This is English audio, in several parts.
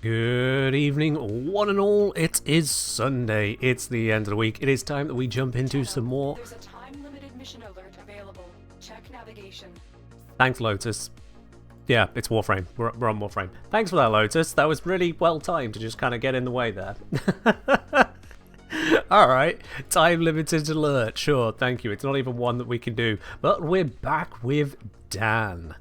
Good evening, one and all. It is Sunday. It's the end of the week. It is time that we jump into some more. There's a time-limited mission alert available. Check navigation. Thanks, Lotus. Yeah, it's Warframe. We're on Warframe. Thanks for that, Lotus. That was really well timed to just kind of get in the way there. Alright, time-limited alert. Sure, thank you. It's not even one that we can do. But we're back with Dan.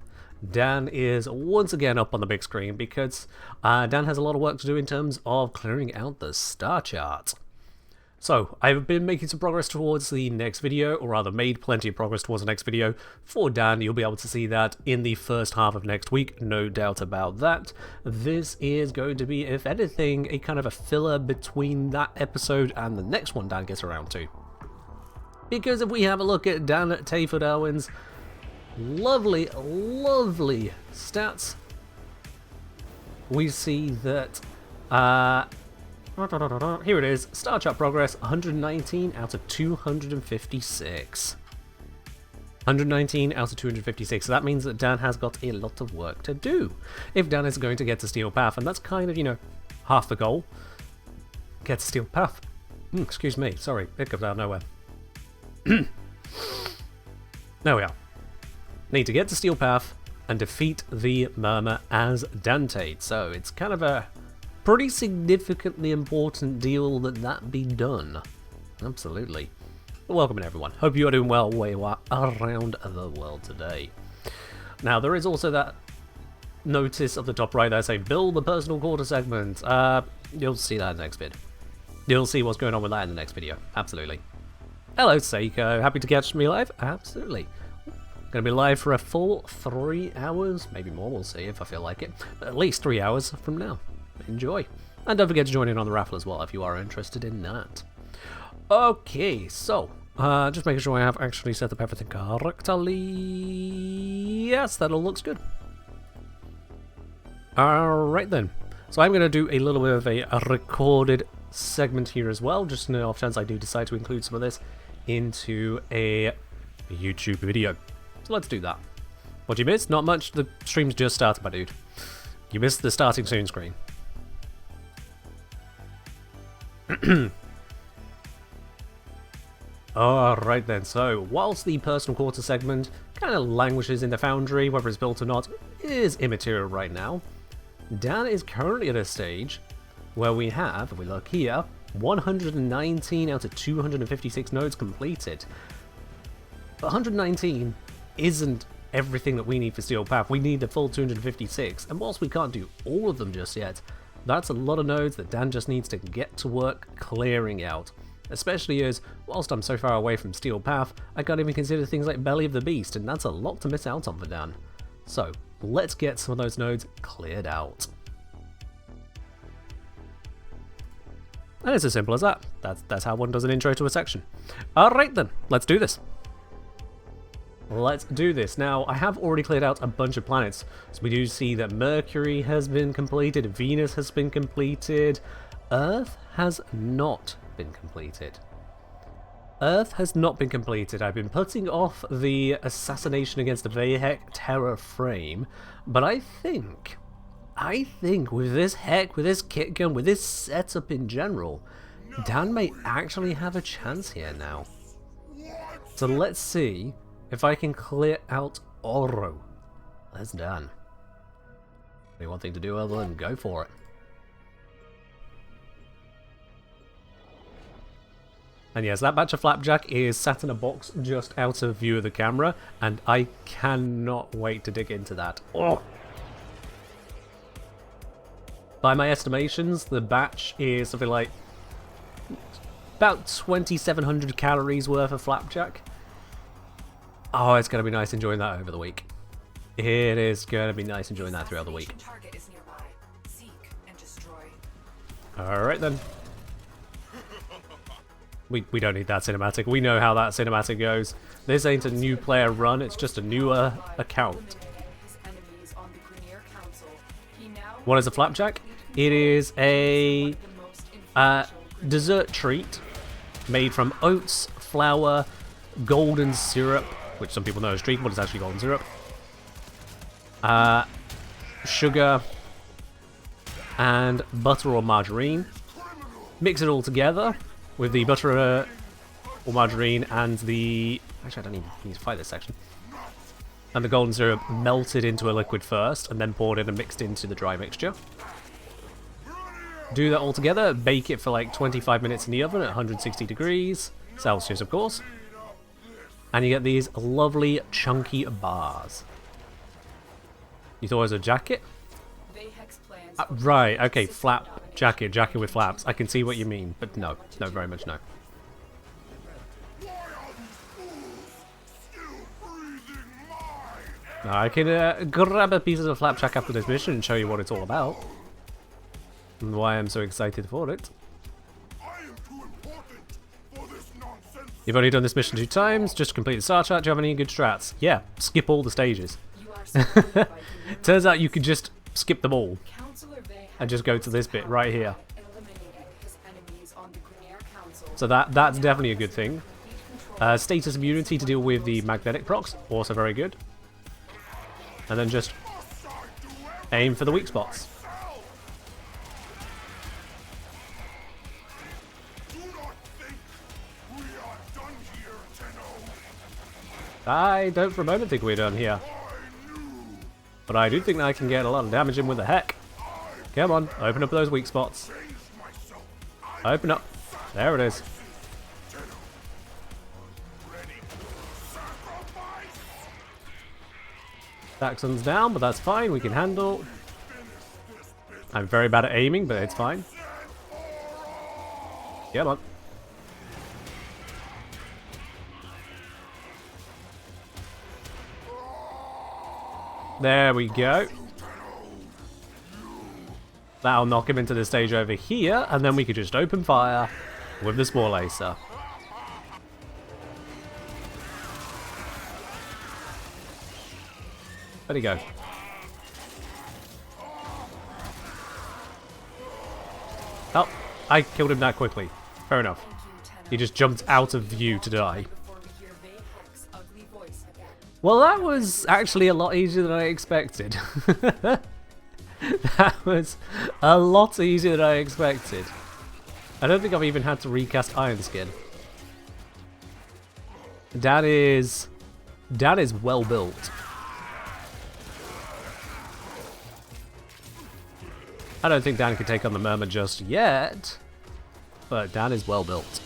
Dan is once again up on the big screen because Dan has a lot of work to do in terms of clearing out the Starchart. So, I've been making some progress towards the next video, or rather made plenty of progress towards the next video. For Dan, you'll be able to see that in the first half of next week, no doubt about that. This is going to be, if anything, a kind of a filler between that episode and the next one Dan gets around to. Because if we have a look at Dan Tayford Elwin's lovely stats, we see that here it is, Starchart progress 119 out of 256. 119 out of 256, so that means that Dan has got a lot of work to do if Dan is going to get to Steel Path, and that's kind of, you know, half the goal. Get to Steel Path. Excuse me, sorry, it comes out of nowhere. There we are. Need to get to Steel Path and defeat the Murmur as Dante. So it's kind of a pretty significantly important deal that be done. Absolutely. Well, welcome in, everyone. Hope you are doing well where you are around the world today. Now, there is also that notice at the top right there saying build the personal quarter segment. You'll see that in the next vid. You'll see what's going on with that in the next video. Absolutely. Hello, Seiko. Happy to catch me live? Absolutely. Going to be live for a full 3 hours, maybe more, we'll see if I feel like it. But at least 3 hours from now. Enjoy. And don't forget to join in on the raffle as well if you are interested in that. Okay, so, just making sure I have actually set up everything correctly. Yes, that all looks good. Alright then. So I'm going to do a little bit of a recorded segment here as well, just in the off chance I do decide to include some of this into a YouTube video. So let's do that. What you missed? Not much. The stream's just started, my dude. You missed the starting soon screen. Alright then, so whilst the personal quarter segment kind of languishes in the foundry, whether it's built or not, is immaterial right now, Dan is currently at a stage where we have, if we look here, 119 out of 256 nodes completed. But 119 isn't everything that we need for Steel Path. We need the full 256, and whilst we can't do all of them just yet, that's a lot of nodes that Dan just needs to get to work clearing out. Especially as, whilst I'm so far away from Steel Path, I can't even consider things like Belly of the Beast, and that's a lot to miss out on for Dan. So, let's get some of those nodes cleared out. And it's as simple as that. That's how one does an intro to a section. Alright then, let's do this. Let's do this. Now, I have already cleared out a bunch of planets. So we do see that Mercury has been completed, Venus has been completed, Earth has not been completed. Earth has not been completed. I've been putting off the assassination against the Vahek Terror frame, but I think with this Heck, with this kit gun, with this setup in general, Dan may actually have a chance here now. So let's see if I can clear out Oro. That's done. Only one thing to do other than go for it. And yes, that batch of Flapjack is sat in a box just out of view of the camera, and I cannot wait to dig into that. Oh. By my estimations, the batch is something like about 2,700 calories worth of Flapjack. Oh, it's going to be nice enjoying that over the week. It is going to be nice enjoying that throughout the week. Alright then. We don't need that cinematic. We know how that cinematic goes. This ain't a new player run, it's just a newer account. What is a Flapjack? It is a dessert treat made from oats, flour, golden syrup, which some people know as treacle, but it's actually golden syrup, sugar, and butter or margarine. Mix it all together with the butter or margarine and the... Actually, I don't even need to fight this section. And the golden syrup melted into a liquid first, and then poured in and mixed into the dry mixture. Do that all together, bake it for like 25 minutes in the oven at 160 degrees Celsius, of course. And you get these lovely chunky bars. You thought it was a jacket? Right, okay, flap jacket with flaps. I can see what you mean, but no, very much no. Now, I can grab a piece of the flapjack after this mission and show you what it's all about. And why I'm so excited for it. You've only done this mission 2 times, just complete the Starchart. Do you have any good strats? Yeah, skip all the stages. Turns out you can just skip them all. And just go to this bit right here. So that's definitely a good thing. Status immunity to deal with the magnetic procs, also very good. And then just aim for the weak spots. I don't for a moment think we're done here. But I do think that I can get a lot of damage in with the heck. Come on, open up those weak spots. Open up. There it is. Saxon's down, but that's fine. We can handle. I'm very bad at aiming, but it's fine. Come on. There we go. That'll knock him into the stage over here, and then we could just open fire with the Spore Lacer. Where'd he go? Oh, I killed him that quickly. Fair enough. He just jumped out of view to die. Well, that was actually a lot easier than I expected. That was a lot easier than I expected. I don't think I've even had to recast Iron Skin. That is well built. I don't think Dan can take on the Murmur just yet, but Dan is well built.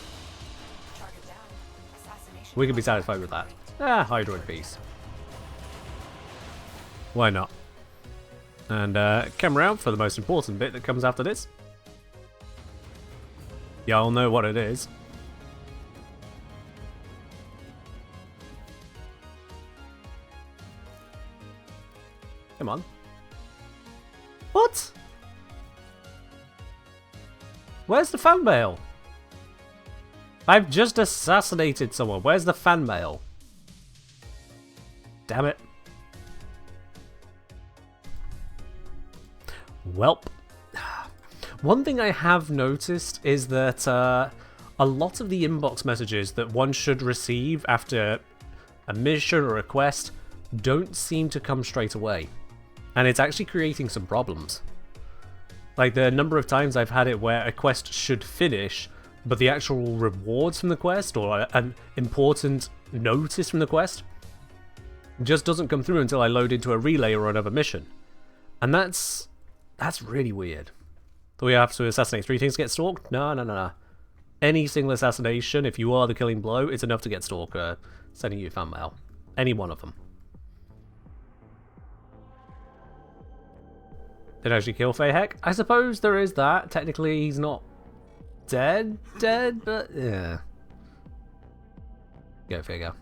We can be satisfied with that. Ah, Hydroid piece. Why not? And come around for the most important bit that comes after this. Y'all know what it is. Come on. What? Where's the fan mail? I've just assassinated someone. Where's the fan mail? Damn it. Welp. One thing I have noticed is that a lot of the inbox messages that one should receive after a mission or a quest don't seem to come straight away. And it's actually creating some problems. Like the number of times I've had it where a quest should finish, but the actual rewards from the quest or an important notice from the quest just doesn't come through until I load into a relay or another mission. And that's really weird. Do we have to assassinate 3 things to get stalked? No. Any single assassination, if you are the killing blow, it's enough to get stalker sending you fan mail. Any one of them. Didn't actually kill Fayheck. I suppose there is that. Technically, he's not dead, but yeah. Go figure.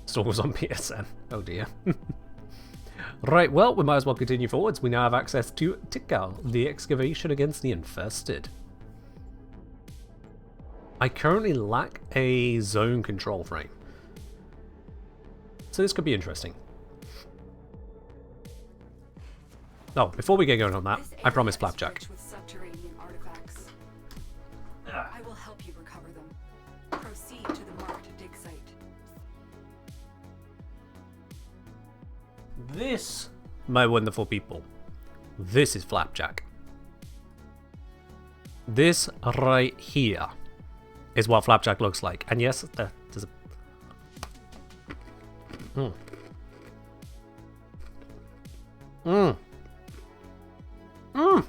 Stalker's on PSN. Oh dear. Right, well, we might as well continue forwards. We now have access to Tikal, the excavation against the infested. I currently lack a zone control frame, so this could be interesting. Oh, before we get going on that, I promised Flapjack. I will help you recover them. Proceed to the marked dig site. This, my wonderful people, This is Flapjack. This right here is what Flapjack looks like. And yes, there's a... Mm. Mm. Mm.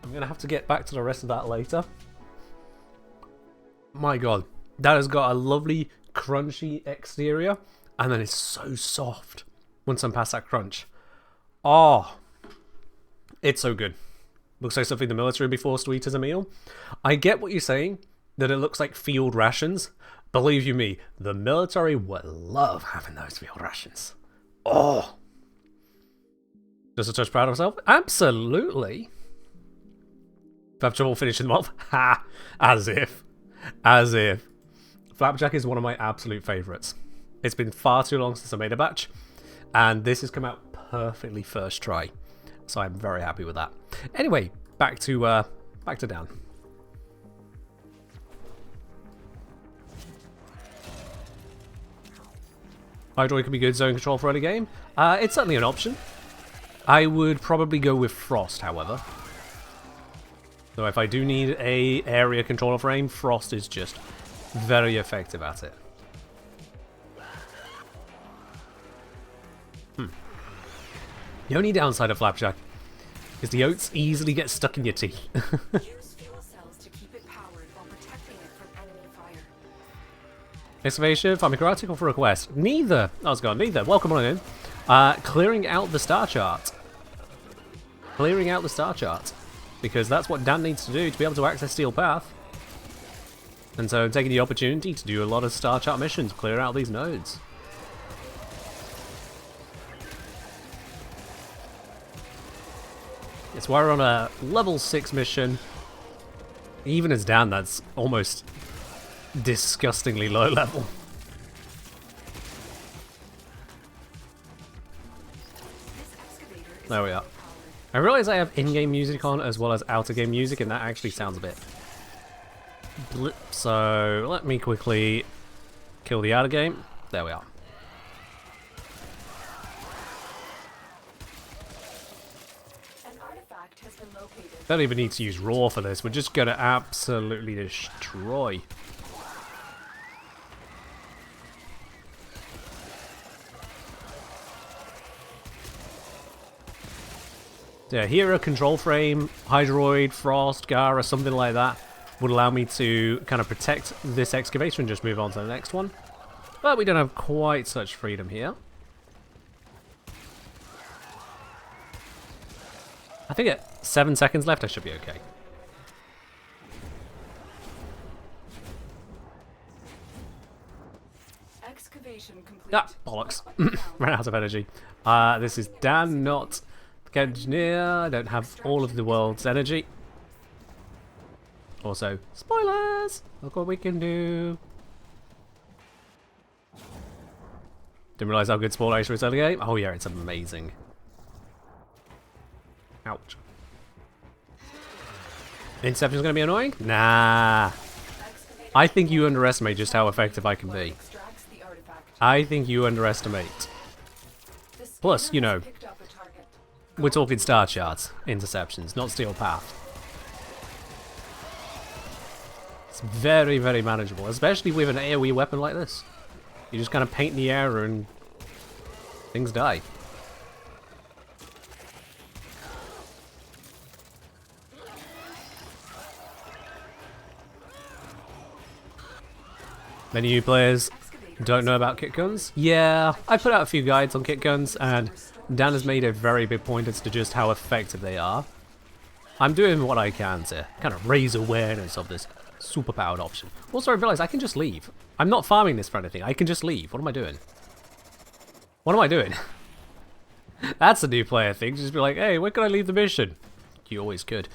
I'm gonna have to get back to the rest of that later. My god, that has got a lovely crunchy exterior, and then it's so soft once I'm past that crunch. Oh, it's so good. Looks like something the military would be forced to eat as a meal. I get what you're saying, that it looks like field rations. Believe you me, the military would love having those field rations. Oh. Just a touch proud of myself? Absolutely. If I have trouble finishing them off, ha! As if. As if. Flapjack is one of my absolute favourites. It's been far too long since I made a batch, and this has come out perfectly first try. So I'm very happy with that. Anyway, back to Dan. Hydroid can be good zone control for early game. It's certainly an option. I would probably go with Frost, however. So if I do need a area controller frame, Frost is just very effective at it. The only downside of Flapjack is the oats easily get stuck in your teeth. Use fuel cells to keep it powered while protecting it from enemy fire. Excavation, farming karate, or for a quest? Neither. I was going, neither. Welcome on in. Clearing out the Starchart. Clearing out the Starchart. Because that's what Dan needs to do to be able to access Steel Path. And so I'm taking the opportunity to do a lot of Starchart missions, clear out these nodes. It's why we're on a level 6 mission. Even as Dan, that's almost disgustingly low level. There we are. I realize I have in-game music on as well as out-of-game music, and that actually sounds a bit blip. So let me quickly kill the out-of-game. There we are. An artifact has been located. Don't even need to use raw for this. We're just going to absolutely destroy. Yeah, here a control frame, Hydroid, Frost, Gara, something like that would allow me to kind of protect this excavation and just move on to the next one. But we don't have quite such freedom here. I think at 7 seconds left I should be okay. Excavation complete. Ah, bollocks. Ran out of energy. This is Dan, not the engineer. I don't have all of the world's energy. Also, spoilers! Look what we can do. Didn't realise how good spoiler is early game. Oh yeah, it's amazing. Ouch. Inception's gonna be annoying? Nah. I think you underestimate just how effective I can be. I think you underestimate. Plus, you know, we're talking Starchart interceptions, not Steel Path. It's very, very manageable, especially with an AoE weapon like this. You just kind of paint the air and things die. Many new players don't know about kit guns. Yeah, I put out a few guides on kit guns, and Dan has made a very big point as to just how effective they are. I'm doing what I can to kind of raise awareness of this super powered option. Also, I realize I can just leave. I'm not farming this for anything. I can just leave. What am I doing? What am I doing? That's a new player thing. Just be like, hey, when can I leave the mission? You always could.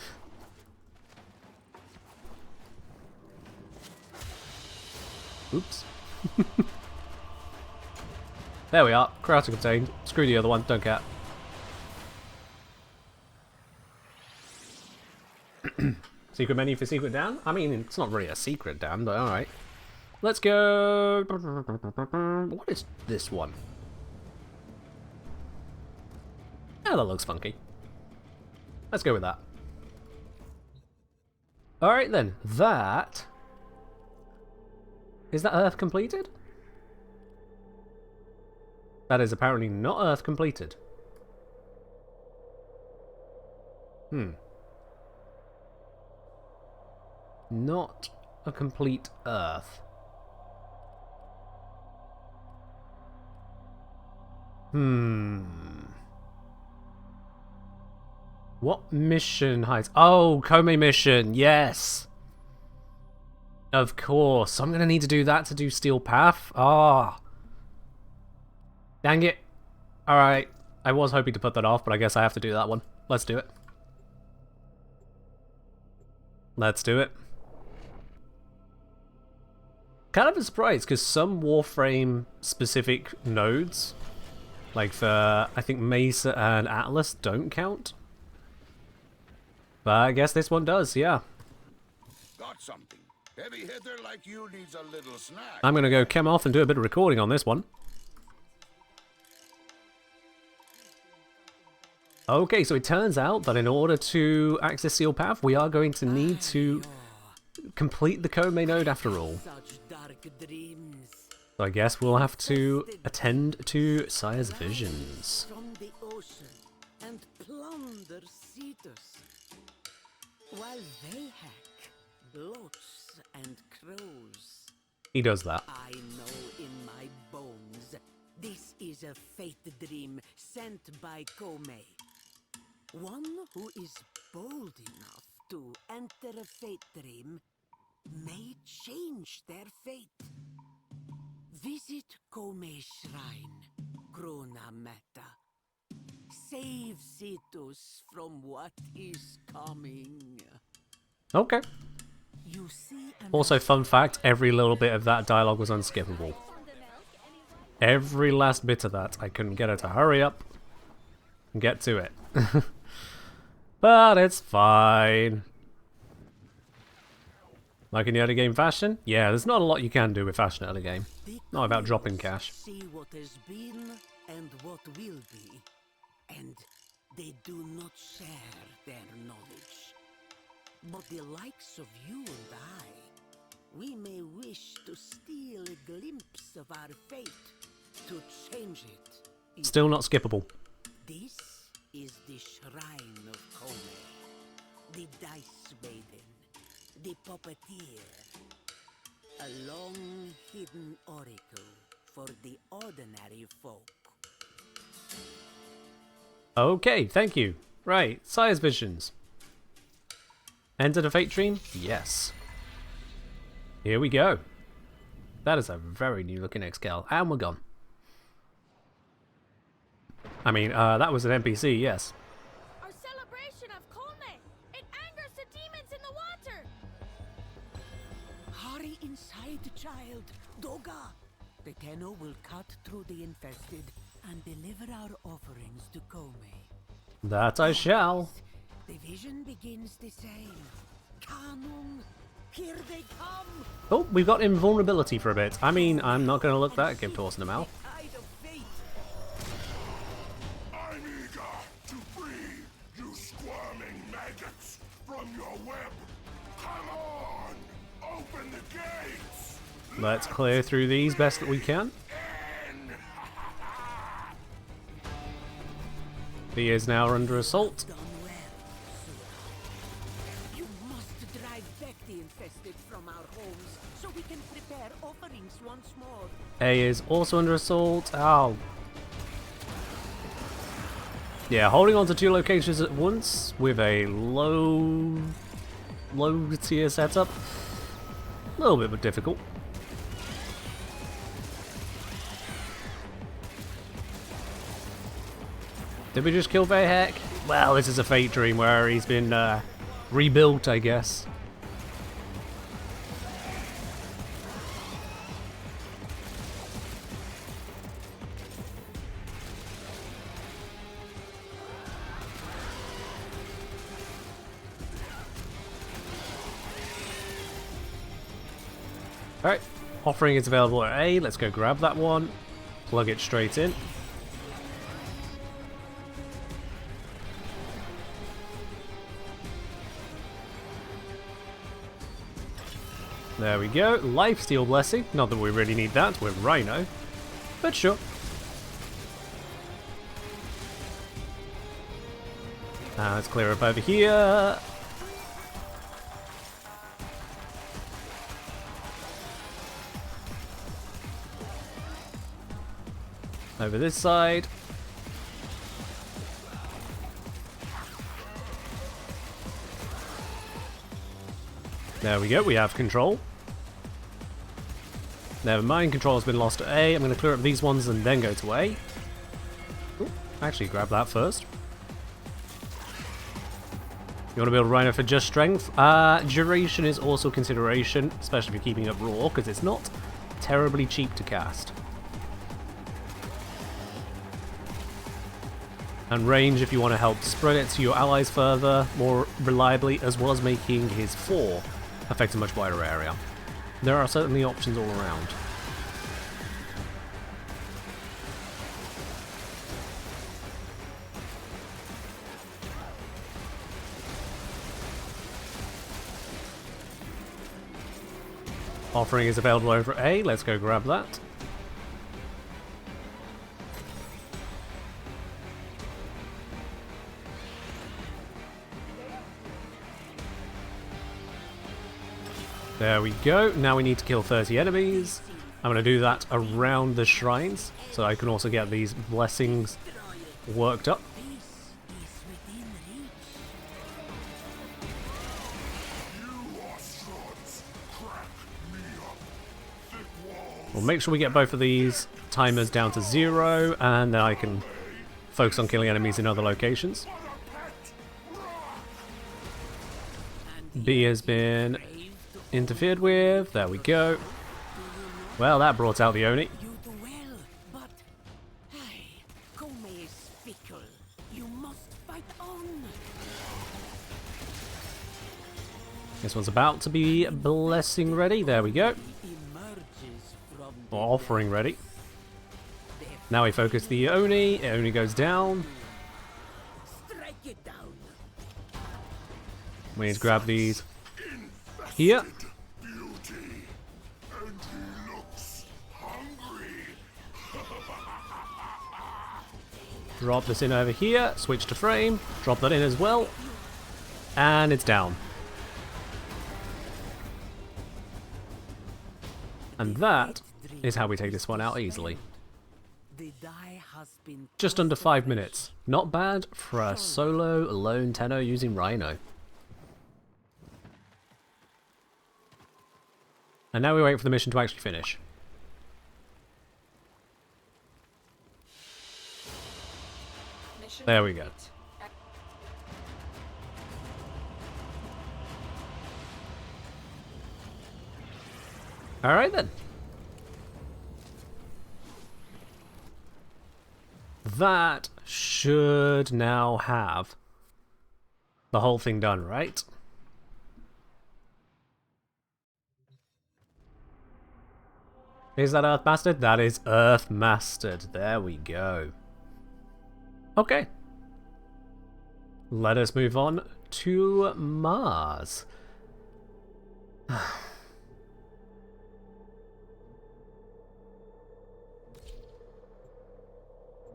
Oops. There we are. Crowd contained. Screw the other one. Don't care. Secret menu for secret Dan? I mean, it's not really a secret Dan, but alright. Let's go... What is this one? Oh, that looks funky. Let's go with that. Alright then, that... Is that Earth completed? That is apparently not Earth completed. Not a complete Earth. What mission hides? Oh, Kome mission, yes! Of course. I'm gonna need to do that to do Steel Path. Ah. Oh. Dang it. Alright. I was hoping to put that off, but I guess I have to do that one. Let's do it. Let's do it. Kind of a surprise, because some Warframe specific nodes, like for, I think Mesa and Atlas, don't count. But I guess this one does, yeah. Got something. Heavy hitter like you needs a little snack. I'm gonna go chem off and do a bit of recording on this one. Okay, so it turns out that in order to access Seal Path, we are going to need to complete the Kome node after all. So I guess we'll have to attend to Sire's visions. From the ocean and plunder Cetus, while they hack bloats and crows. He does that. I know in my bones this is a fate dream sent by Kome. One who is bold enough to enter a fate dream may change their fate. Visit Kome's shrine, Krona Meta. Save Cetus from what is coming. Okay. You see Also, fun fact, every little bit of that dialogue was unskippable. Every last bit of that. I couldn't get her to hurry up and get to it. But it's fine. Like in the early game fashion? Yeah, there's not a lot you can do with fashion early game. Not about dropping cash. See what has been and what will be, and they do not share their knowledge. But the likes of you and I, we may wish to steal a glimpse of our fate, to change it. Still not skippable. This is the shrine of Kome, the dice maiden, the puppeteer, a long-hidden oracle for the ordinary folk. Okay, thank you. Right, Sire's visions. Enter the Fate Dream? Yes. Here we go. That is a very new looking Excel, and we're gone. I mean, that was an NPC, yes. Our celebration of Kome! It angers the demons in the water! Hurry inside, child. Doga! The Tenno will cut through the infested and deliver our offerings to Kome. That I shall. The vision begins the same. Kanum, here they come! Oh, we've got invulnerability for a bit. I mean, I'm not going to look that give Torsten a mouth. Tide of fate. I'm eager to free you squirming maggots from your web. Come on! Open the gates! Let's clear through these best that we can. He is now under assault. Done well, sir. You must drive back the infested from our homes so we can prepare offerings once more. A is also under assault. Ow. Yeah, holding on to two locations at once with a low tier setup. A little bit difficult. Did we just kill Vahek? Well, this is a Fate Dream where he's been rebuilt, I guess. Alright, offering is available at A. Let's go grab that one. Plug it straight in. There we go. Lifesteal Blessing. Not that we really need that with Rhino, but sure. Let's clear up over here. Over this side. There we go, we have control. Never mind, control has been lost to A. I'm going to clear up these ones and then go to A. Ooh, actually, grab that first. You want to build Rhino for just strength? Duration is also a consideration, especially if you're keeping up raw, because it's not terribly cheap to cast. And range if you want to help spread it to your allies further, more reliably, as well as making his 4 affect a much wider area. There are certainly options all around. Offering is available over at A. Let's go grab that. There we go. Now we need to kill 30 enemies. I'm going to do that around the shrines, so I can also get these blessings worked up. We'll make sure we get both of these timers down to 0, and then I can focus on killing enemies in other locations. B has been interfered with. There we go. Well, that brought out the Oni. You do well, but Kome is fickle. You must fight on. This one's about to be blessing ready. There we go. Or offering ready. Now we focus the Oni. It only goes down. Strike it down. We need to grab these here. Beauty, and he looks hungry. Drop this in over here. Switch to frame. Drop that in as well. And it's down. And that is how we take this one out easily. The die has been Just under 5 minutes. Not bad for a solo lone Tenno using Rhino. And now we wait for the mission to actually finish. Mission There we go. complete. Alright then. That should now have the whole thing done, right? Is that Earth Mastered? That is Earth Mastered. There we go. Okay. Let us move on to Mars.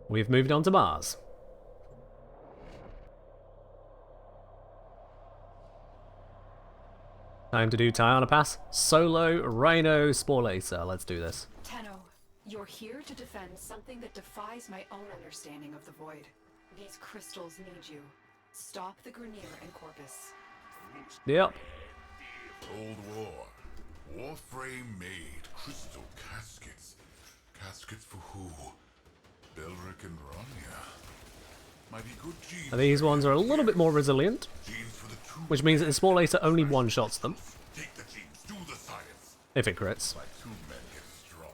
We've moved on to Mars. Time to do Tiana Pass. Solo Rhino Spore Laser. Let's do this. Tenno, you're here to defend something that defies my own understanding of the Void. These crystals need you. Stop the Grineer and Corpus. Yep. Cold War. Warframe made crystal caskets. Caskets for who? Belric and Rania. Mighty good genes. These ones are a little bit more resilient, Genes for the two. which means that the Spore Laser only one-shots them, Take the genes, do the science. if it crits. My two men get stronger.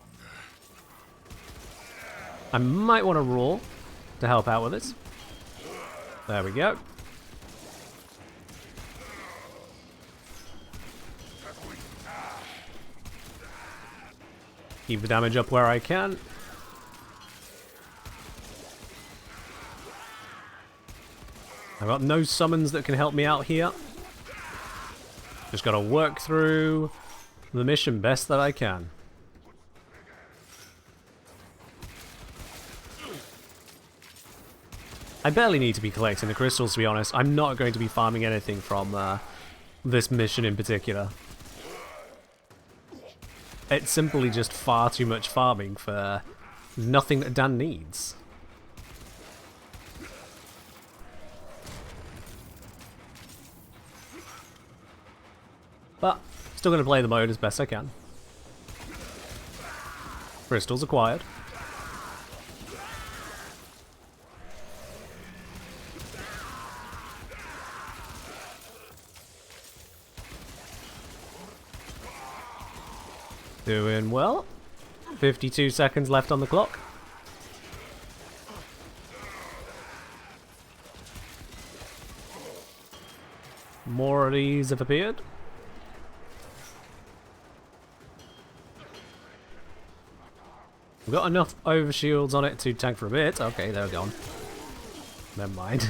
I might want to roar to help out with this. There we go. Keep the damage up where I can. I've got no summons that can help me out here. Just gotta work through the mission best that I can. I barely need to be collecting the crystals, to be honest. I'm not going to be farming anything from this mission in particular. It's simply just far too much farming for nothing that Dan needs. But, still going to play the mode as best I can. Crystals acquired. Doing well. 52 seconds left on the clock. More of these have appeared. We've got enough overshields on it to tank for a bit. Okay, they're gone. Never mind.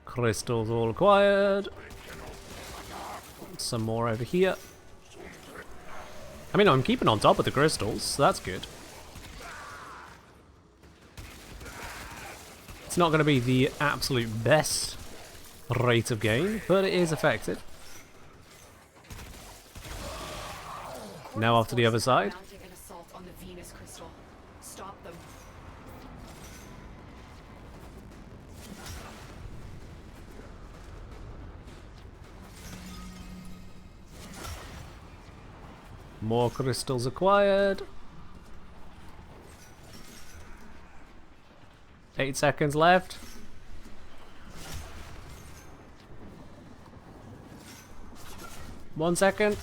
Crystals all acquired. Some more over here. I mean, I'm keeping on top of the crystals, so that's good. It's not going to be the absolute best rate of gain, but it is effective. Now off to the other side. Mounting an assault on the Venus crystal. Stop them. More crystals acquired. 8 seconds left. One second.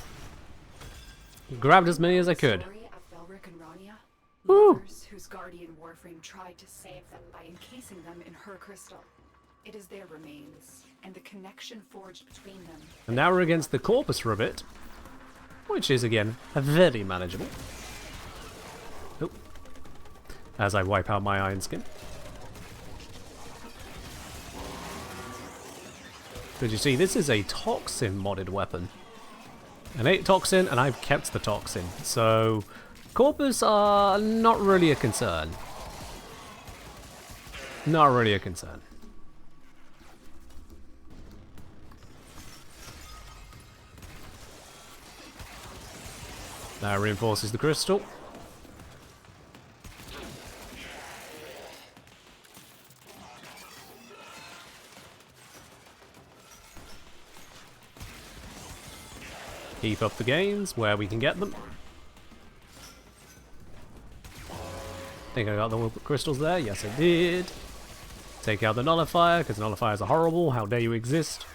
Grabbed as many as I could. Story of Belric and Rania, Woo! lovers whose guardian Warframe tried to save them by encasing them in her crystal. It is their remains, and the connection forged between them. And now we're against the Corpus for a bit, which is again very manageable. Oh. As I wipe out my iron skin. Did you see, this is a toxin modded weapon. An 8 toxin, and I've kept the toxin. So, Corpus are not really a concern. Not really a concern. That reinforces the crystal. Keep up the gains where we can get them. Think I got the crystals there? Yes, I did. Take out the nullifier, because nullifiers are horrible. How dare you exist?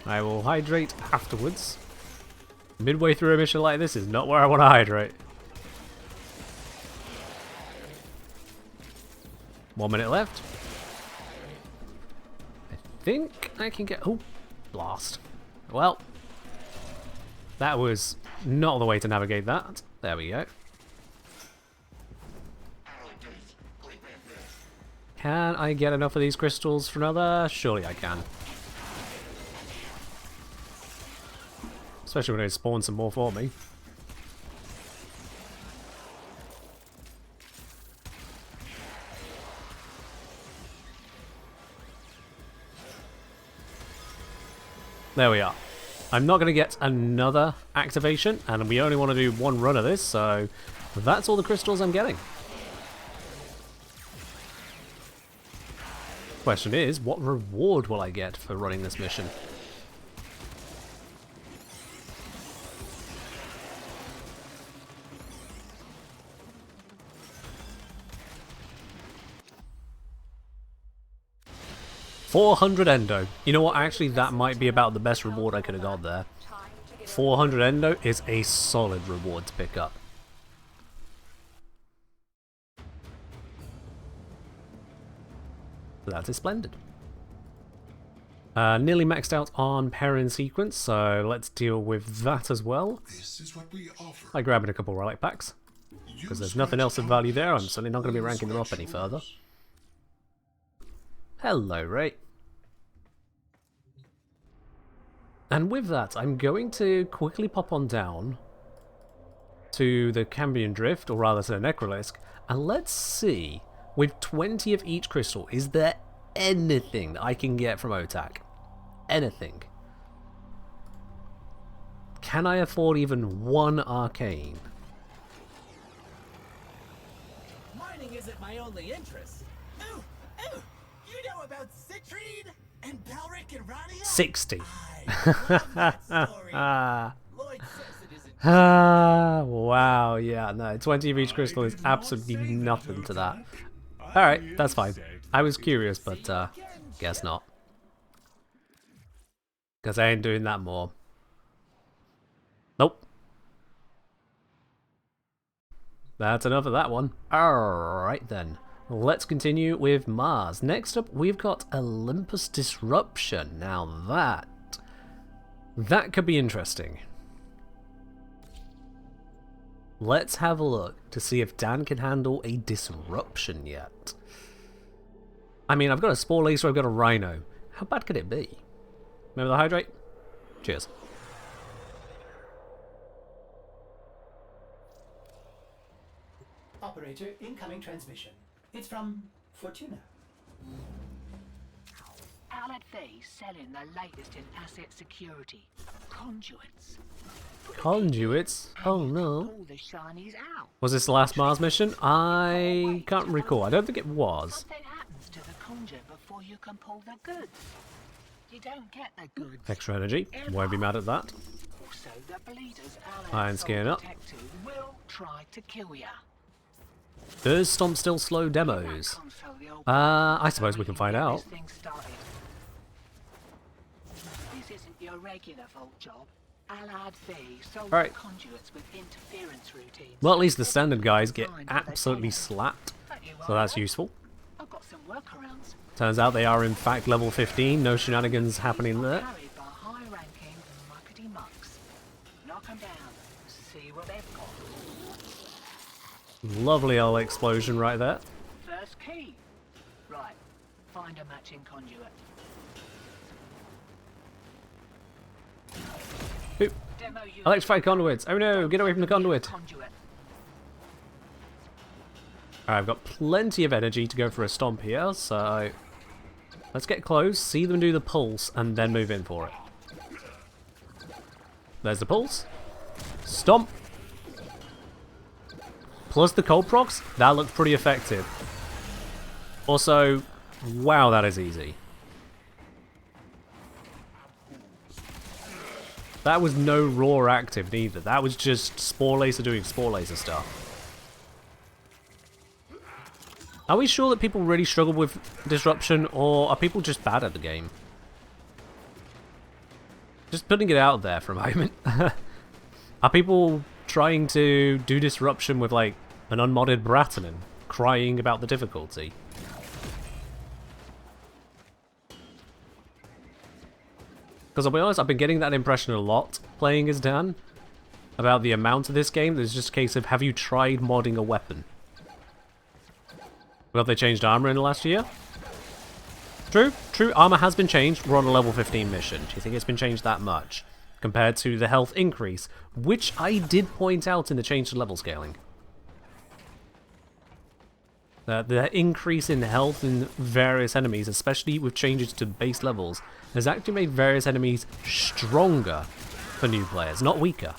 I will hydrate afterwards. Midway through a mission like this is not where I want to hydrate. 1 minute left. I think I can get... Oh, blast. Well, that was not the way to navigate that. There we go. Can I get enough of these crystals for another? Surely I can. Especially when it spawns some more for me. There we are. I'm not going to get another activation, and we only want to do one run of this, so that's all the crystals I'm getting. Question is, what reward will I get for running this mission? 400 endo. You know what? Actually, that might be about the best reward I could have got there. 400 endo is a solid reward to pick up. That is splendid. Nearly maxed out on Perrin sequence, so let's deal with that as well. This is what we offer. By grabbing a couple relic packs, because there's nothing else of value there. I'm certainly not going to be ranking them up any further. Hello, Ray. And with that, I'm going to quickly pop on down to the Cambion Drift, or rather to the Necrolisc, and let's see, with 20 of each crystal, is there anything that I can get from Otak? Anything. Can I afford even one arcane? Mining isn't my only interest. Ooh, ooh, you know about Citrine and Belric and Rania? 60. I love that story. Lloyd says it isn't. Wow, yeah, no, 20 of each crystal is absolutely nothing to that. Alright, that's fine. I was curious, but guess not. Because I ain't doing that more. Nope. That's enough of that one. Alright then. Let's continue with Mars. Next up, we've got Olympus Disruption. Now that could be interesting. Let's have a look to see if Dan can handle a disruption yet. I mean, I've got a Spore Lacer, I've got a Rhino. How bad could it be? Remember the Hydrate? Cheers. Operator, incoming transmission. It's from Fortuna. Alad Faye selling the latest in asset security. Conduits. Conduits? Oh no. Pull the shinies out. Was this the last Mars mission? I can't recall. I don't think it was. Something happens to the conjure before you can pull the goods. You don't get the goods. Extra energy. Won't be mad at that. Also, the bleeders Iron Skin up. will try to kill ya. Does Stomp still slow demos? I suppose we can find out. This isn't your regular vault job. Alad Faye sold Alright. conduits with interference routines. Well, at least the standard guys get absolutely slapped, so that's useful. I've got some workarounds. Turns out they are in fact level 15, no shenanigans happening there. Carried by high-ranking muckety mucks. Knock 'em down. See what they've got. Lovely old explosion right there. First key. Right. Find a matching conduit. Oop. Demo unit. Electrified conduits. Oh no, get away from the conduit. Conduit. Alright, I've got plenty of energy to go for a stomp here, so let's get close, see them do the pulse, and then move in for it. There's the pulse. Stomp. Plus the cold procs, that looked pretty effective. Also, wow, that is easy. That was no raw active neither. That was just Spore Lacer doing Spore Lacer stuff. Are we sure that people really struggle with disruption, or are people just bad at the game? Just putting it out there for a moment. Are people trying to do disruption with like an unmodded Bratanen, crying about the difficulty? Because I'll be honest, I've been getting that impression a lot playing as Dan, about the amount of this game. There's just a case of, have you tried modding a weapon? Well, have they changed armor in the last year? True, armor has been changed. We're on a level 15 mission. Do you think it's been changed that much? Compared to the health increase, which I did point out in the change to level scaling. The increase in health in various enemies, especially with changes to base levels, has actually made various enemies stronger for new players, not weaker.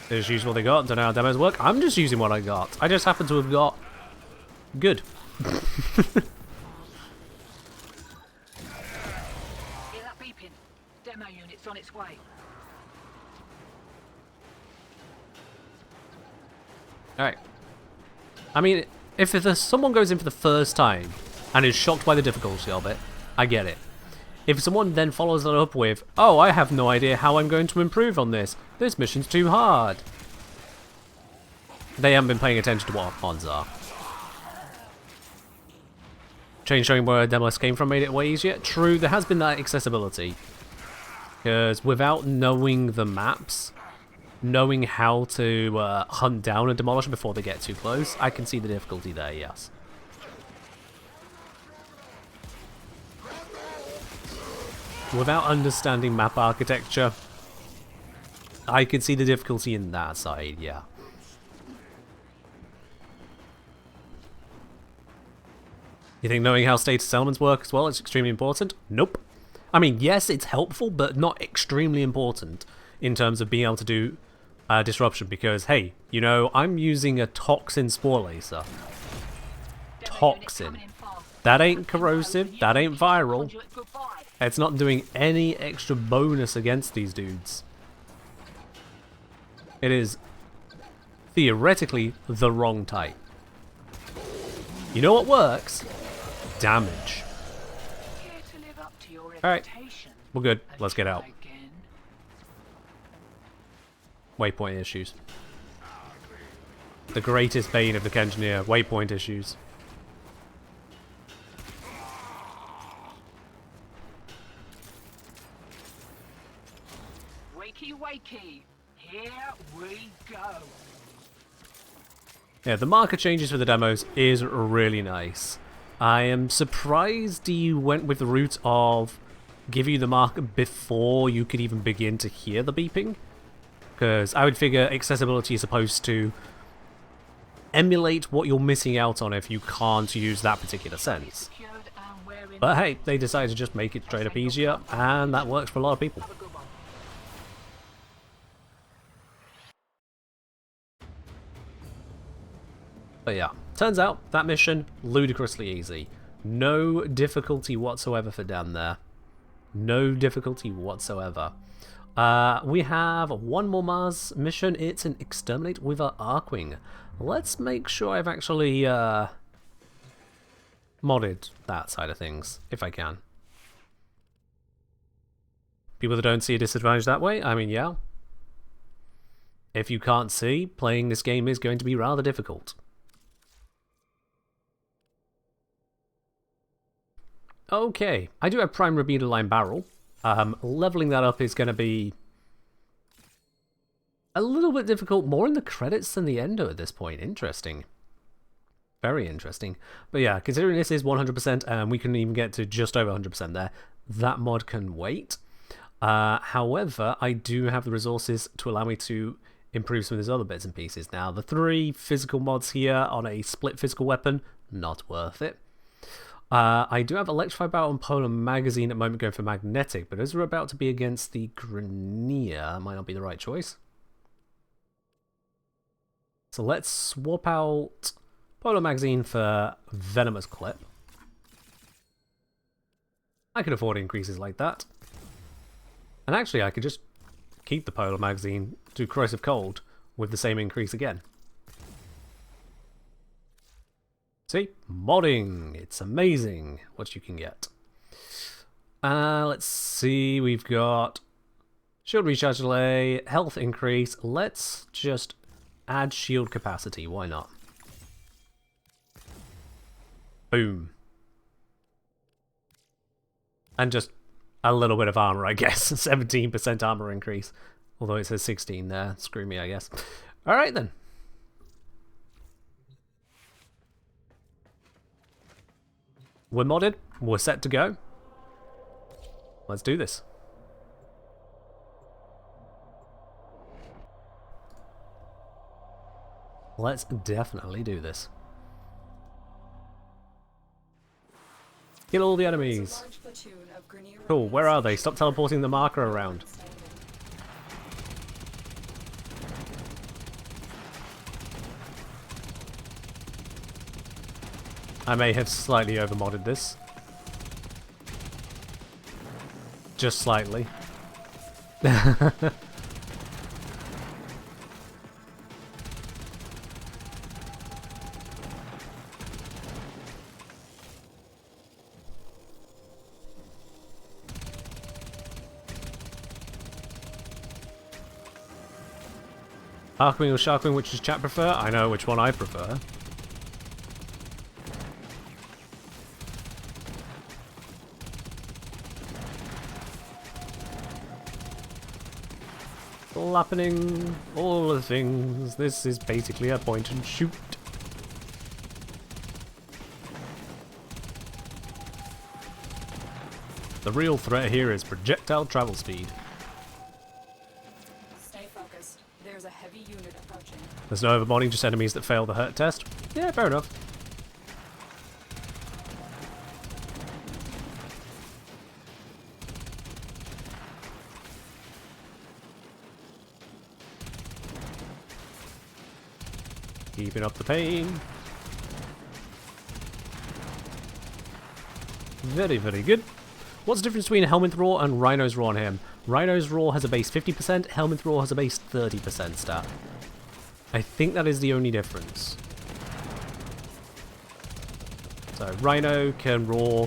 They just use what they got, don't know how demos work. I'm just using what I got. I just happen to have got good. Hear that beeping? Demo unit's on its way. Alright. I mean, if someone goes in for the first time and is shocked by the difficulty of it, I get it. If someone then follows that up with, oh, I have no idea how I'm going to improve on this. This mission's too hard. They haven't been paying attention to what odds are. Change showing where Demolis came from made it way easier. True, there has been that accessibility. Because without knowing the maps, knowing how to hunt down a Demolisher before they get too close, I can see the difficulty there, yes. Without understanding map architecture, I can see the difficulty in that side, yeah. You think knowing how status elements work as well is extremely important? Nope. I mean, yes, it's helpful, but not extremely important in terms of being able to do disruption, because, hey, you know, I'm using a toxin spore laser. Toxin. That ain't corrosive, that ain't viral. It's not doing any extra bonus against these dudes. It is theoretically the wrong type. You know what works? Damage. Alright, we're good. Let's get out. Waypoint issues. The greatest bane of the Kengineer, waypoint issues. Wakey, wakey. Here we go. Yeah, the marker changes for the demos is really nice. I am surprised you went with the route of give you the marker before you could even begin to hear the beeping. Because I would figure accessibility is supposed to emulate what you're missing out on if you can't use that particular sense. But hey, they decided to just make it straight up easier, and that works for a lot of people. But yeah, turns out that mission, ludicrously easy. No difficulty whatsoever for down there. No difficulty whatsoever. We have one more Mars mission. It's an exterminate with our Archwing. Let's make sure I've actually modded that side of things, if I can. People that don't see a disadvantage that way, I mean, yeah. If you can't see, playing this game is going to be rather difficult. Okay, I do have Prime Rubedo Line Barrel. Leveling that up is going to be a little bit difficult, more in the credits than the endo at this point. Interesting. Very interesting. But yeah, considering this is 100% and we can even get to just over 100% there, that mod can wait. However, I do have the resources to allow me to improve some of these other bits and pieces. Now, the 3 physical mods here on a split physical weapon, not worth it. I do have Electrified Barrel and Polar Magazine at the moment going for Magnetic, but as we're about to be against the Grineer, might not be the right choice. So let's swap out Polar Magazine for Venomous Clip. I can afford increases like that. And actually I could just keep the Polar Magazine to Corrosive Cold with the same increase again. See? Modding! It's amazing what you can get. Let's see, we've got shield recharge delay, health increase. Let's just add shield capacity, why not? Boom. And just a little bit of armor, I guess. 17% armor increase. Although it says 16 there. Screw me, I guess. Alright then. We're modded. We're set to go. Let's do this. Let's definitely do this. Kill all the enemies. Cool, where are they? Stop teleporting the marker around. I may have slightly overmodded this. Just slightly. Arkwing or Sharkwing, which does chat prefer? I know which one I prefer. Happening, all the things. This is basically a point and shoot. The real threat here is projectile travel speed. Stay focused. There's a heavy unit approaching. There's no overbonding, just enemies that fail the hurt test. Yeah, fair enough. Keeping up the pain. Very, very good. What's the difference between Helminth Roar and Rhino's Roar on him? Rhino's Roar has a base 50%, Helminth Roar has a base 30% stat. I think that is the only difference. So Rhino can roar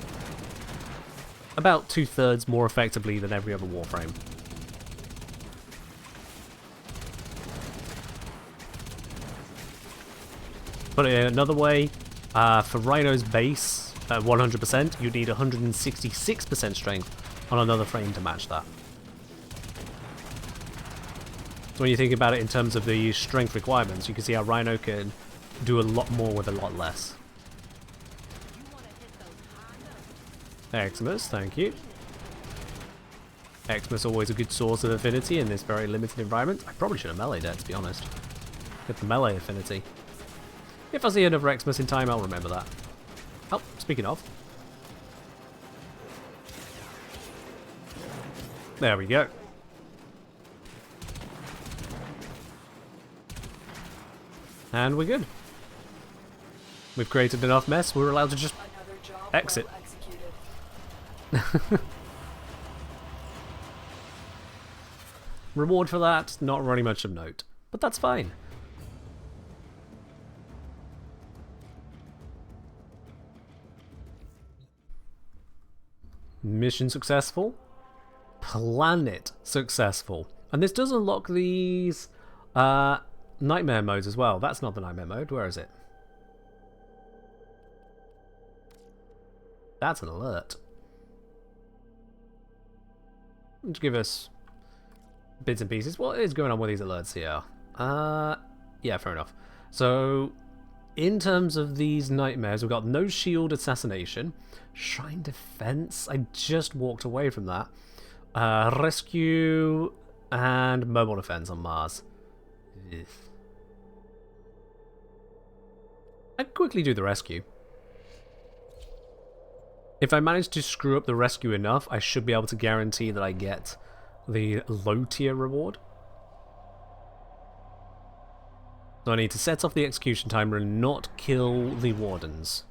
about 2/3 more effectively than every other Warframe. Put it another way, for Rhino's base at 100%, you need 166% strength on another frame to match that. So when you think about it in terms of the strength requirements, you can see how Rhino can do a lot more with a lot less. Xmas, thank you. Xmas always a good source of affinity in this very limited environment. I probably should have meleeed it, to be honest. Get the melee affinity. If I see another Xmas in time, I'll remember that. Oh, speaking of. There we go. And we're good. We've created enough mess, we're allowed to just exit. Reward for that, not really much of note. But that's fine. Mission successful. Planet successful. And this does unlock these nightmare modes as well. That's not the nightmare mode. Where is it? That's an alert. Let's give us bits and pieces. What is going on with these alerts here? Yeah, fair enough. So, in terms of these nightmares, we've got no shield assassination, shrine defense. I just walked away from that. Rescue and mobile defense on Mars. Ugh. I'd quickly do the rescue. If I manage to screw up the rescue enough, I should be able to guarantee that I get the low tier reward. So I need to set off the execution timer and not kill the wardens.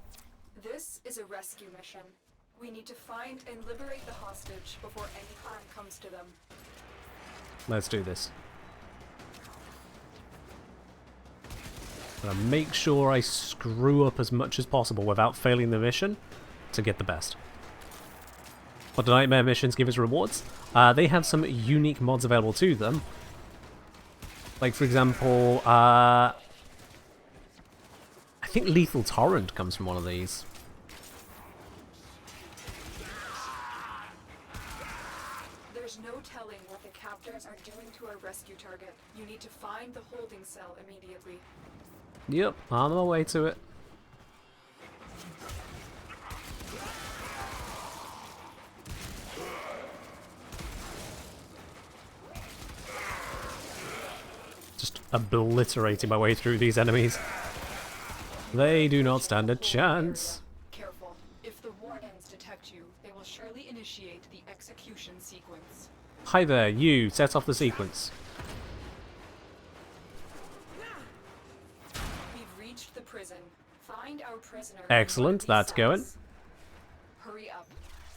This is a rescue mission. We need to find and liberate the hostage before any harm comes to them. Let's do this. I'm gonna make sure I screw up as much as possible without failing the mission to get the best. What do nightmare missions give as rewards? They have some unique mods available to them. Like, for example, I think Lethal Torrent comes from one of these. There's no telling what the captors are doing to our rescue target. You need to find the holding cell immediately. Yep, on my way to it. Just obliterating my way through these enemies. They do not stand a chance. Careful. If the wardens detect you, they will surely initiate the execution sequence. Hi there, you. Set off the sequence. We've reached the prison. Find our prisoner. Excellent, that's going. Hurry up.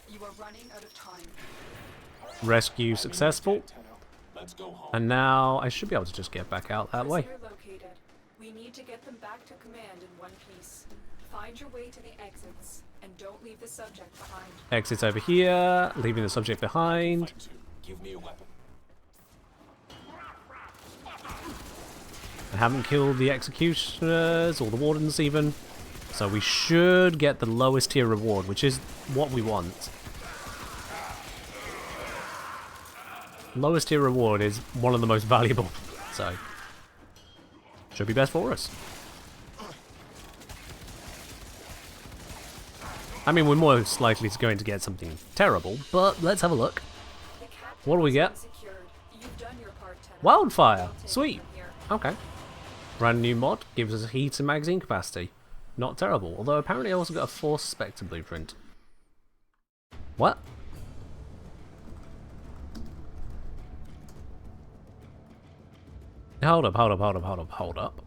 You are running out of time. Rescue successful. And now I should be able to just get back out that way. Prisoner located. We need to get them back to command in one piece. Find your way to the exits and don't leave the subject behind. Exits over here, leaving the subject behind. Give me a weapon. I haven't killed the executioners or the wardens even. So we should get the lowest tier reward, which is what we want. Lowest tier reward is one of the most valuable, so should be best for us. I mean, we're most likely going to get something terrible, but let's have a look. What do we get? Wildfire! Sweet! Okay. Brand new mod, gives us heat and magazine capacity. Not terrible, although apparently I also got a Force Spectre blueprint. What? Hold up.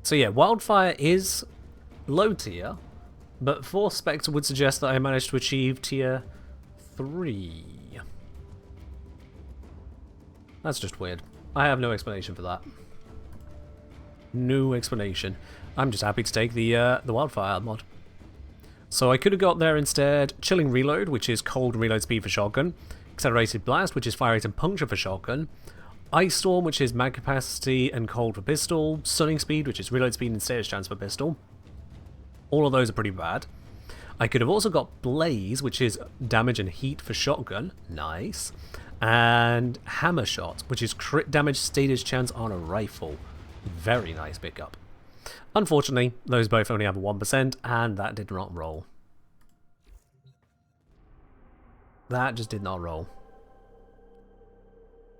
So yeah, Wildfire is low tier, but Force Spectre would suggest that I managed to achieve tier 3. That's just weird. I have no explanation for that. No explanation. I'm just happy to take the Wildfire mod. So I could have got there instead Chilling Reload, which is cold reload speed for shotgun. Accelerated Blast, which is fire rate and puncture for shotgun. Ice Storm, which is mag capacity and cold for pistol. Stunning Speed, which is reload speed and status chance for pistol. All of those are pretty bad. I could have also got Blaze, which is damage and heat for shotgun. Nice. And Hammer Shot, which is crit damage status chance on a rifle. Very nice pickup. Unfortunately, those both only have a 1%, and that did not roll. That just did not roll.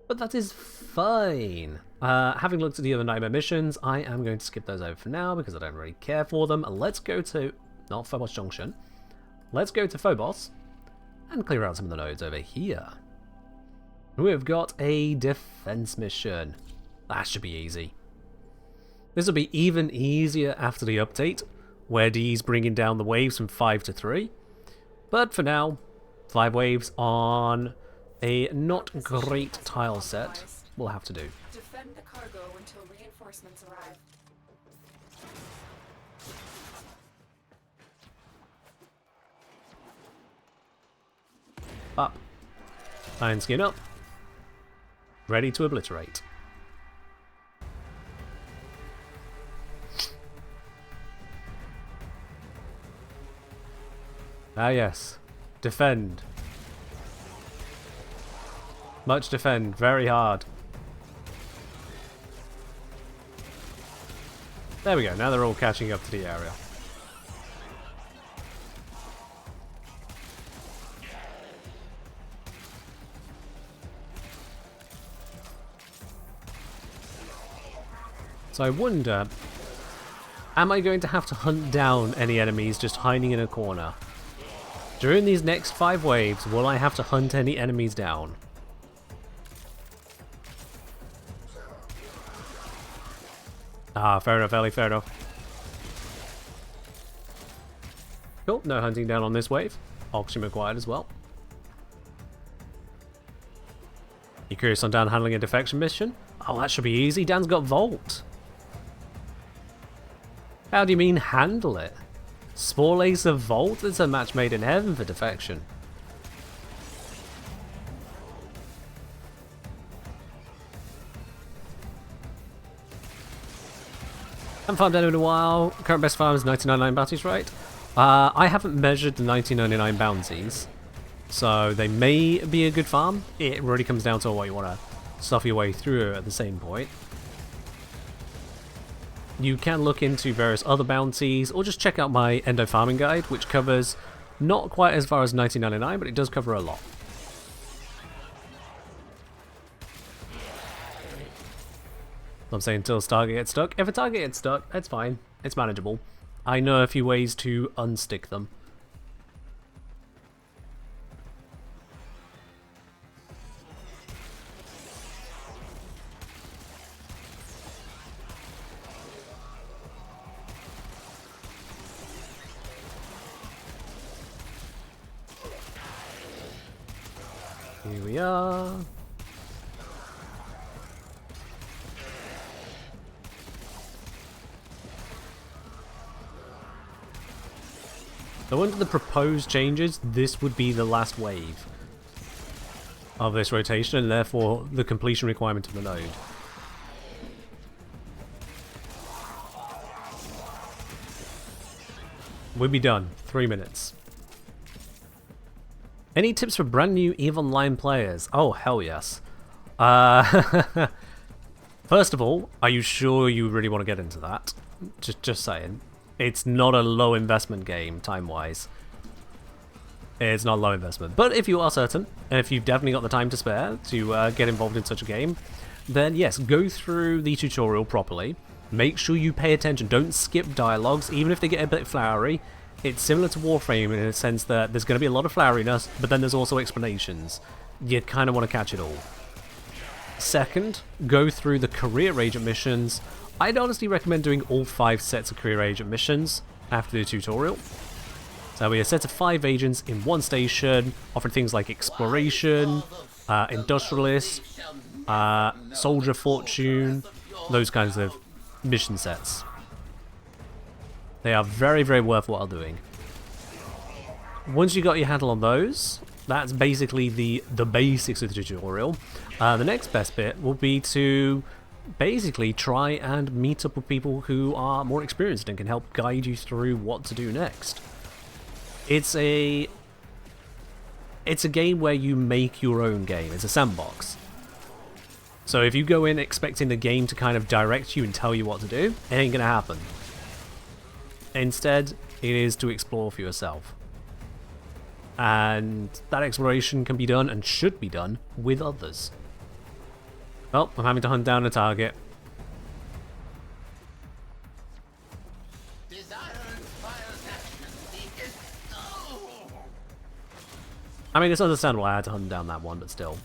But that is fine. Having looked at the other nightmare missions, I am going to skip those over for now because I don't really care for them. Let's go to, not Phobos Junction, let's go to Phobos and clear out some of the nodes over here. We've got a defense mission. That should be easy. This will be even easier after the update, where D's bringing down the waves from 5 to 3. But for now, 5 waves on a not great tile set will have to do. Defend the cargo until reinforcements arrive. Up. Iron Skin up. Ready to obliterate. Ah yes. Defend. Much defend. Very hard. There we go. Now they're all catching up to the area. So I wonder, am I going to have to hunt down any enemies just hiding in a corner? During these next 5 waves, will I have to hunt any enemies down? Ah, fair enough, Ellie, fair enough. Cool, no hunting down on this wave. Oxygen required as well. You curious on Dan handling a defection mission? Oh, that should be easy. Dan's got Vault. How do you mean handle it? Spore Laser Vault? It's a match made in heaven for defection. Haven't farmed any in a while. Current best farm is 1999 bounties, right? I haven't measured the 1999 bounties, so they may be a good farm. It really comes down to what you want to stuff your way through at the same point. You can look into various other bounties, or just check out my Endo Farming Guide, which covers not quite as far as 1999, but it does cover a lot. I'm saying until this target gets stuck. If a target gets stuck, it's fine. It's manageable. I know a few ways to unstick them. Here we are. So under the proposed changes, this would be the last wave. of this rotation, and therefore the completion requirement of the node. We'll be done. 3 minutes. Any tips for brand new EVE Online players? Oh, hell yes. First of all, are you sure you really want to get into that? Just saying. It's not a low investment game, time-wise. It's not low investment. But if you are certain, and if you've definitely got the time to spare to get involved in such a game, then yes, go through the tutorial properly. Make sure you pay attention. Don't skip dialogues, even if they get a bit flowery. It's similar to Warframe in a sense that there's going to be a lot of floweriness, but then there's also explanations. You kind of want to catch it all. Second, go through the career agent missions. I'd honestly recommend doing all 5 sets of career agent missions after the tutorial. So there'll be a set of 5 agents in one station, offering things like exploration, industrialist, soldier fortune, those kinds of mission sets. They are very, very worthwhile doing. Once you got your handle on those, that's basically the basics of the tutorial. The next best bit will be to basically try and meet up with people who are more experienced and can help guide you through what to do next. It's a game where you make your own game. It's a sandbox. So if you go in expecting the game to kind of direct you and tell you what to do, it ain't gonna happen. Instead, it is to explore for yourself. And that exploration can be done and should be done with others. Well, I'm having to hunt down a target. I mean, it's understandable I had to hunt down that one, but still.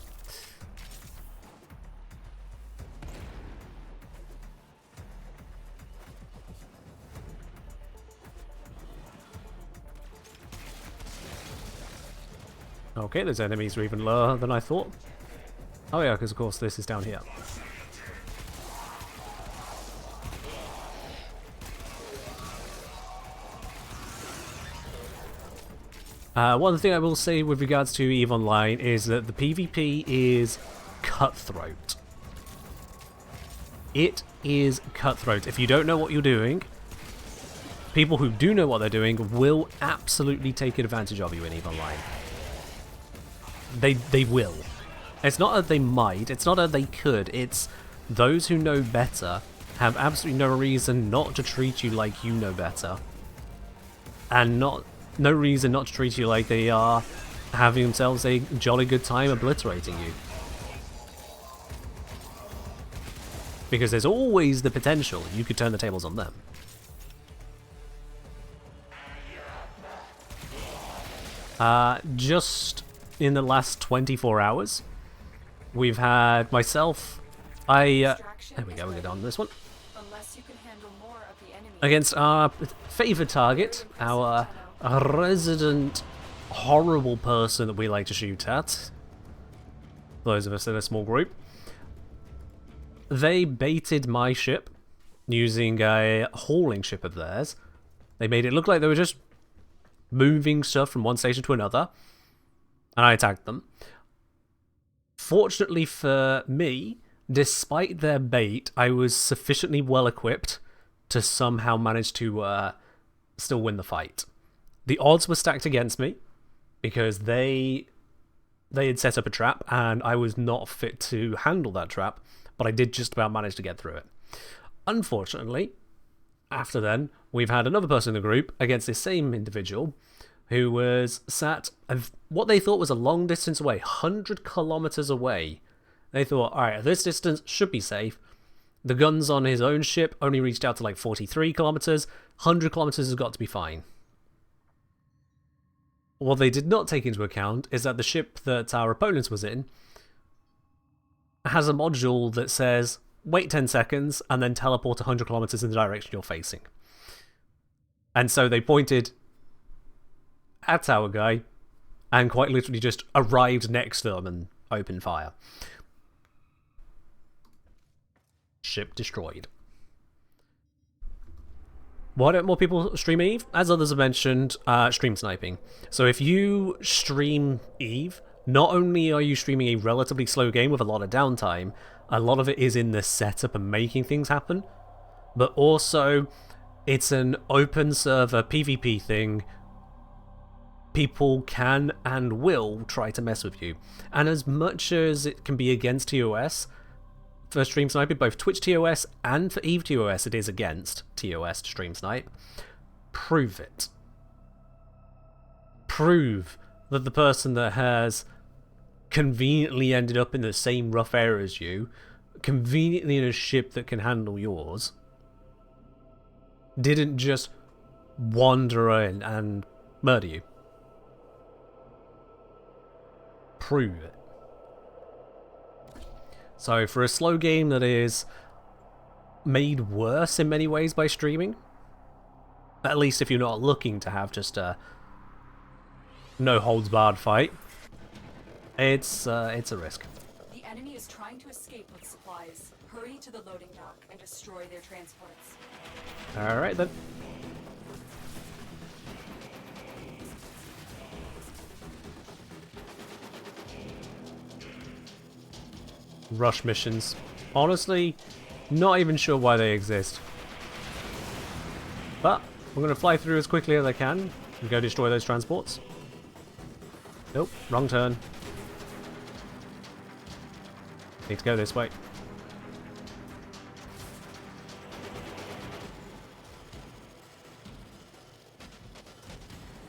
Okay, those enemies are even lower than I thought. Oh yeah, because of course this is down here. One thing I will say with regards to EVE Online is that the PvP is cutthroat. It is cutthroat. If you don't know what you're doing, people who do know what they're doing will absolutely take advantage of you in EVE Online. They will. It's not that they might, it's not that they could, it's those who know better have absolutely no reason not to treat you like you know better. And no reason not to treat you like they are having themselves a jolly good time obliterating you. Because there's always the potential you could turn the tables on them. Just in the last 24 hours, we've had myself, there we go, we get on this one, against our favoured target, our resident horrible person that we like to shoot at, those of us in a small group. They baited my ship using a hauling ship of theirs. They made it look like they were just moving stuff from one station to another, and I attacked them. Fortunately for me, despite their bait, I was sufficiently well equipped to somehow manage to still win the fight. The odds were stacked against me because they had set up a trap and I was not fit to handle that trap, but I did just about manage to get through it. Unfortunately, after then, we've had another person in the group against this same individual who was sat what they thought was a long distance away, 100 kilometers away. They thought, alright, this distance should be safe. The guns on his own ship only reached out to like 43 kilometers. 100 kilometers has got to be fine. What they did not take into account is that the ship that our opponent was in has a module that says, wait 10 seconds and then teleport 100 kilometers in the direction you're facing. And so they pointed at our guy and quite literally just arrived next to them and opened fire. Ship destroyed. Why don't more people stream EVE? As others have mentioned, stream sniping. So if you stream EVE, not only are you streaming a relatively slow game with a lot of downtime, a lot of it is in the setup and making things happen, but also it's an open server PvP thing. People can and will try to mess with you. And as much as it can be against TOS, for Stream Sniper, both Twitch TOS and for EVE TOS, it is against TOS to Stream Snipe. Prove it. Prove that the person that has conveniently ended up in the same rough area as you, conveniently in a ship that can handle yours, didn't just wander in and murder you. Prove it. So for a slow game that is made worse in many ways by streaming, at least if you're not looking to have just a no holds barred fight, it's a risk. The enemy is trying to escape with supplies. Hurry to the loading dock and destroy their transports. Alright then. Rush missions. Honestly, not even sure why they exist. But I'm going to fly through as quickly as I can and go destroy those transports. Nope, wrong turn. Need to go this way.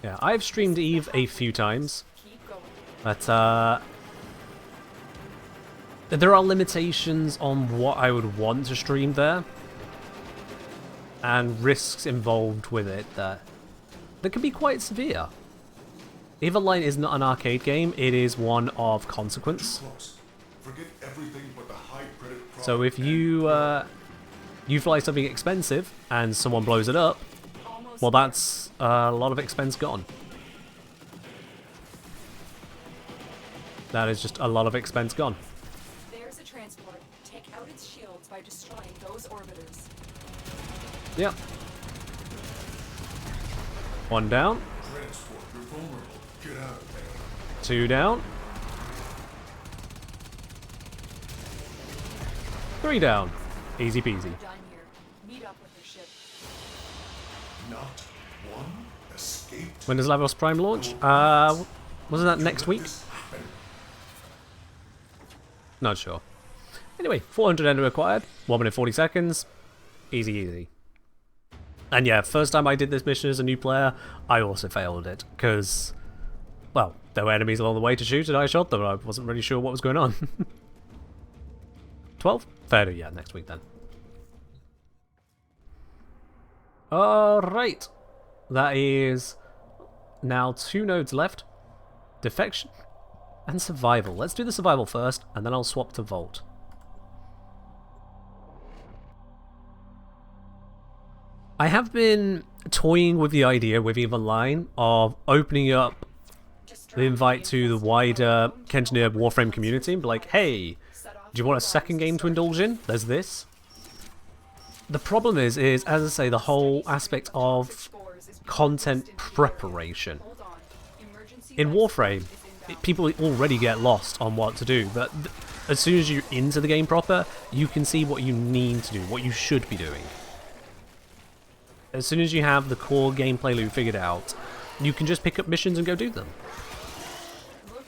Yeah, I've streamed EVE a few times, but there are limitations on what I would want to stream there, and risks involved with it that can be quite severe. EVE Online is not an arcade game, it is one of consequence. So if you you fly something expensive and someone blows it up, well, that's a lot of expense gone. That is just a lot of expense gone. There's a transport. Take out its shields by destroying those orbiters. Yep. One down. Two down. Three down. Easy peasy. Done here. Meet up with your ship. Not one escaped. When does Lavos Prime launch? Wasn't that next week? Not sure. Anyway, 400 ender acquired. 1 minute 40 seconds. Easy, easy. And yeah, first time I did this mission as a new player, I also failed it. Because, well, there were enemies along the way to shoot and I shot them and I wasn't really sure what was going on. 12? Fair, yeah, next week then. Alright. That is now 2 nodes left. Defection and survival. Let's do the survival first, and then I'll swap to Vault. I have been toying with the idea with EVE Online of opening up the invite to the wider Kengineer Warframe community and be like, hey, do you want a second game to indulge in? There's this. The problem is as I say, the whole aspect of content preparation. In Warframe, people already get lost on what to do, but as soon as you're into the game proper, you can see what you need to do, what you should be doing. As soon as you have the core gameplay loop figured out, you can just pick up missions and go do them.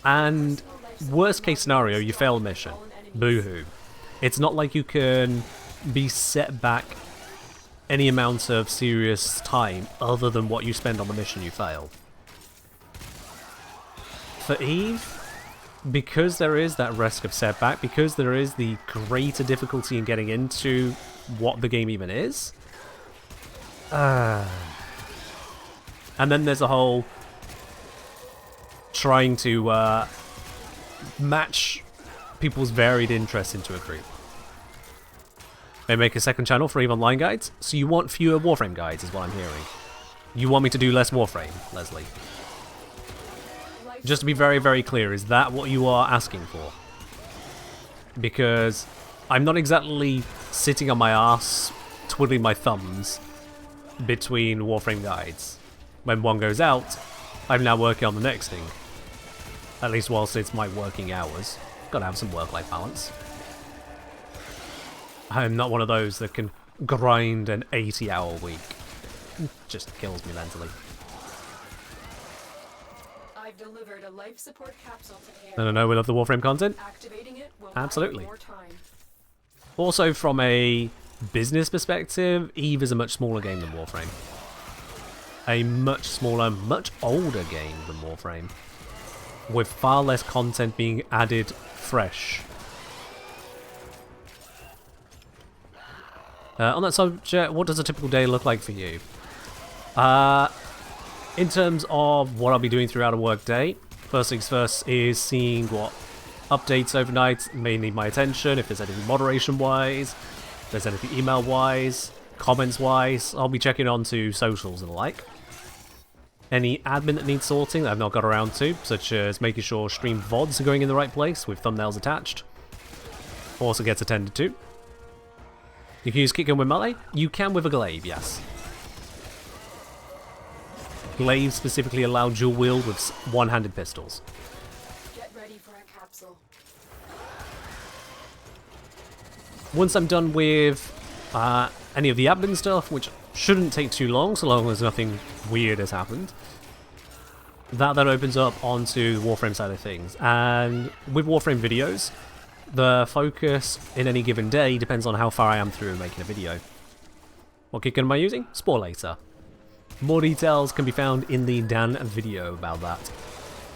And worst case scenario, you fail a mission. Boo-hoo. It's not like you can be set back any amount of serious time other than what you spend on the mission you fail. For EVE, because there is that risk of setback, because there is the greater difficulty in getting into what the game even is, and then there's a whole trying to match people's varied interests into a group. They make a second channel for EVE Online guides, so you want fewer Warframe guides is what I'm hearing. You want me to do less Warframe, Leslie. Just to be very, very clear, is that what you are asking for? Because I'm not exactly sitting on my ass, twiddling my thumbs between Warframe guides. When one goes out, I'm now working on the next thing. At least whilst it's my working hours. Gotta have some work-life balance. I'm not one of those that can grind an 80-hour week. It just kills me mentally. I've delivered a life support capsule to the No, we love the Warframe content. Activating it will Absolutely. buy you more time. Also, from a business perspective, EVE is a much smaller game than Warframe. A much smaller, much older game than Warframe. With far less content being added fresh. On that subject, what does a typical day look like for you? In terms of what I'll be doing throughout a work day, first things first is seeing what updates overnight may need my attention, if there's anything moderation-wise, if there's anything email-wise, comments-wise. I'll be checking on to socials and the like. Any admin that needs sorting that I've not got around to, such as making sure stream VODs are going in the right place with thumbnails attached, also gets attended to. You can use kick gun with melee? You can with a glaive, yes. Glaives specifically allow dual wield with one-handed pistols. Get ready for a capsule. Once I'm done with any of the admin stuff, which shouldn't take too long, so long as nothing weird has happened, that then opens up onto the Warframe side of things. And with Warframe videos, the focus in any given day depends on how far I am through making a video. What kick gun am I using? Spore later. More details can be found in the Dan video about that,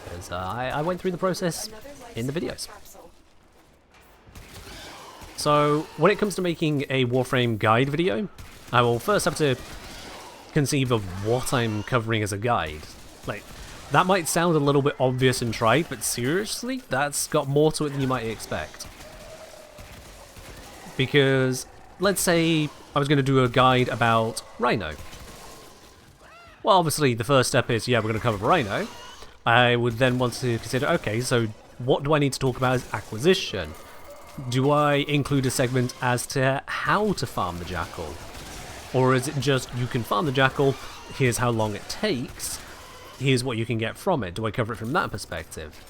because I went through the process in the videos. So when it comes to making a Warframe guide video, I will first have to conceive of what I'm covering as a guide. Like, that might sound a little bit obvious and trite, but seriously, that's got more to it than you might expect. Because, let's say I was going to do a guide about Rhino. Well, obviously, the first step is, yeah, we're going to cover Rhino. I would then want to consider, okay, so what do I need to talk about as acquisition? Do I include a segment as to how to farm the Jackal? Or is it just, you can farm the Jackal, here's how long it takes, here's what you can get from it? Do I cover it from that perspective?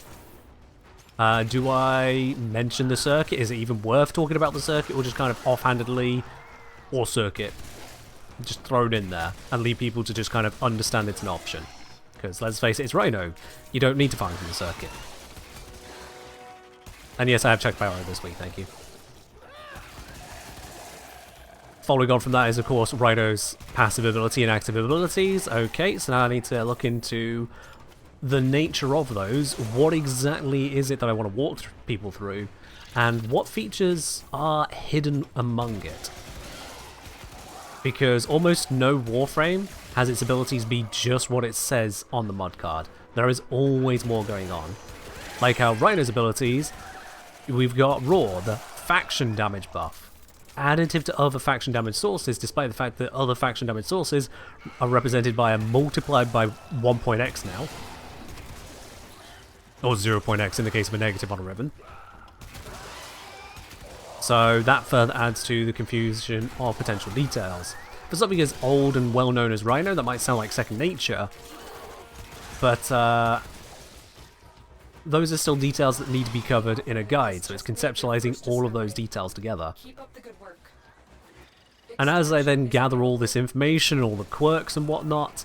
Do I mention the circuit? Is it even worth talking about the circuit, or just kind of offhandedly, or circuit? Just throw it in there, and leave people to just kind of understand it's an option. Because, let's face it, it's Rhino. You don't need to farm from the circuit. And yes, I have checked Pyro this week, thank you. Following on from that is, of course, Rhino's passive ability and active abilities. Okay, so now I need to look into the nature of those. What exactly is it that I want to walk people through? And what features are hidden among it? Because almost no Warframe has its abilities be just what it says on the mod card. There is always more going on. Like how Rhino's abilities, we've got Roar, the faction damage buff. Additive to other faction damage sources, despite the fact that other faction damage sources are represented by a multiplied by 1.x now. Or 0.x in the case of a negative on a ribbon. So that further adds to the confusion of potential details. For something as old and well known as Rhino, that might sound like second nature, but those are still details that need to be covered in a guide, so it's conceptualizing all of those details together. Keep up the good work. And as I then gather all this information, all the quirks and whatnot,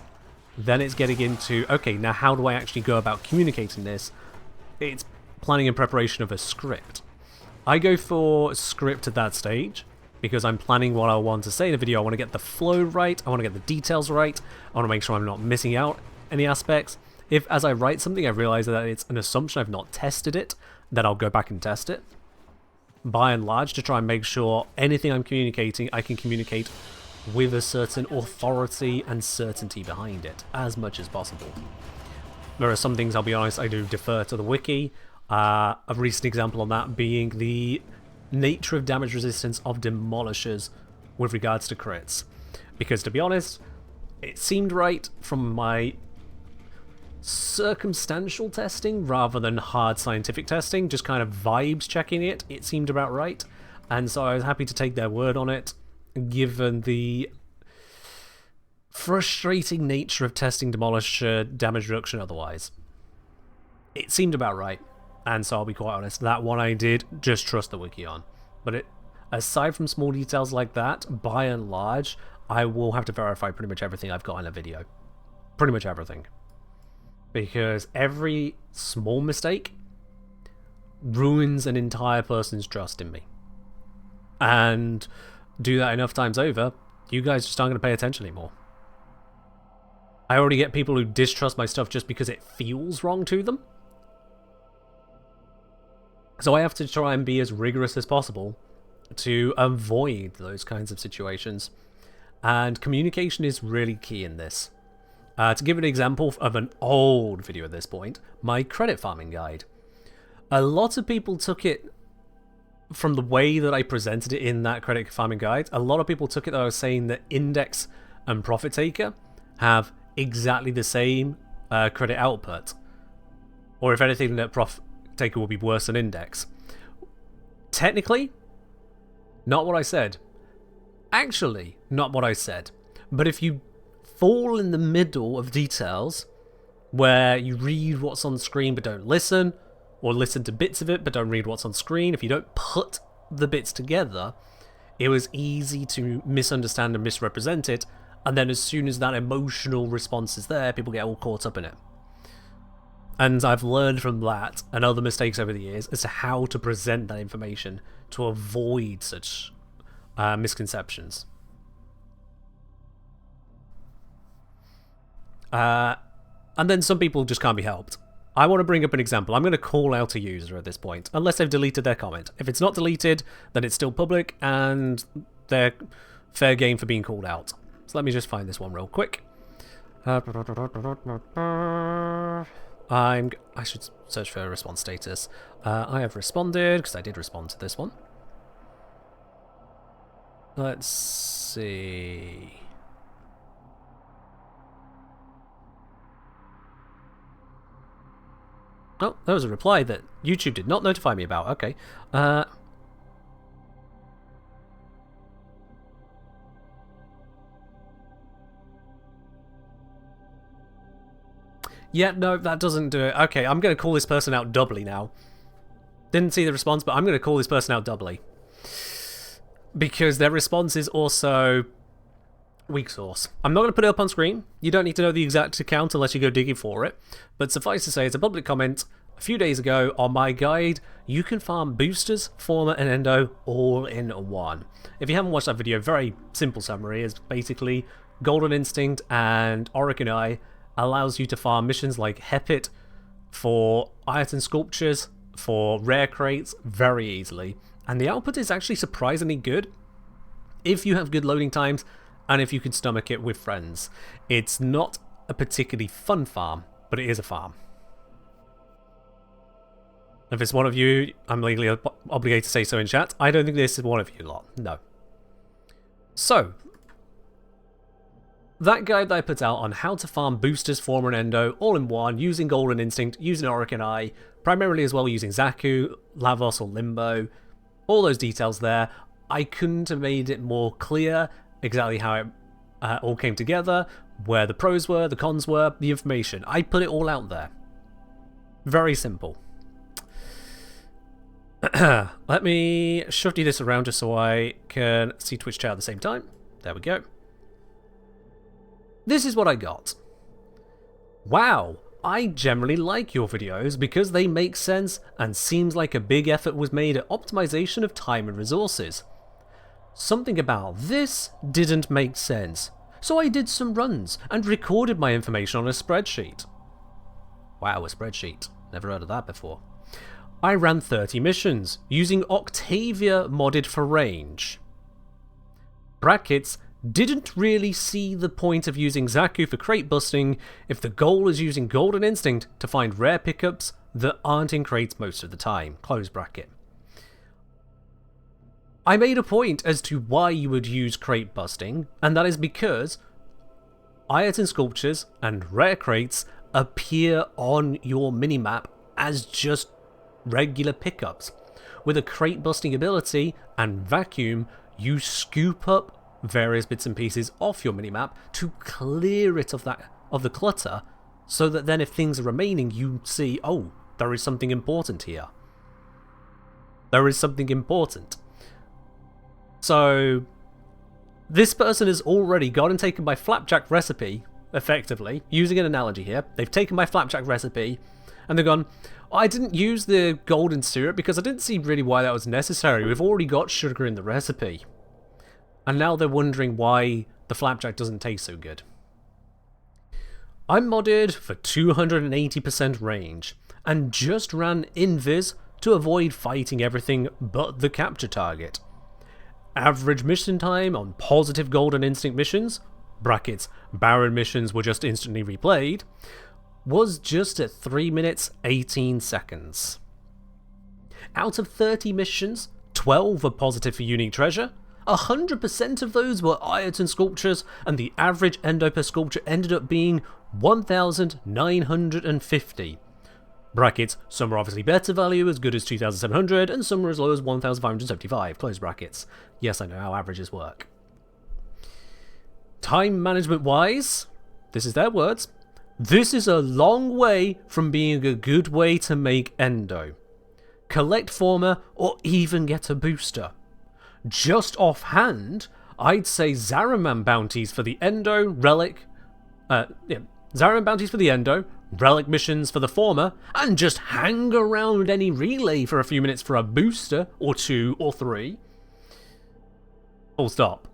then it's getting into, okay, now how do I actually go about communicating this? It's planning and preparation of a script. I go for script at that stage, because I'm planning what I want to say in the video. I want to get the flow right, I want to get the details right, I want to make sure I'm not missing out any aspects. If, as I write something, I realize that it's an assumption, I've not tested it, then I'll go back and test it. By and large, to try and make sure anything I'm communicating, I can communicate with a certain authority and certainty behind it, as much as possible. There are some things, I'll be honest, I do defer to the wiki. A recent example on that being the nature of damage resistance of demolishers with regards to crits. Because, to be honest, it seemed right from my circumstantial testing rather than hard scientific testing, just kind of vibes checking it, it seemed about right, and so I was happy to take their word on it, given the frustrating nature of testing Demolisher damage reduction otherwise. it seemed about right. And so I'll be quite honest, that one I did just trust the wiki on. But aside from small details like that, by and large, I will have to verify pretty much everything I've got in a video. Pretty much everything. Because every small mistake ruins an entire person's trust in me. And do that enough times over, you guys just aren't going to pay attention anymore. I already get people who distrust my stuff just because it feels wrong to them. So I have to try and be as rigorous as possible to avoid those kinds of situations. And communication is really key in this. To give an example of an old video at this point, my credit farming guide. A lot of people took it from the way that I presented it in that credit farming guide. A lot of people took it that I was saying that Index and Profit Taker have exactly the same credit output. Or if anything, that Profit Taker will be worse than Index. Technically, not what I said. Actually, not what I said. But if you fall in the middle of details where you read what's on screen but don't listen, or listen to bits of it but don't read what's on screen, if you don't put the bits together, it was easy to misunderstand and misrepresent it, and then as soon as that emotional response is there, people get all caught up in it. And I've learned from that and other mistakes over the years as to how to present that information to avoid such misconceptions. And then some people just can't be helped. I want to bring up an example. I'm going to call out a user at this point, unless they've deleted their comment. If it's not deleted, then it's still public, and they're fair game for being called out. So let me just find this one real quick. I should search for a response status. I have responded, because I did respond to this one. Let's see... Oh, there was a reply that YouTube did not notify me about. Okay. Yeah, no, that doesn't do it. Okay, I'm going to call this person out doubly now. Didn't see the response, but I'm going to call this person out doubly. Because their response is also weak source. I'm not going to put it up on screen. You don't need to know the exact account unless you go digging for it. But suffice to say, it's a public comment a few days ago on my guide. You can farm boosters, former, and endo all in one. If you haven't watched that video, very simple summary is basically Golden Instinct and Oricon Eye allows you to farm missions like Hepit for Iron Sculptures, for rare crates, very easily. And the output is actually surprisingly good if you have good loading times and if you can stomach it with friends. It's not a particularly fun farm, but it is a farm. If it's one of you, I'm legally obligated to say so in chat. I don't think this is one of you lot. No. So, that guide that I put out on how to farm boosters, former, and endo all in one, using Golden Instinct, using Oricon Eye, primarily as well using Zaku, Lavos, or Limbo, all those details there. I couldn't have made it more clear exactly how it all came together, where the pros were, the cons were, the information. I put it all out there. Very simple. Let me shuffle this around just so I can see Twitch chat at the same time. There we go. This is what I got. Wow, I generally like your videos because they make sense and seems like a big effort was made at optimization of time and resources. Something about this didn't make sense, so I did some runs and recorded my information on a spreadsheet. Wow, a spreadsheet. Never heard of that before. I ran 30 missions, using Octavia modded for range. Brackets, didn't really see the point of using Zaku for crate busting if the goal is using Golden Instinct to find rare pickups that aren't in crates most of the time. Close bracket. I made a point as to why you would use crate busting, and that is because Iron Sculptures and rare crates appear on your minimap as just regular pickups. With a crate busting ability and vacuum, you scoop up various bits and pieces off your minimap to clear it of the clutter, so that then if things are remaining, you see, oh, There is something important here. There is something important. So, this person has already gone and taken my flapjack recipe, effectively, using an analogy here. They've taken my flapjack recipe, and they've gone, I didn't use the golden syrup because I didn't see really why that was necessary. We've already got sugar in the recipe. And now they're wondering why the flapjack doesn't taste so good. I modded for 280% range, and just ran invis to avoid fighting everything but the capture target. Average mission time on positive golden instinct missions, brackets, Baron missions were just instantly replayed, was just at 3 minutes 18 seconds. Out of 30 missions, 12 were positive for unique treasure, 100% of those were Ireton sculptures, and the average endo per sculpture ended up being 1,950. Brackets, some are obviously better value, as good as 2,700, and some are as low as 1,575, close brackets. Yes, I know how averages work. Time management wise, this is their words, this is a long way from being a good way to make endo. Collect former, or even get a booster. Just offhand, I'd say Zaraman bounties for the endo, relic, Zaraman bounties for the endo, relic missions for the former, and just hang around any relay for a few minutes for a booster, or 2 or 3. Full stop.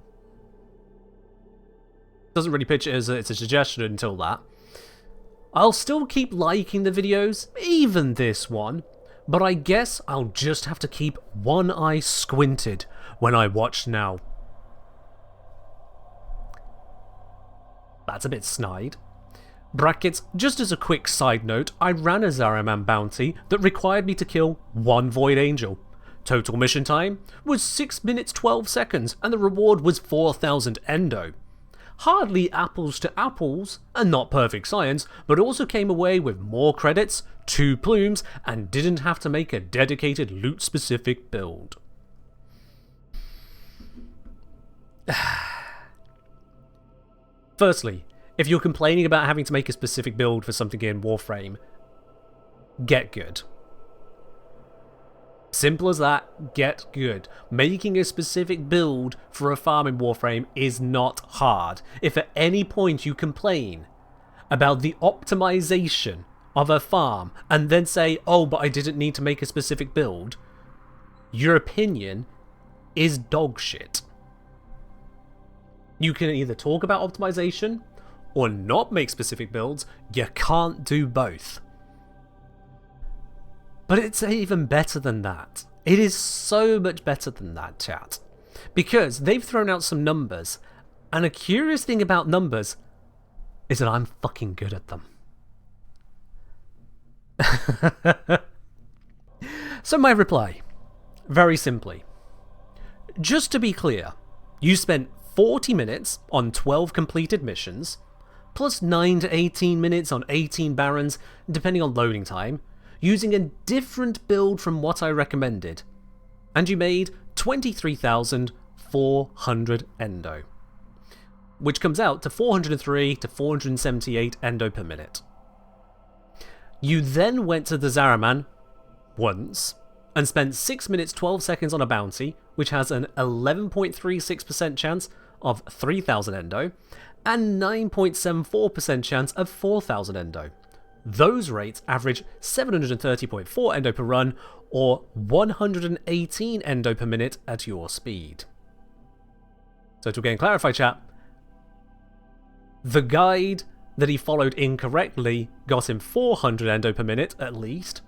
Doesn't really pitch it as it's a suggestion until that. I'll still keep liking the videos, even this one, but I guess I'll just have to keep one eye squinted when I watch now. That's a bit snide. Brackets, just as a quick side note, I ran a Zaraman bounty that required me to kill 1 Void Angel. Total mission time was 6 minutes 12 seconds, and the reward was 4,000 endo. Hardly apples to apples, and not perfect science, but also came away with more credits, 2 plumes, and didn't have to make a dedicated loot-specific build. Firstly, if you're complaining about having to make a specific build for something in Warframe, get good. Simple as that, get good. Making a specific build for a farm in Warframe is not hard. If at any point you complain about the optimization of a farm and then say, oh, but I didn't need to make a specific build, your opinion is dog shit. You can either talk about optimization or not make specific builds. You can't do both. But it's even better than that. It is so much better than that, chat. Because they've thrown out some numbers, and a curious thing about numbers is that I'm fucking good at them. So my reply, very simply, just to be clear, you spent 40 minutes on 12 completed missions, plus 9 to 18 minutes on 18 barons, depending on loading time, using a different build from what I recommended, and you made 23,400 endo, which comes out to 403 to 478 endo per minute. You then went to the Zaraman once, and spent 6 minutes 12 seconds on a bounty, which has an 11.36% chance of 3,000 endo, and 9.74% chance of 4,000 endo. Those rates average 730.4 endo per run, or 118 endo per minute at your speed. So to again clarify, chat, the guide that he followed incorrectly got him 400 endo per minute at least,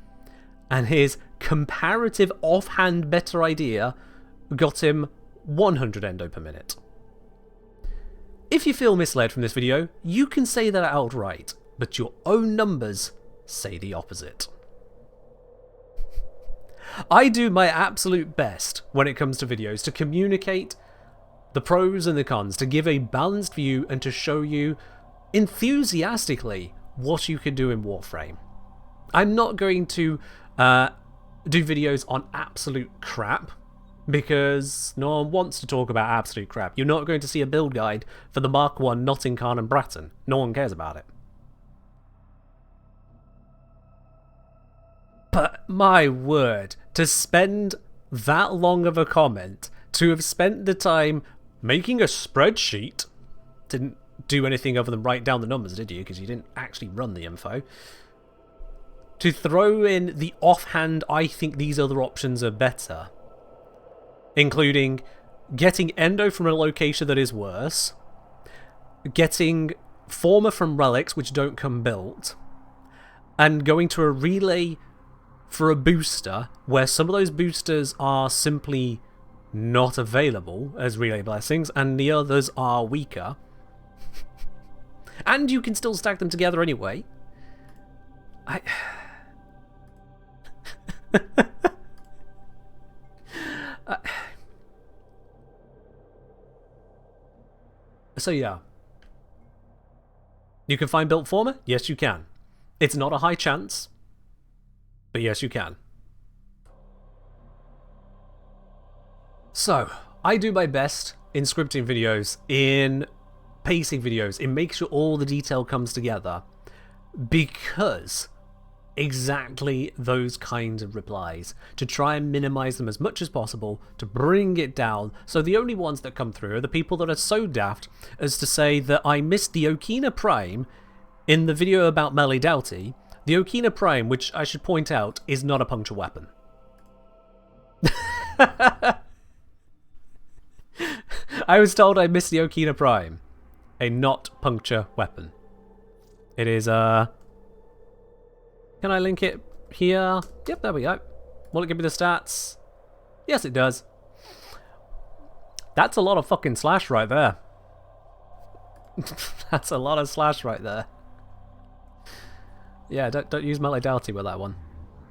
and his comparative offhand better idea got him 100 endo per minute. If you feel misled from this video, you can say that outright, but your own numbers say the opposite. I do my absolute best when it comes to videos to communicate the pros and the cons, to give a balanced view and to show you enthusiastically what you can do in Warframe. I'm not going to do videos on absolute crap, because no one wants to talk about absolute crap. You're not going to see a build guide for the Mark 1 Nottingham and Bratton. No one cares about it. But my word, to spend that long of a comment, to have spent the time making a spreadsheet, didn't do anything other than write down the numbers, did you? Because you didn't actually run the info. To throw in the offhand, I think these other options are better, including getting Endo from a location that is worse, getting Former from relics which don't come built, and going to a relay for a booster where some of those boosters are simply not available as relay blessings and the others are weaker. And you can still stack them together anyway. So yeah. You can find built Former? Yes, you can. It's not a high chance, but yes, you can. So, I do my best in scripting videos, in pacing videos, in making sure all the detail comes together, because exactly those kinds of replies, to try and minimize them as much as possible, to bring it down, so the only ones that come through are the people that are so daft as to say that I missed the Okina Prime in the video about Melee Doughty. The Okina Prime, which I should point out, is not a puncture weapon. I was told I missed the Okina Prime, a not puncture weapon. It is, can I link it here? Yep, there we go. Will it give me the stats? Yes, it does. That's a lot of fucking slash right there. That's a lot of slash right there. Yeah, don't use Melee Doughty with that one.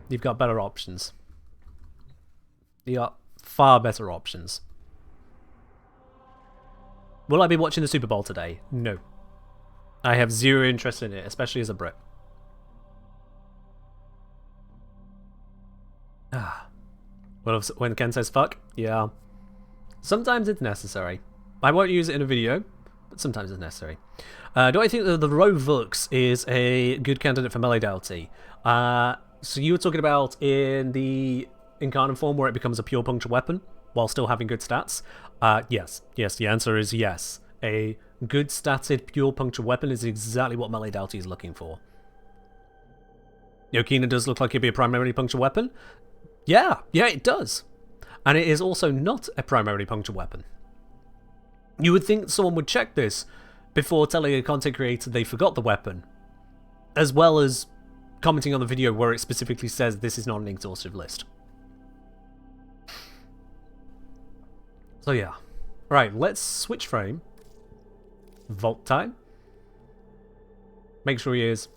You've got better options. You got far better options. Will I be watching the Super Bowl today? No. I have zero interest in it, especially as a Brit. Well, when Ken says fuck, yeah. Sometimes it's necessary. I won't use it in a video, but sometimes it's necessary. Do I think that the Rovux is a good candidate for Melee Doughty? So you were talking about in the Incarnate form where it becomes a pure puncture weapon while still having good stats? Yes. Yes, the answer is yes. A good statted pure puncture weapon is exactly what Melee Doughty is looking for. Yokina does look like it'd be a primarily puncture weapon. Yeah, it does. And it is also not a primarily puncture weapon. You would think someone would check this before telling a content creator they forgot the weapon, as well as commenting on the video where it specifically says this is not an exhaustive list. So yeah. Right, let's switch frame. Vault time. Make sure he is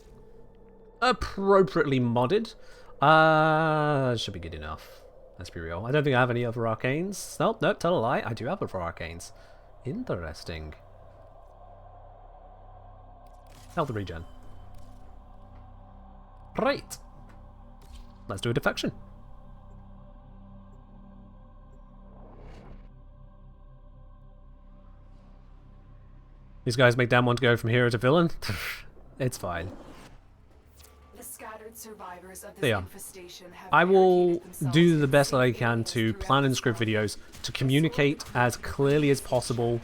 appropriately modded. Should be good enough. Let's be real. I don't think I have any other arcanes. Nope, tell a lie. I do have other arcanes. Interesting. Health regen. Right. Let's do a defection. These guys make Dan want to go from hero to villain. It's fine. The scattered survivors of this infestation have I will barricaded do the themselves best that I in can safe to areas plan and script videos to communicate as clearly as possible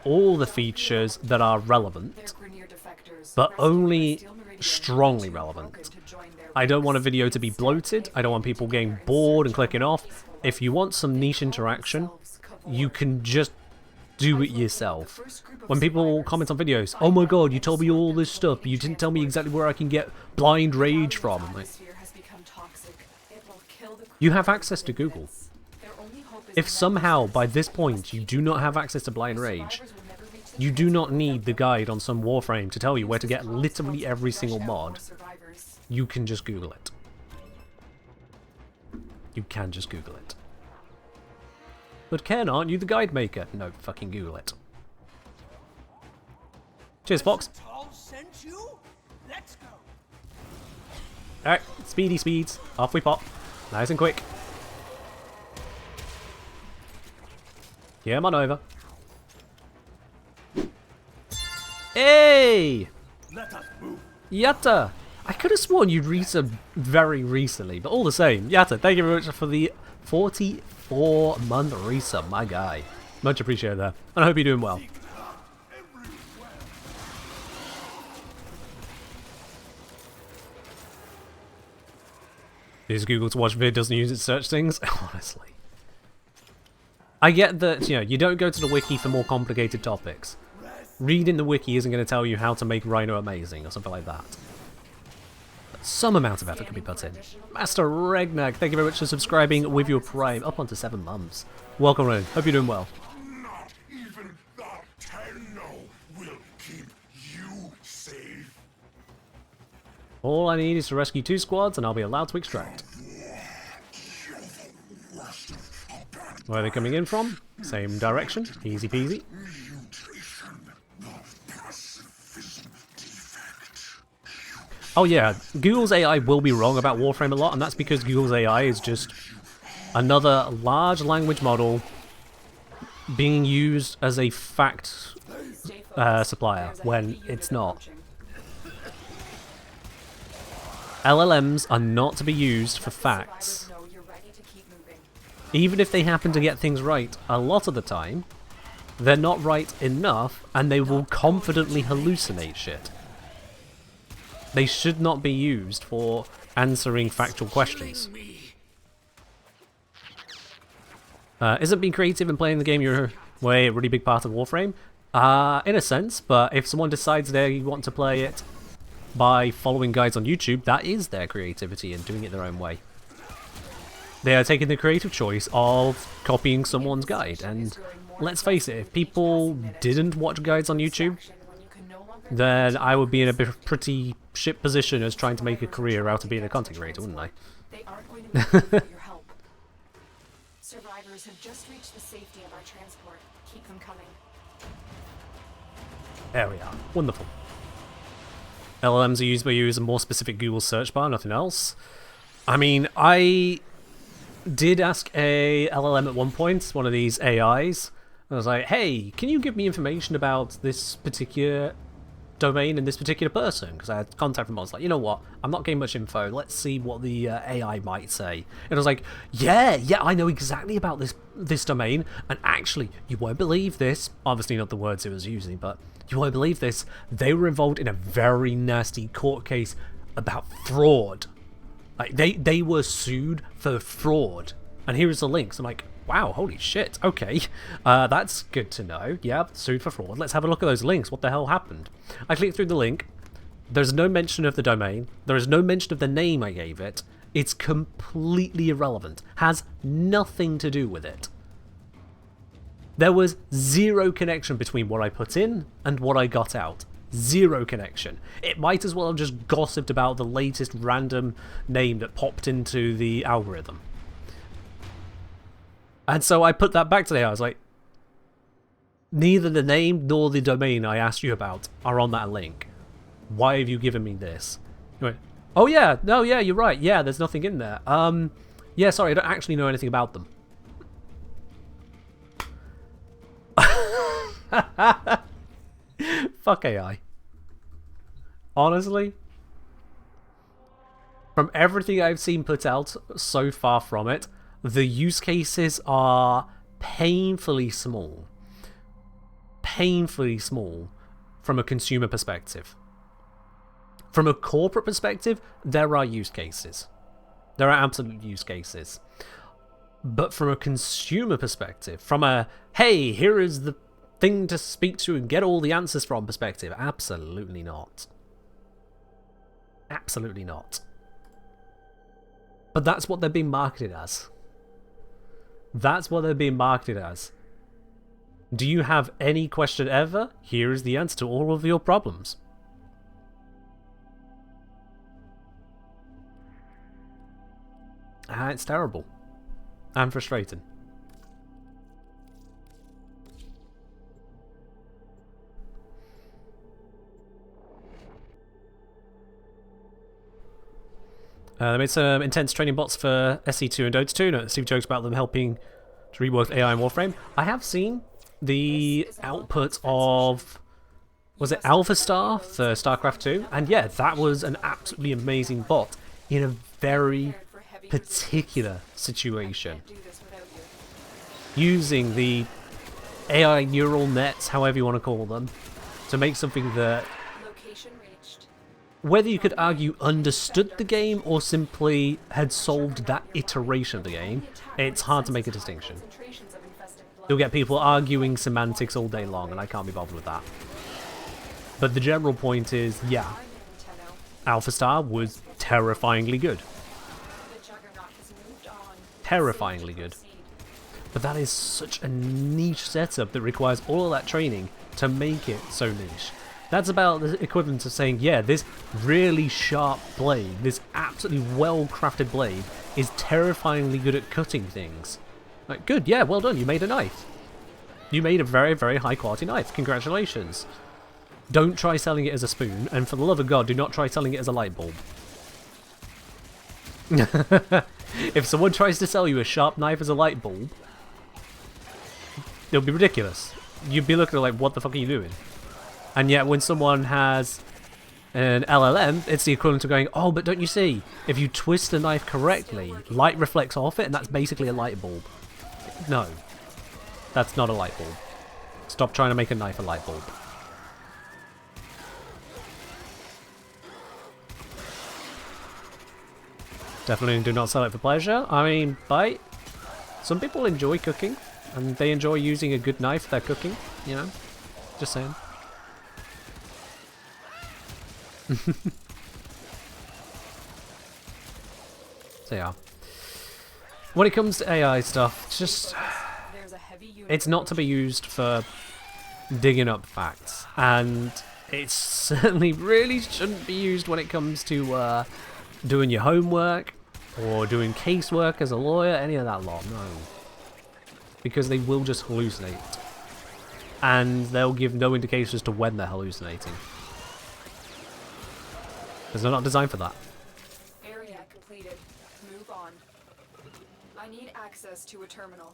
all the features that are relevant, Their Grineer defectors, but rescued only by Steel Meridian strongly too relevant. broken to join their I don't want a ranks. video to be bloated. I don't want people getting bored and clicking off. If you want some niche interaction, you can just do it yourself. When people comment on videos, oh my god, you told me all this stuff, but you didn't tell me exactly where I can get blind rage from. I'm like, you have access to Google. If somehow, by this point, you do not have access to blind rage, you do not need the guide on some Warframe to tell you where to get literally every single mod. You can just Google it. You can just Google it. But Ken, aren't you the guide maker? No, fucking Google it. Cheers, Fox. Alright, speedy speeds. Off we pop. Nice and quick. Yeah, I'm on over. Hey! Yatta! I could have sworn you'd resub very recently, but all the same. Yatta, thank you very much for the 44-month resub, my guy. Much appreciated that. And I hope you're doing well. Use Google to watch vid, doesn't use it to search things. Honestly. I get that, you know, you don't go to the wiki for more complicated topics. Reading the wiki isn't going to tell you how to make Rhino amazing or something like that. But some amount of effort can be put in. Master Regnag, thank you very much for subscribing with your Prime. Up onto 7 months. Welcome, Ren. Hope you're doing well. Not even the Tenno will keep you safe. All I need is to rescue 2 squads and I'll be allowed to extract. Where are they coming in from? Same direction. Easy peasy. Oh yeah, Google's AI will be wrong about Warframe a lot, and that's because Google's AI is just another large language model being used as a fact supplier when it's not. LLMs are not to be used for facts. Even if they happen to get things right, a lot of the time, they're not right enough and they will confidently hallucinate shit. They should not be used for answering factual questions. Isn't being creative and playing the game your way a really big part of Warframe? In a sense, but if someone decides they want to play it by following guides on YouTube, that is their creativity and doing it their own way. They are taking the creative choice of copying someone's guide, and let's face it, if people didn't watch guides on YouTube, then I would be in a pretty shit position as trying to make a career out of being a content creator, wouldn't I? They aren't going to be without your help. Survivors have just reached the safety of our transport. Keep them coming. There we are. Wonderful. LLMs are used by you as a more specific Google search bar, nothing else. I mean, I did ask a LLM at one point, one of these AIs, and I was like, hey, can you give me information about this particular domain and this particular person? Because I had contact from them. I was like, you know what, I'm not getting much info, let's see what the AI might say. And I was like, yeah, I know exactly about this domain, and actually, you won't believe this, obviously not the words it was using, but you won't believe this, they were involved in a very nasty court case about fraud. Like, they were sued for fraud, and here is the links. I'm like, wow, holy shit, okay, that's good to know. Yeah, sued for fraud. Let's have a look at those links. What the hell happened? I clicked through the link. There's no mention of the domain. There is no mention of the name I gave it. It's completely irrelevant. Has nothing to do with it. There was zero connection between what I put in and what I got out. Zero connection. It might as well have just gossiped about the latest random name that popped into the algorithm. And so I put that back today. I was like, neither the name nor the domain I asked you about are on that link. Why have you given me this? He went, oh yeah, no, yeah, you're right. Yeah, there's nothing in there. Yeah, sorry, I don't actually know anything about them. Fuck AI. Honestly, from everything I've seen put out so far from it, the use cases are painfully small. Painfully small from a consumer perspective. From a corporate perspective, there are use cases. There are absolute use cases. But from a consumer perspective, from a, hey, here is the thing to speak to and get all the answers from perspective, absolutely not. Absolutely not. But that's what they're being marketed as. That's what they're being marketed as. Do you have any question ever? Here is the answer to all of your problems. It's terrible. And frustrating. They made some intense training bots for SE2 and Dota 2. No, Steve jokes about them helping to rework AI in Warframe. I have seen the output of Was it Alpha Star for StarCraft 2? And yeah, that was an absolutely amazing bot in a very particular situation. Using the AI neural nets, however you want to call them, to make something that, whether you could argue understood the game or simply had solved that iteration of the game, it's hard to make a distinction. You'll get people arguing semantics all day long, and I can't be bothered with that. But the general point is, yeah, Alpha Star was terrifyingly good. Terrifyingly good. But that is such a niche setup that requires all of that training to make it so niche. That's about the equivalent of saying, yeah, this really sharp blade, this absolutely well-crafted blade, is terrifyingly good at cutting things. Like, good, yeah, well done, you made a knife. You made a very, very high-quality knife. Congratulations. Don't try selling it as a spoon, and for the love of God, do not try selling it as a light bulb. If someone tries to sell you a sharp knife as a light bulb, it'll be ridiculous. You'd be looking at like, what the fuck are you doing? And yet when someone has an LLM, it's the equivalent of going, oh, but don't you see, if you twist the knife correctly, light reflects off it, and that's basically a light bulb. No, that's not a light bulb. Stop trying to make a knife a light bulb. Definitely do not sell it for pleasure. I mean, some people enjoy cooking, and they enjoy using a good knife for their cooking, you know? Just saying. So yeah. When it comes to AI stuff, just... it's not to be used for digging up facts. And it certainly really shouldn't be used when it comes to doing your homework or doing casework as a lawyer, any of that lot, no. Because they will just hallucinate. And they'll give no indication as to when they're hallucinating. Because they're not designed for that. Area completed. Move on. I need access to a terminal.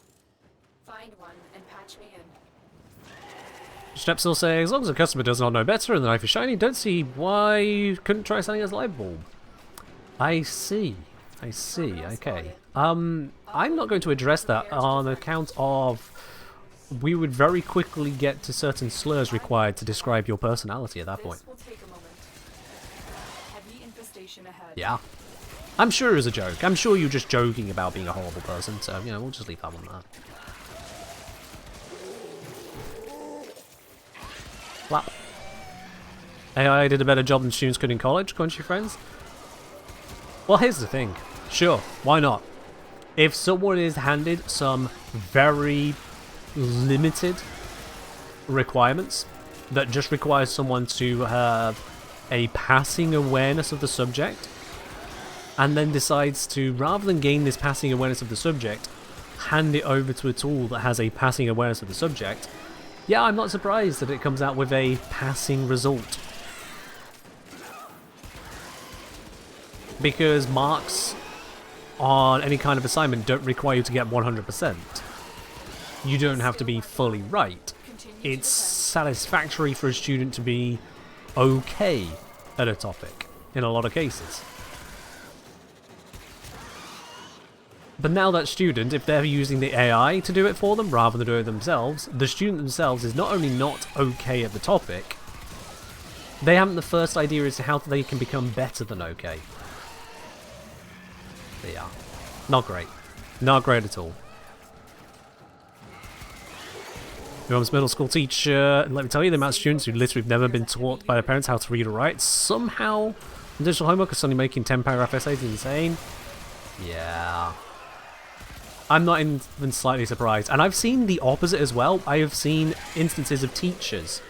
Find one and patch me in. Stepsill say, as long as the customer does not know better and the knife is shiny, don't see why you couldn't try selling as a light bulb. I see. I see. Okay. I'm not going to address that on account of we would very quickly get to certain slurs required to describe your personality at that point. Yeah. I'm sure it was a joke. I'm sure you're just joking about being a horrible person, so, you know, we'll just leave that one there. Flap. AI did a better job than students could in college, couldn't you, friends? Well, here's the thing. Sure, why not? If someone is handed some very limited requirements that just requires someone to have a passing awareness of the subject, and then decides to, rather than gain this passing awareness of the subject, hand it over to a tool that has a passing awareness of the subject, yeah, I'm not surprised that it comes out with a passing result. Because marks on any kind of assignment don't require you to get 100%. You don't have to be fully right. It's satisfactory for a student to be okay at a topic, in a lot of cases. But now that student, if they're using the AI to do it for them rather than do it themselves, the student themselves is not only not okay at the topic, they haven't the first idea as to how they can become better than okay. Yeah, not great. Not great at all. Your mom's middle school teacher, and let me tell you, the amount of students who literally have never been taught by their parents how to read or write, somehow, in digital homework are suddenly making 10-paragraph essays is insane. Yeah. I'm not even slightly surprised. And I've seen the opposite as well. I have seen instances of teachers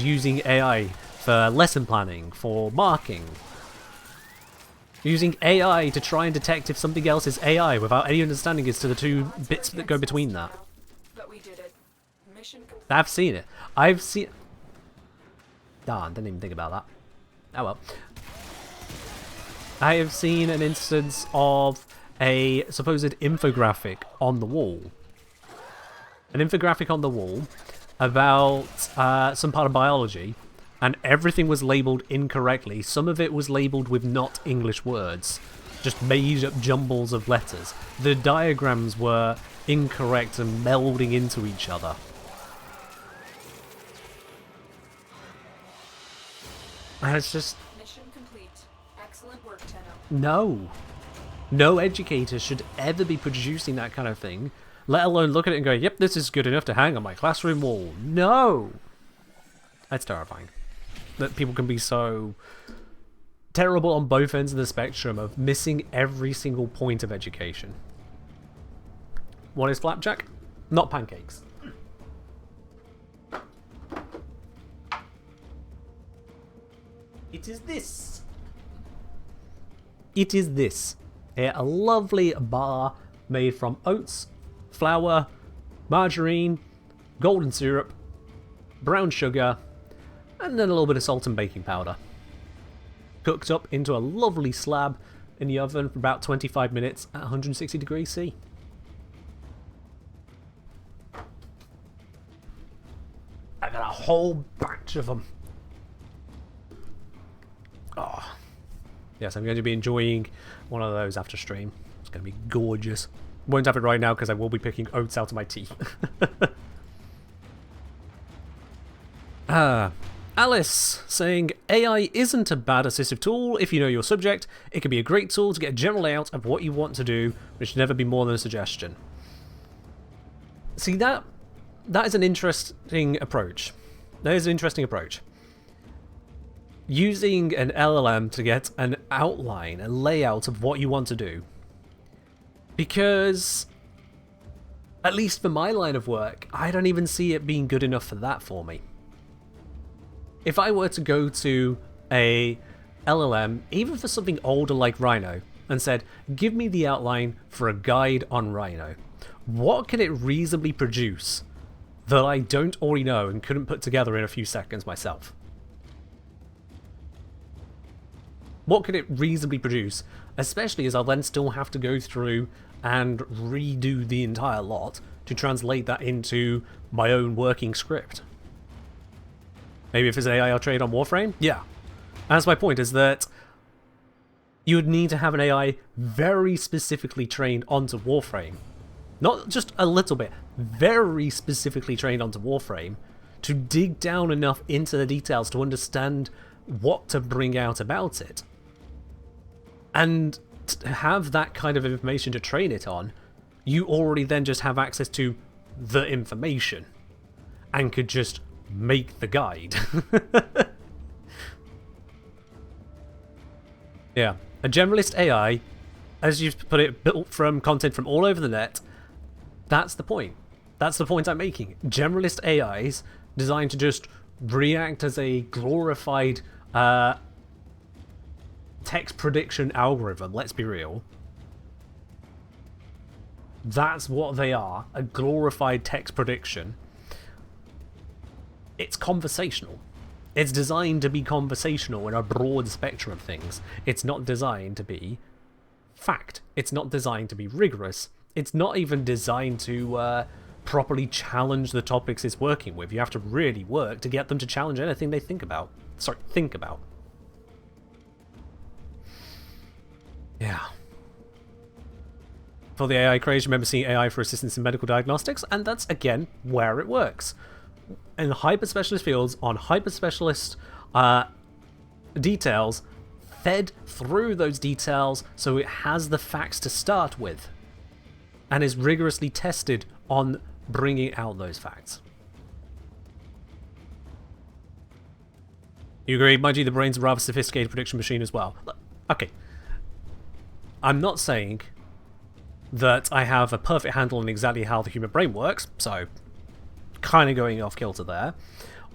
using AI for lesson planning, for marking. Using AI to try and detect if something else is AI without any understanding as to the two bits that go between that. But we did it. Mission complete. I've seen it. I've seen... Darn, didn't even think about that. Oh well. I have seen an instance of a supposed infographic on the wall. An infographic on the wall about some part of biology, and everything was labelled incorrectly. Some of it was labelled with not English words, just made up jumbles of letters. The diagrams were incorrect and melding into each other. And it's just... Mission complete. Excellent work, Tenno. No. No educator should ever be producing that kind of thing, let alone look at it and go, yep, this is good enough to hang on my classroom wall. No! That's terrifying. That people can be so terrible on both ends of the spectrum of missing every single point of education. What is flapjack? Not pancakes. It is this. It is this. A lovely bar made from oats, flour, margarine, golden syrup, brown sugar, and then a little bit of salt and baking powder. Cooked up into a lovely slab in the oven for about 25 minutes at 160 degrees C. I got a whole batch of them. Oh. Yes, I'm going to be enjoying one of those after stream. It's going to be gorgeous. Won't have it right now because I will be picking oats out of my tea. Alice saying, AI isn't a bad assistive tool if you know your subject. It can be a great tool to get a general layout of what you want to do, which should never be more than a suggestion. See, that is an interesting approach. That is an interesting approach. Using an LLM to get an outline, a layout of what you want to do. Because, at least for my line of work, I don't even see it being good enough for that for me. If I were to go to a LLM, even for something older like Rhino, and said, give me the outline for a guide on Rhino, what can it reasonably produce that I don't already know and couldn't put together in a few seconds myself? What could it reasonably produce, especially as I'll then still have to go through and redo the entire lot to translate that into my own working script? Maybe if it's an AI I'll trade on Warframe? Yeah. And that's my point, is that you would need to have an AI very specifically trained onto Warframe. Not just a little bit, very specifically trained onto Warframe to dig down enough into the details to understand what to bring out about it. And to have that kind of information to train it on, you already then just have access to the information and could just make the guide. Yeah, a generalist AI, as you've put it, built from content from all over the net. That's the point. That's the point I'm making. Generalist AIs designed to just react as a glorified text prediction algorithm, let's be real. That's what they are, a glorified text prediction. It's conversational. It's designed to be conversational in a broad spectrum of things. It's not designed to be fact. It's not designed to be rigorous. It's not even designed to properly challenge the topics it's working with. You have to really work to get them to challenge anything they think about. Think about. Yeah. For the AI craze, remember seeing AI for assistance in medical diagnostics, and that's, again, where it works. In hyper-specialist fields, on hyper-specialist details, fed through those details so it has the facts to start with, and is rigorously tested on bringing out those facts. You agree? Mind you, the brain's a rather sophisticated prediction machine as well. Okay. I'm not saying that I have a perfect handle on exactly how the human brain works, so kind of going off kilter there,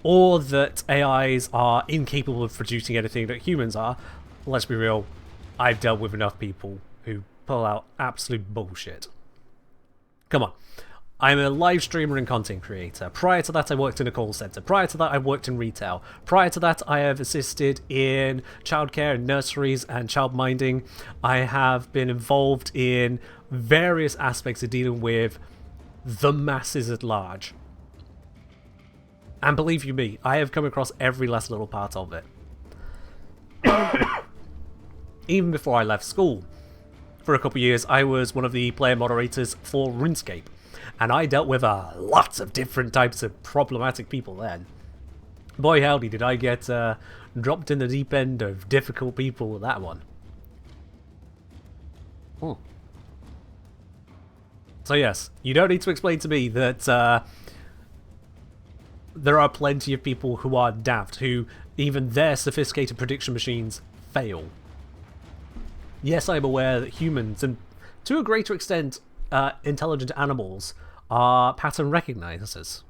or that AIs are incapable of producing anything that humans are. Let's be real, I've dealt with enough people who pull out absolute bullshit. Come on. I'm a live streamer and content creator. Prior to that, I worked in a call center. Prior to that, I worked in retail. Prior to that, I have assisted in childcare and nurseries and child minding. I have been involved in various aspects of dealing with the masses at large. And believe you me, I have come across every last little part of it. Even before I left school. For a couple of years, I was one of the player moderators for RuneScape. And I dealt with lots of different types of problematic people then. Boy howdy, did I get dropped in the deep end of difficult people with that one. So yes, you don't need to explain to me that there are plenty of people who are daft, who even their sophisticated prediction machines fail. Yes, I'm aware that humans, and to a greater extent intelligent animals, are pattern recognizers.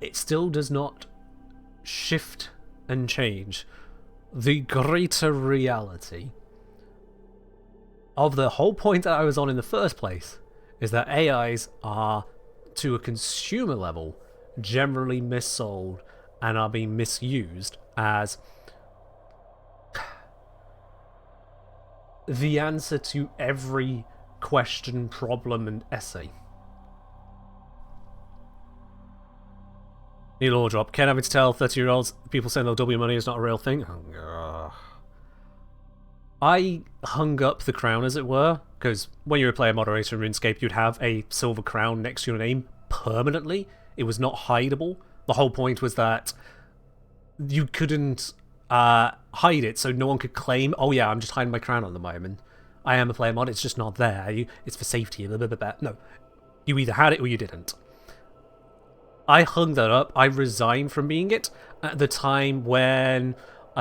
It still does not shift and change the greater reality of the whole point that I was on in the first place, is that AIs are, to a consumer level, generally missold and are being misused as the answer to every question, problem, and essay. Neil Ordrop, Ken having to tell 30-year-olds people saying they'll double your money is not a real thing. I hung up the crown, as it were, because when you were a player moderator in RuneScape, you'd have a silver crown next to your name permanently. It was not hideable. The whole point was that you couldn't hide it, so no one could claim, oh yeah, I'm just hiding my crown at the moment. I am a player mod, it's just not there. It's for safety. Blah, blah, blah, blah. No. You either had it or you didn't. I hung that up. I resigned from being it at the time when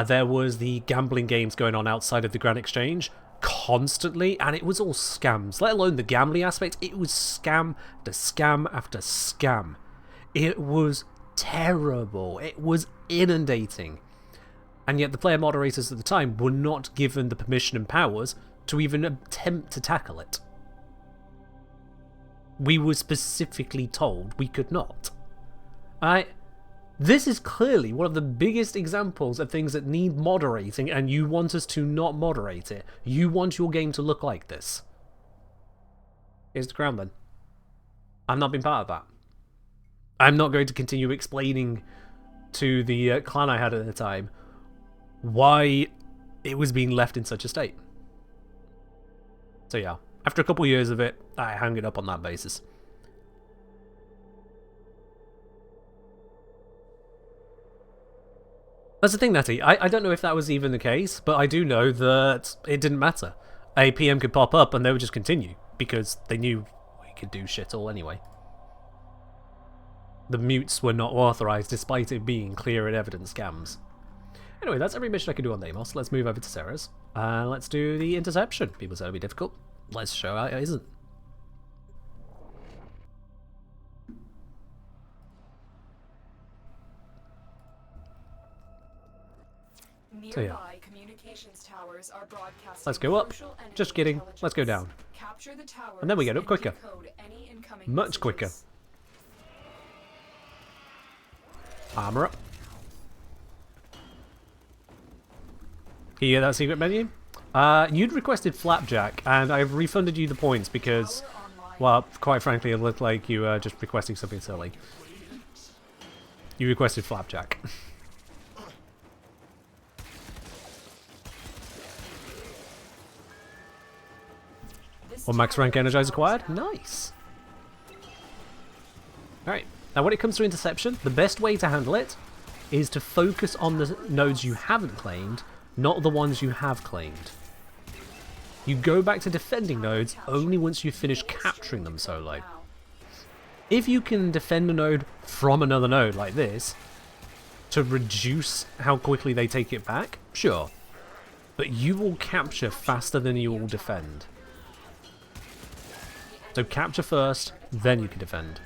there was the gambling games going on outside of the Grand Exchange constantly, and it was all scams. Let alone the gambling aspect, it was scam after scam after scam. It was terrible. It was inundating. And yet the player moderators at the time were not given the permission and powers to even attempt to tackle it. We were specifically told we could not. This is clearly one of the biggest examples of things that need moderating, and you want us to not moderate it. You want your game to look like this. Here's the crown then. I've not been part of that. I'm not going to continue explaining to the clan I had at the time why it was being left in such a state. So yeah, after a couple of years of it, I hung it up on that basis. That's the thing, Natty. I don't know if that was even the case, but I do know that it didn't matter. A PM could pop up and they would just continue, because they knew we could do shit all anyway. The mutes were not authorized, despite it being clear and evident scams. Anyway, that's every mission I can do on Deimos. Let's move over to Ceres. Let's do the interception. People say it'll be difficult. Let's show how it isn't. So yeah. Communications towers are broadcasting. Let's go up. Just kidding. Let's go down. Capture the towers and then we get up quicker. any incoming Much messages. quicker. Armor up. Can you hear that secret menu? You'd requested Flapjack, and I've refunded you the points because, well, quite frankly, it looked like you were just requesting something silly. You requested Flapjack. Or max rank energize acquired? Nice! Alright, now when it comes to interception, the best way to handle it is to focus on the nodes you haven't claimed, not the ones you have claimed. You go back to defending nodes only once you've finished capturing them solo. If you can defend a node from another node like this, to reduce how quickly they take it back, sure. But you will capture faster than you will defend. So capture first, then you can defend.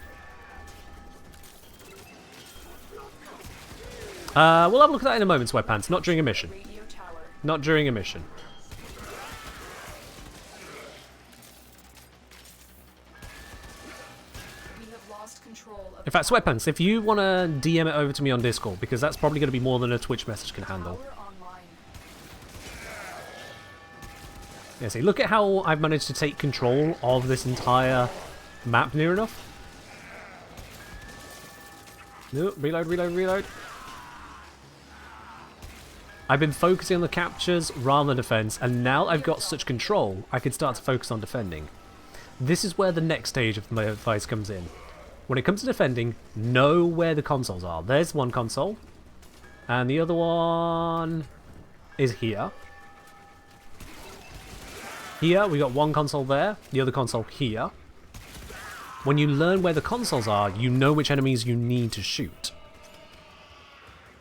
We'll have a look at that in a moment, Sweatpants. Not during a mission. Not during a mission. In fact, Sweatpants, if you want to DM it over to me on Discord, because that's probably going to be more than a Twitch message can handle. Yeah, see, look at how I've managed to take control of this entire map near enough. No, reload, reload, reload. I've been focusing on the captures rather than defense, and now I've got such control, I can start to focus on defending. This is where the next stage of my advice comes in. When it comes to defending, know where the consoles are. There's one console, and the other one is here. Here, we got one console there, the other console here. When you learn where the consoles are, you know which enemies you need to shoot.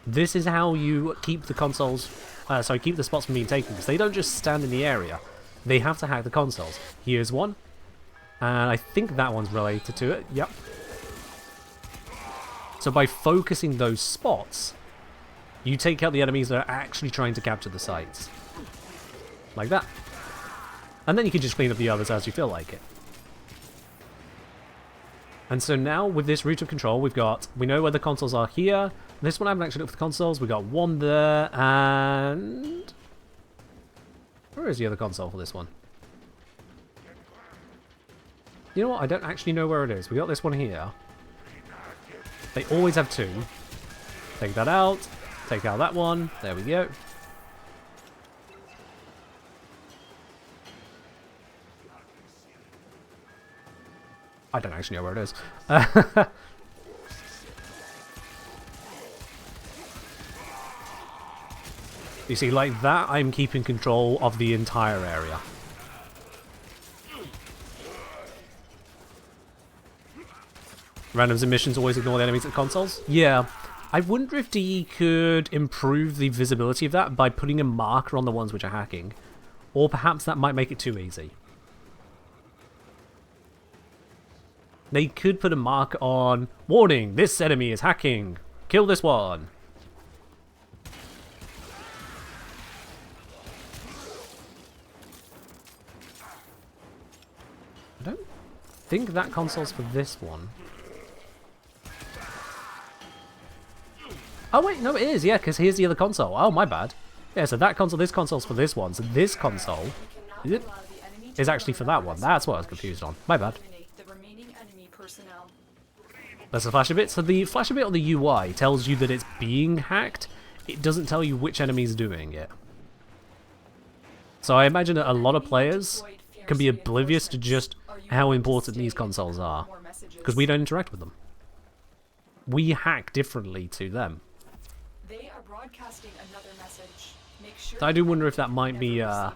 This is how you keep the consoles, keep the spots from being taken, because they don't just stand in the area. They have to hack the consoles. Here's one, and I think that one's related to it, yep. So by focusing those spots, you take out the enemies that are actually trying to capture the sites. Like that. And then you can just clean up the others as you feel like it. And so now, with this route of control, we know where the consoles are here. This one I haven't actually looked for the consoles. We got one there, and... where is the other console for this one? You know what? I don't actually know where it is. We got this one here. They always have two. Take that out. Take out that one. There we go. I don't actually know where it is. You see, like that, I'm keeping control of the entire area. Randoms and missions always ignore the enemies at consoles? Yeah. I wonder if DE could improve the visibility of that by putting a marker on the ones which are hacking. Or perhaps that might make it too easy. They could put a mark on, warning, this enemy is hacking. Kill this one. I don't think that console's for this one. Oh wait, no it is, yeah, because here's the other console. Oh, my bad. Yeah, so that console, this console's for this one. So this console is actually for that one. That's what I was confused on. My bad. That's a flash a bit. So the flash a bit on the UI tells you that it's being hacked. It doesn't tell you which enemy's doing it. So I imagine that a lot of players can be oblivious to just how important these consoles are, because we don't interact with them. We hack differently to them. They are broadcasting another message. Make sure So I do wonder if that might be a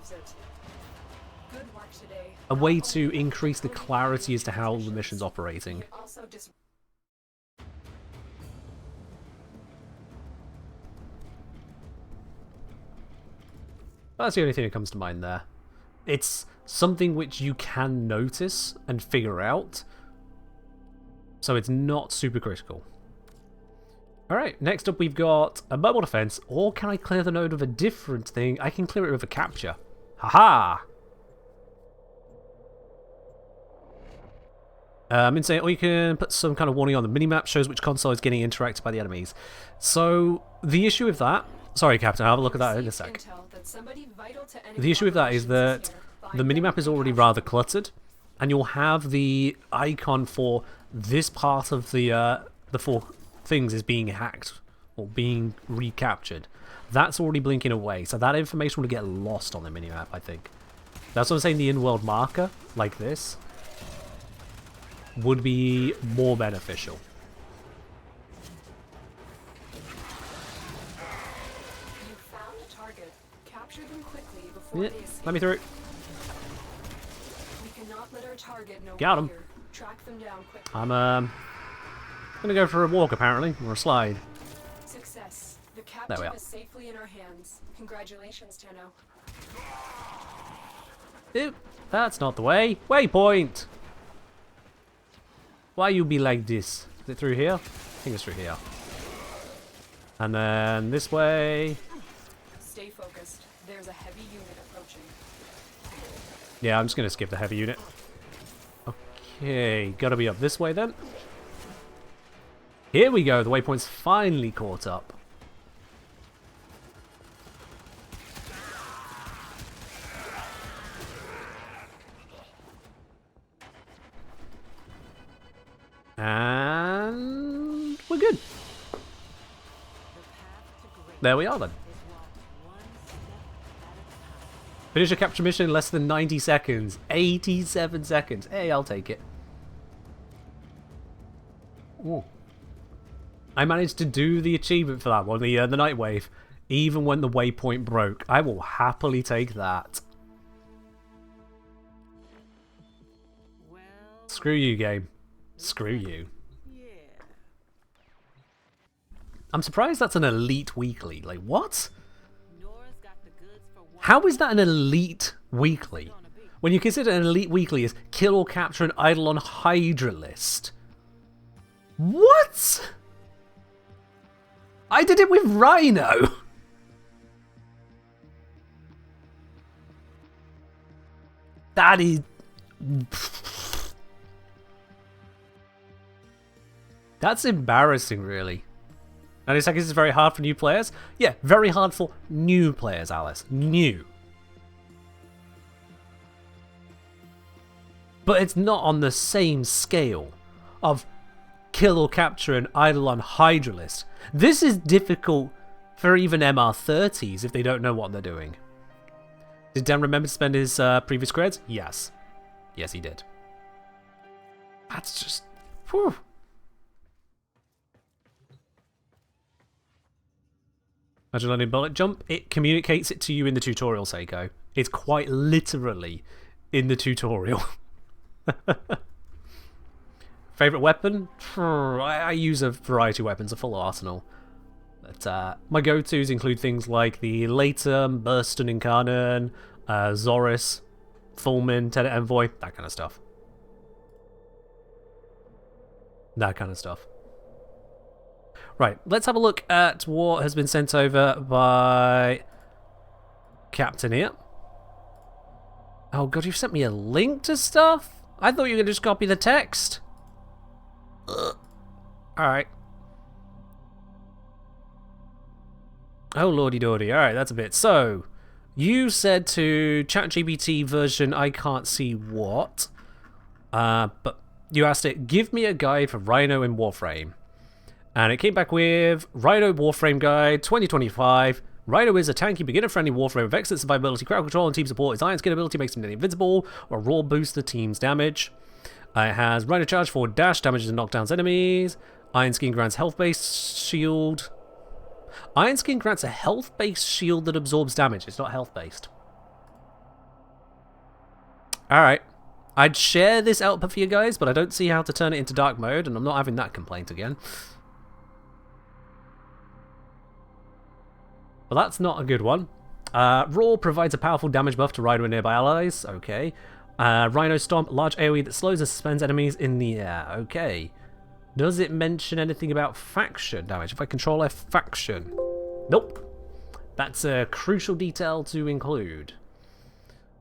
way to increase the clarity as to how the mission's operating. That's the only thing that comes to mind there. It's something which you can notice and figure out, so it's not super critical. Alright, next up we've got a mobile defense, or can I clear the node with a different thing? I can clear it with a capture. Haha! Insane, or you can put some kind of warning on the minimap, shows which console is getting interacted by the enemies. So, the issue with that... Sorry, Captain, I'll have a look at that in a sec. The issue with that is that the minimap is already rather cluttered, and you'll have the icon for this part of the four things is being hacked, or being recaptured. That's already blinking away, so that information will get lost on the minimap, I think. That's what I'm saying, the in-world marker, like this, would be more beneficial. You found a target. Capture them quickly before they escape. Let me through. We cannot let our target know Got we're 'em. here. Track them down quickly. I'm gonna go for a walk apparently, or a slide. Success. The There we capture are. is safely in our hands. Congratulations, Tenno. Ew, that's not the way. Waypoint! Why you be like this? Is it through here? I think it's through here. And then this way. Stay focused. There's a heavy unit approaching. Yeah, I'm just gonna skip the heavy unit. Okay, gotta be up this way then. Here we go, the waypoint's finally caught up. And we're good. There we are then. Finish a capture mission in less than 90 seconds. 87 seconds. Hey, I'll take it. Ooh. I managed to do the achievement for that one, the Night Wave, even when the waypoint broke. I will happily take that. Well, Screw you, game. Screw you. yeah. I'm surprised that's an elite weekly. Like, what? Nora's got the goods for one. How is that an elite weekly? When you consider an elite weekly as kill or capture an idol on Hydralist. What? I did it with Rhino. That is... That's embarrassing, really. 90 seconds is very hard for new players? Yeah, very hard for new players, Alice. New. But it's not on the same scale of kill or capture an idol on Hydralist. This is difficult for even MR30s if they don't know what they're doing. Did Dan remember to spend his previous grades? Yes. Yes, he did. That's just... Whew. Imagine learning bullet jump. It communicates it to you in the tutorial, Seiko. It's quite literally in the tutorial. Favorite weapon? I use a variety of weapons, a full arsenal. But my go-tos include things like the Latum, Burston Incarnon, Zoris, Fulmin, Tenet Envoy, that kind of stuff. That kind of stuff. Right, let's have a look at what has been sent over by Captain here. Oh god, you've sent me a link to stuff? I thought you were going to just copy the text. Alright. Oh lordy dordy, alright, that's a bit. So, you said to ChatGPT version I can't see what, but you asked it, give me a guide for Rhino in Warframe. And it came back with Rhino Warframe Guide 2025. Rhino is a tanky, beginner-friendly Warframe with excellent survivability, crowd control, and team support. His iron skin ability makes him nearly invincible, or raw boosts the team's damage. It has Rhino Charge for dash, damages and knockdowns enemies. Iron Skin grants health-based shield. Iron Skin grants a health-based shield that absorbs damage. It's not health-based. Alright. I'd share this output for you guys, but I don't see how to turn it into dark mode, and I'm not having that complaint again. Well, that's not a good one. Raw provides a powerful damage buff to Rhino and nearby allies. Okay. Rhino Stomp, large AoE that slows and suspends enemies in the air. Okay. Does it mention anything about faction damage? If I control F faction. Nope. That's a crucial detail to include.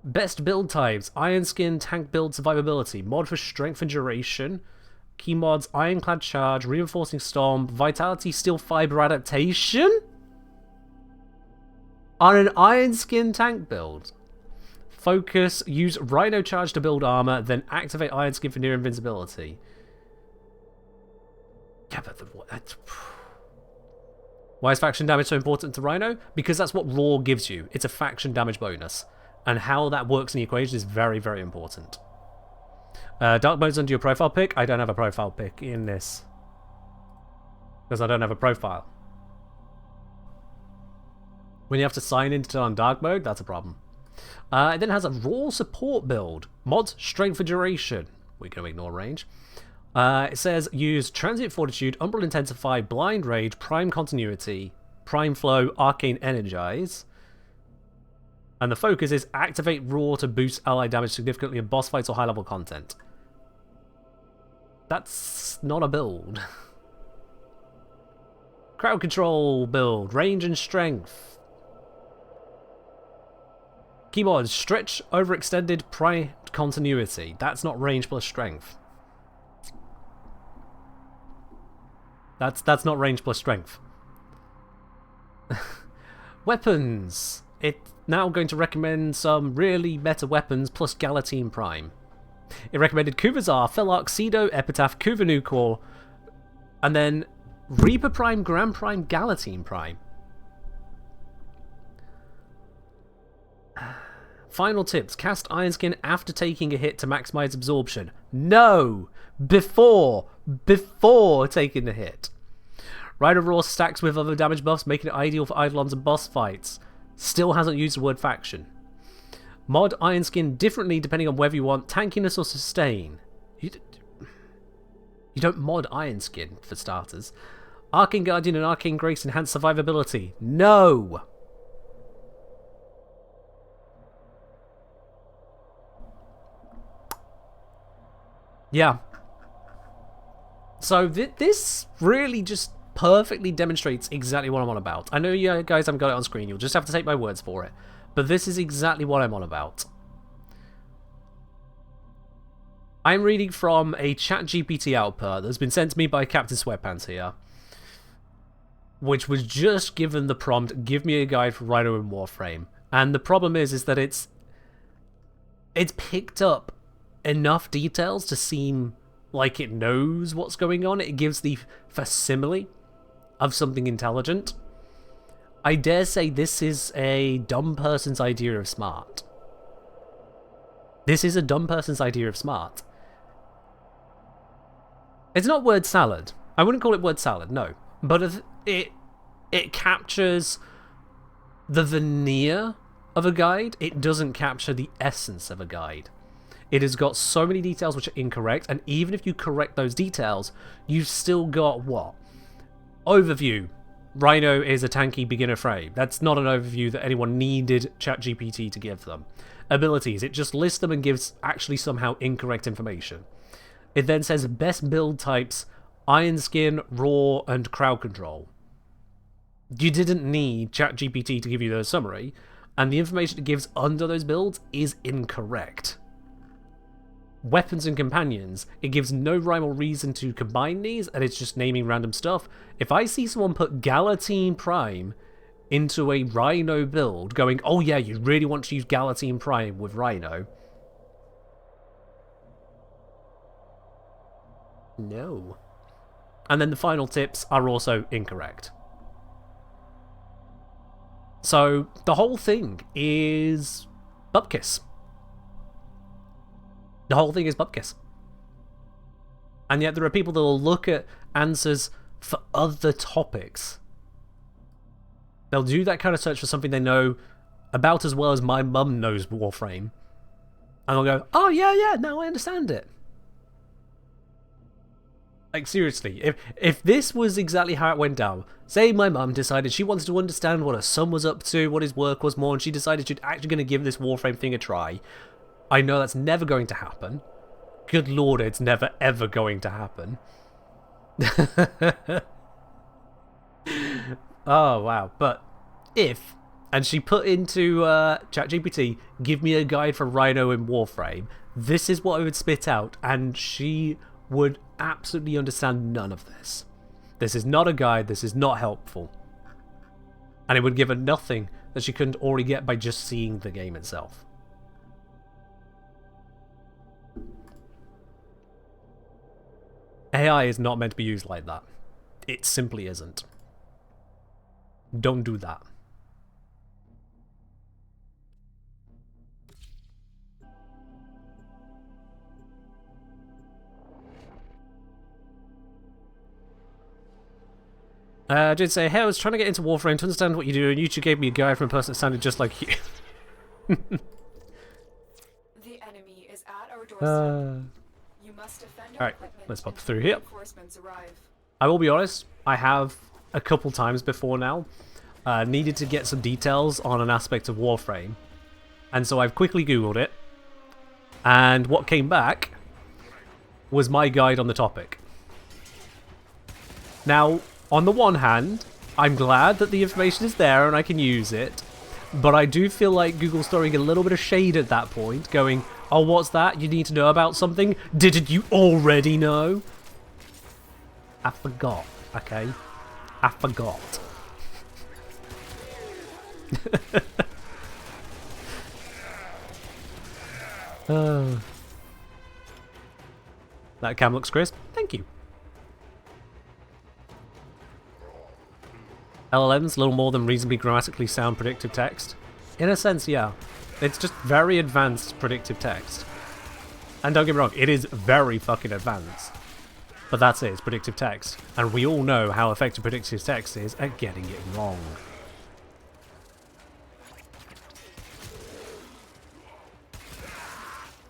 Best build types. Iron Skin, tank build, survivability. Mod for strength and duration. Key mods, Ironclad Charge, Reinforcing Stomp, Vitality, Steel Fiber Adaptation? On an Iron Skin tank build. Focus, use Rhino Charge to build armor, then activate Iron Skin for near invincibility. Yeah, but that's... Why is faction damage so important to Rhino? Because that's what Raw gives you. It's a faction damage bonus. And how that works in the equation is very, very important. Dark mode's under your profile pick. I don't have a profile pick in this. Because I don't have a profile. When you have to sign into on dark mode, that's a problem. It then has a raw support build. Mods, strength for duration. We're going to ignore range. It says use transient fortitude, umbral intensify, blind rage, prime continuity, prime flow, arcane energize. And the focus is activate raw to boost ally damage significantly in boss fights or high level content. That's not a build. Crowd control build, range and strength. Keyboard, stretch, overextended, prime continuity. That's not range plus strength. That's not range plus strength. Weapons. It's now going to recommend some really meta weapons plus Galatine Prime. It recommended Kuvazar, Felark, Cedo, Epitaph, Kuvanucor, and then Reaper Prime, Grand Prime, Galatine Prime. Final tips. Cast Iron Skin after taking a hit to maximize absorption. No! Before taking the hit. Rhino Roar stacks with other damage buffs, making it ideal for Eidolons and boss fights. Still hasn't used the word faction. Mod Iron Skin differently depending on whether you want tankiness or sustain. You don't mod Iron Skin, for starters. Arcane Guardian and Arcane Grace enhance survivability. No! Yeah. So this really just perfectly demonstrates exactly what I'm on about. I know you guys haven't got it on screen, you'll just have to take my words for it. But this is exactly what I'm on about. I'm reading from a ChatGPT output that's been sent to me by Captain Sweatpants here, which was just given the prompt, give me a guide for Rhino and Warframe. And the problem is that it's picked up enough details to seem like it knows what's going on. It gives the facsimile of something intelligent. I dare say this is a dumb person's idea of smart. This is a dumb person's idea of smart. It's not word salad. I wouldn't call it word salad, no. But it captures the veneer of a guide. It doesn't capture the essence of a guide. It has got so many details which are incorrect, and even if you correct those details, you've still got what? Overview. Rhino is a tanky beginner frame. That's not an overview that anyone needed ChatGPT to give them. Abilities. It just lists them and gives actually somehow incorrect information. It then says best build types, Iron Skin, Raw, and Crowd Control. You didn't need ChatGPT to give you the summary, and the information it gives under those builds is incorrect. Weapons and companions, it gives no rhyme or reason to combine these, and it's just naming random stuff. If I see someone put Galatine Prime into a Rhino build, going, oh yeah, you really want to use Galatine Prime with Rhino. No. And then the final tips are also incorrect. So the whole thing is bupkis. The whole thing is bupkis. And yet there are people that will look at answers for other topics. They'll do that kind of search for something they know about as well as my mum knows Warframe. And they'll go, oh yeah, now I understand it. Like, seriously, if this was exactly how it went down, say my mum decided she wanted to understand what her son was up to, what his work was more, and she decided she's actually going to give this Warframe thing a try, I know that's never going to happen. Good lord, it's never ever going to happen. Oh, wow. But if, and she put into ChatGPT, give me a guide for Rhino in Warframe, this is what I would spit out, and she would absolutely understand none of this. This is not a guide, this is not helpful. And it would give her nothing that she couldn't already get by just seeing the game itself. AI is not meant to be used like that. It simply isn't. Don't do that. I did say, hey, I was trying to get into Warframe to understand what you do, and YouTube gave me a guide from a person that sounded just like you. The enemy is at our doorstep. You must defend our Alright, equipment let's pop until through here. reinforcements arrive. I will be honest, I have a couple times before now needed to get some details on an aspect of Warframe, and so I've quickly googled it, and what came back was my guide on the topic. Now, on the one hand, I'm glad that the information is there and I can use it, but I do feel like Google's throwing a little bit of shade at that point, going, oh, what's that? You need to know about something? Didn't you already know? I forgot, okay? I forgot. That cam looks crisp. Thank you. LLMs, little more than reasonably grammatically sound predictive text. In a sense, yeah. It's just very advanced predictive text. And don't get me wrong, it is very fucking advanced. But that's it, it's predictive text. And we all know how effective predictive text is at getting it wrong.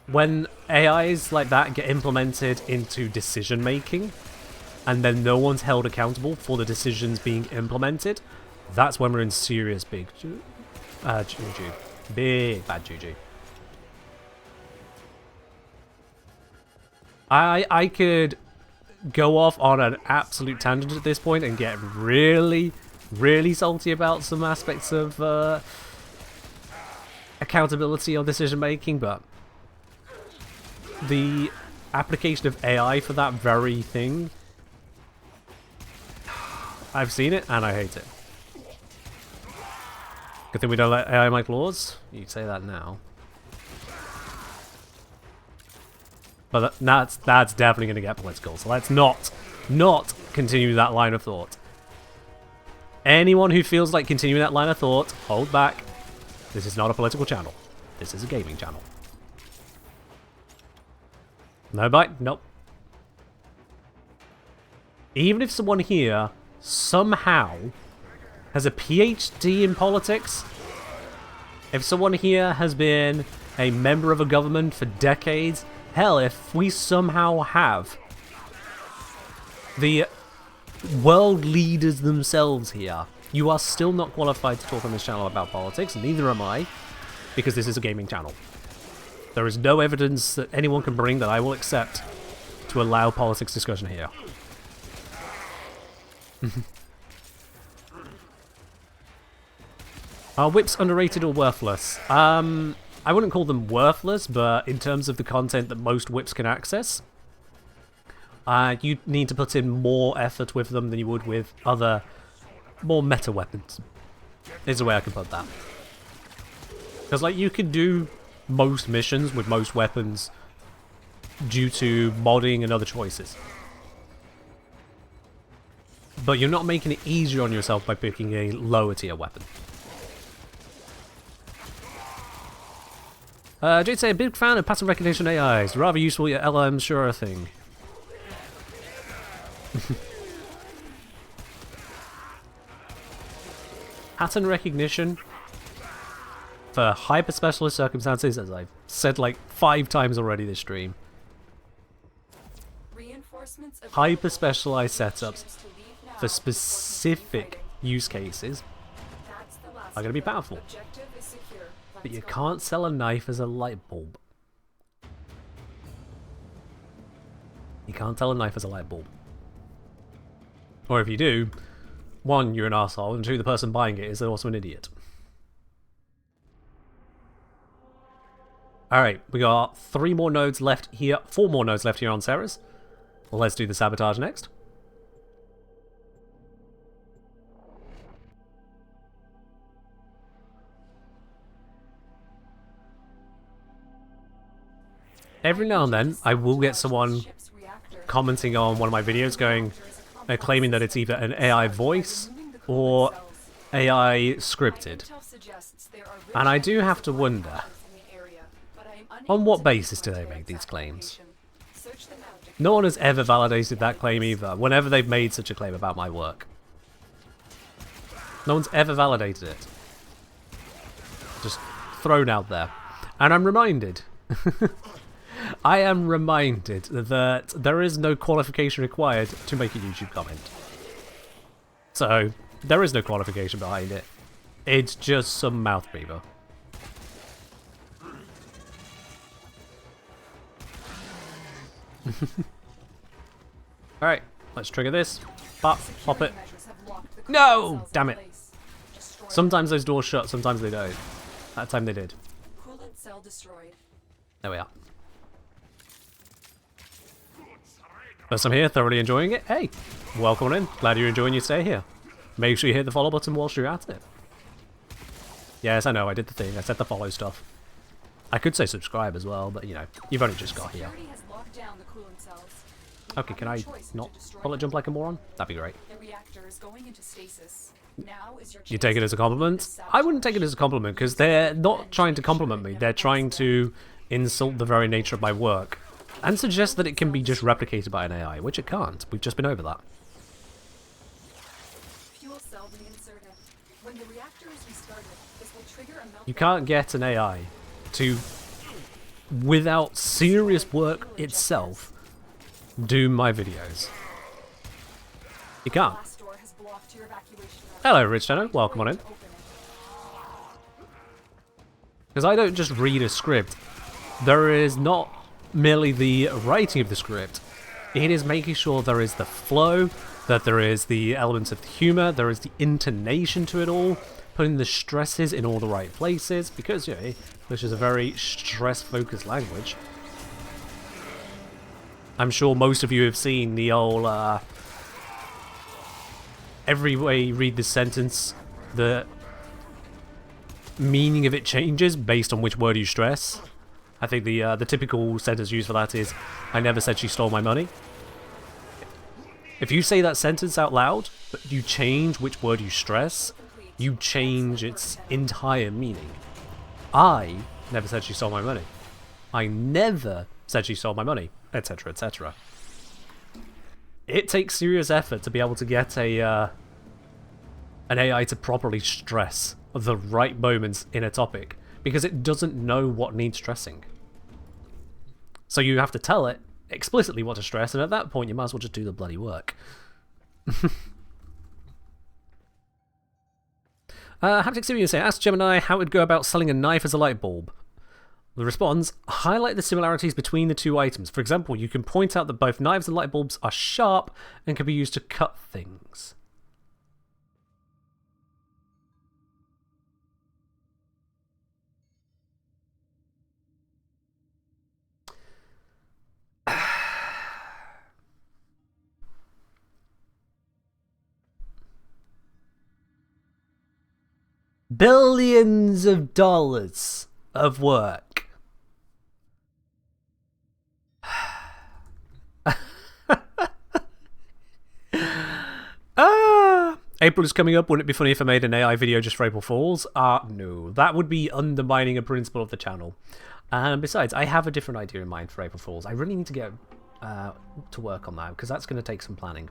When AIs like that get implemented into decision making, and then no one's held accountable for the decisions being implemented, that's when we're in serious big juju. Big bad juju. I could go off on an absolute tangent at this point and get really, really salty about some aspects of accountability or decision making, but the application of AI for that very thing, I've seen it and I hate it. Good thing we don't let AI make laws. You say that now. But that's definitely going to get political, so let's not continue that line of thought. Anyone who feels like continuing that line of thought, hold back. This is not a political channel. This is a gaming channel. No bite? Nope. Even if someone here somehow has a PhD in politics, if someone here has been a member of a government for decades, hell, if we somehow have the world leaders themselves here, you are still not qualified to talk on this channel about politics, neither am I, because this is a gaming channel. There is no evidence that anyone can bring that I will accept to allow politics discussion here. Are whips underrated or worthless? I wouldn't call them worthless, but in terms of the content that most whips can access, you need to put in more effort with them than you would with other, more meta weapons, is the way I can put that. Because, like, you can do most missions with most weapons due to modding and other choices. But you're not making it easier on yourself by picking a lower tier weapon. Jade say, a big fan of pattern recognition AIs. Rather useful, yet LLMs sure a thing. Pattern recognition for hyper specialist circumstances, as I've said like 5 times already this stream. Hyper specialized setups for specific use cases are going to be powerful. But you can't sell a knife as a light bulb. You can't sell a knife as a light bulb. Or if you do, 1, you're an arsehole, and 2, the person buying it is also an idiot. Alright, we got 3 more nodes left here, 4 more nodes left here on Ceres. Let's do the sabotage next. Every now and then, I will get someone commenting on one of my videos going, claiming that it's either an AI voice or AI scripted. And I do have to wonder, on what basis do they make these claims? No one has ever validated that claim either, whenever they've made such a claim about my work. No one's ever validated it. Just thrown out there. And I'm reminded... I am reminded that there is no qualification required to make a YouTube comment. So, there is no qualification behind it. It's just some mouth breather. Alright, let's trigger this. Pop it. No! Damn it. Sometimes those doors shut, sometimes they don't. That time they did. There we are. First time here, thoroughly enjoying it. Hey, welcome in. Glad you're enjoying your stay here. Make sure you hit the follow button whilst you're at it. Yes, I know, I did the thing. I said the follow stuff. I could say subscribe as well, but you know, you've only just got here. Okay, can I not bullet jump like a moron? That'd be great. The reactor is going into stasis. Now is your You chance take it as a compliment? I wouldn't take it as a compliment, because they're not trying to compliment me. They're trying to insult the very nature of my work and suggest that it can be just replicated by an AI, which it can't. We've just been over that. Fuel cell reinserted. When the reactor is restarted, this will trigger a meltdown. You can't get an AI to, without serious work itself, do my videos. You can't. Blast door has blocked your evacuation route. Hello, Rich Tenno. Welcome on in. Open it. Because I don't just read a script. There is not merely the writing of the script. It is making sure there is the flow, that there is the elements of the humour, there is the intonation to it all, putting the stresses in all the right places, because, you know, English is a very stress-focused language. I'm sure most of you have seen the old, every way you read this sentence, the meaning of it changes based on which word you stress. I think the typical sentence used for that is, "I never said she stole my money." If you say that sentence out loud, but you change which word you stress, you change its entire meaning. I never said she stole my money. I never said she stole my money, etc., etc. It takes serious effort to be able to get an AI to properly stress the right moments in a topic, because it doesn't know what needs stressing. So you have to tell it explicitly what to stress, and at that point you might as well just do the bloody work. Haptic Sirius say, ask Gemini how it would go about selling a knife as a light bulb. The response, highlight the similarities between the two items. For example, you can point out that both knives and light bulbs are sharp and can be used to cut things. Billions of dollars of work. April is coming up. Wouldn't it be funny if I made an AI video just for April Fools? No. That would be undermining a principle of the channel. And besides, I have a different idea in mind for April Fools. I really need to get to work on that, because that's going to take some planning.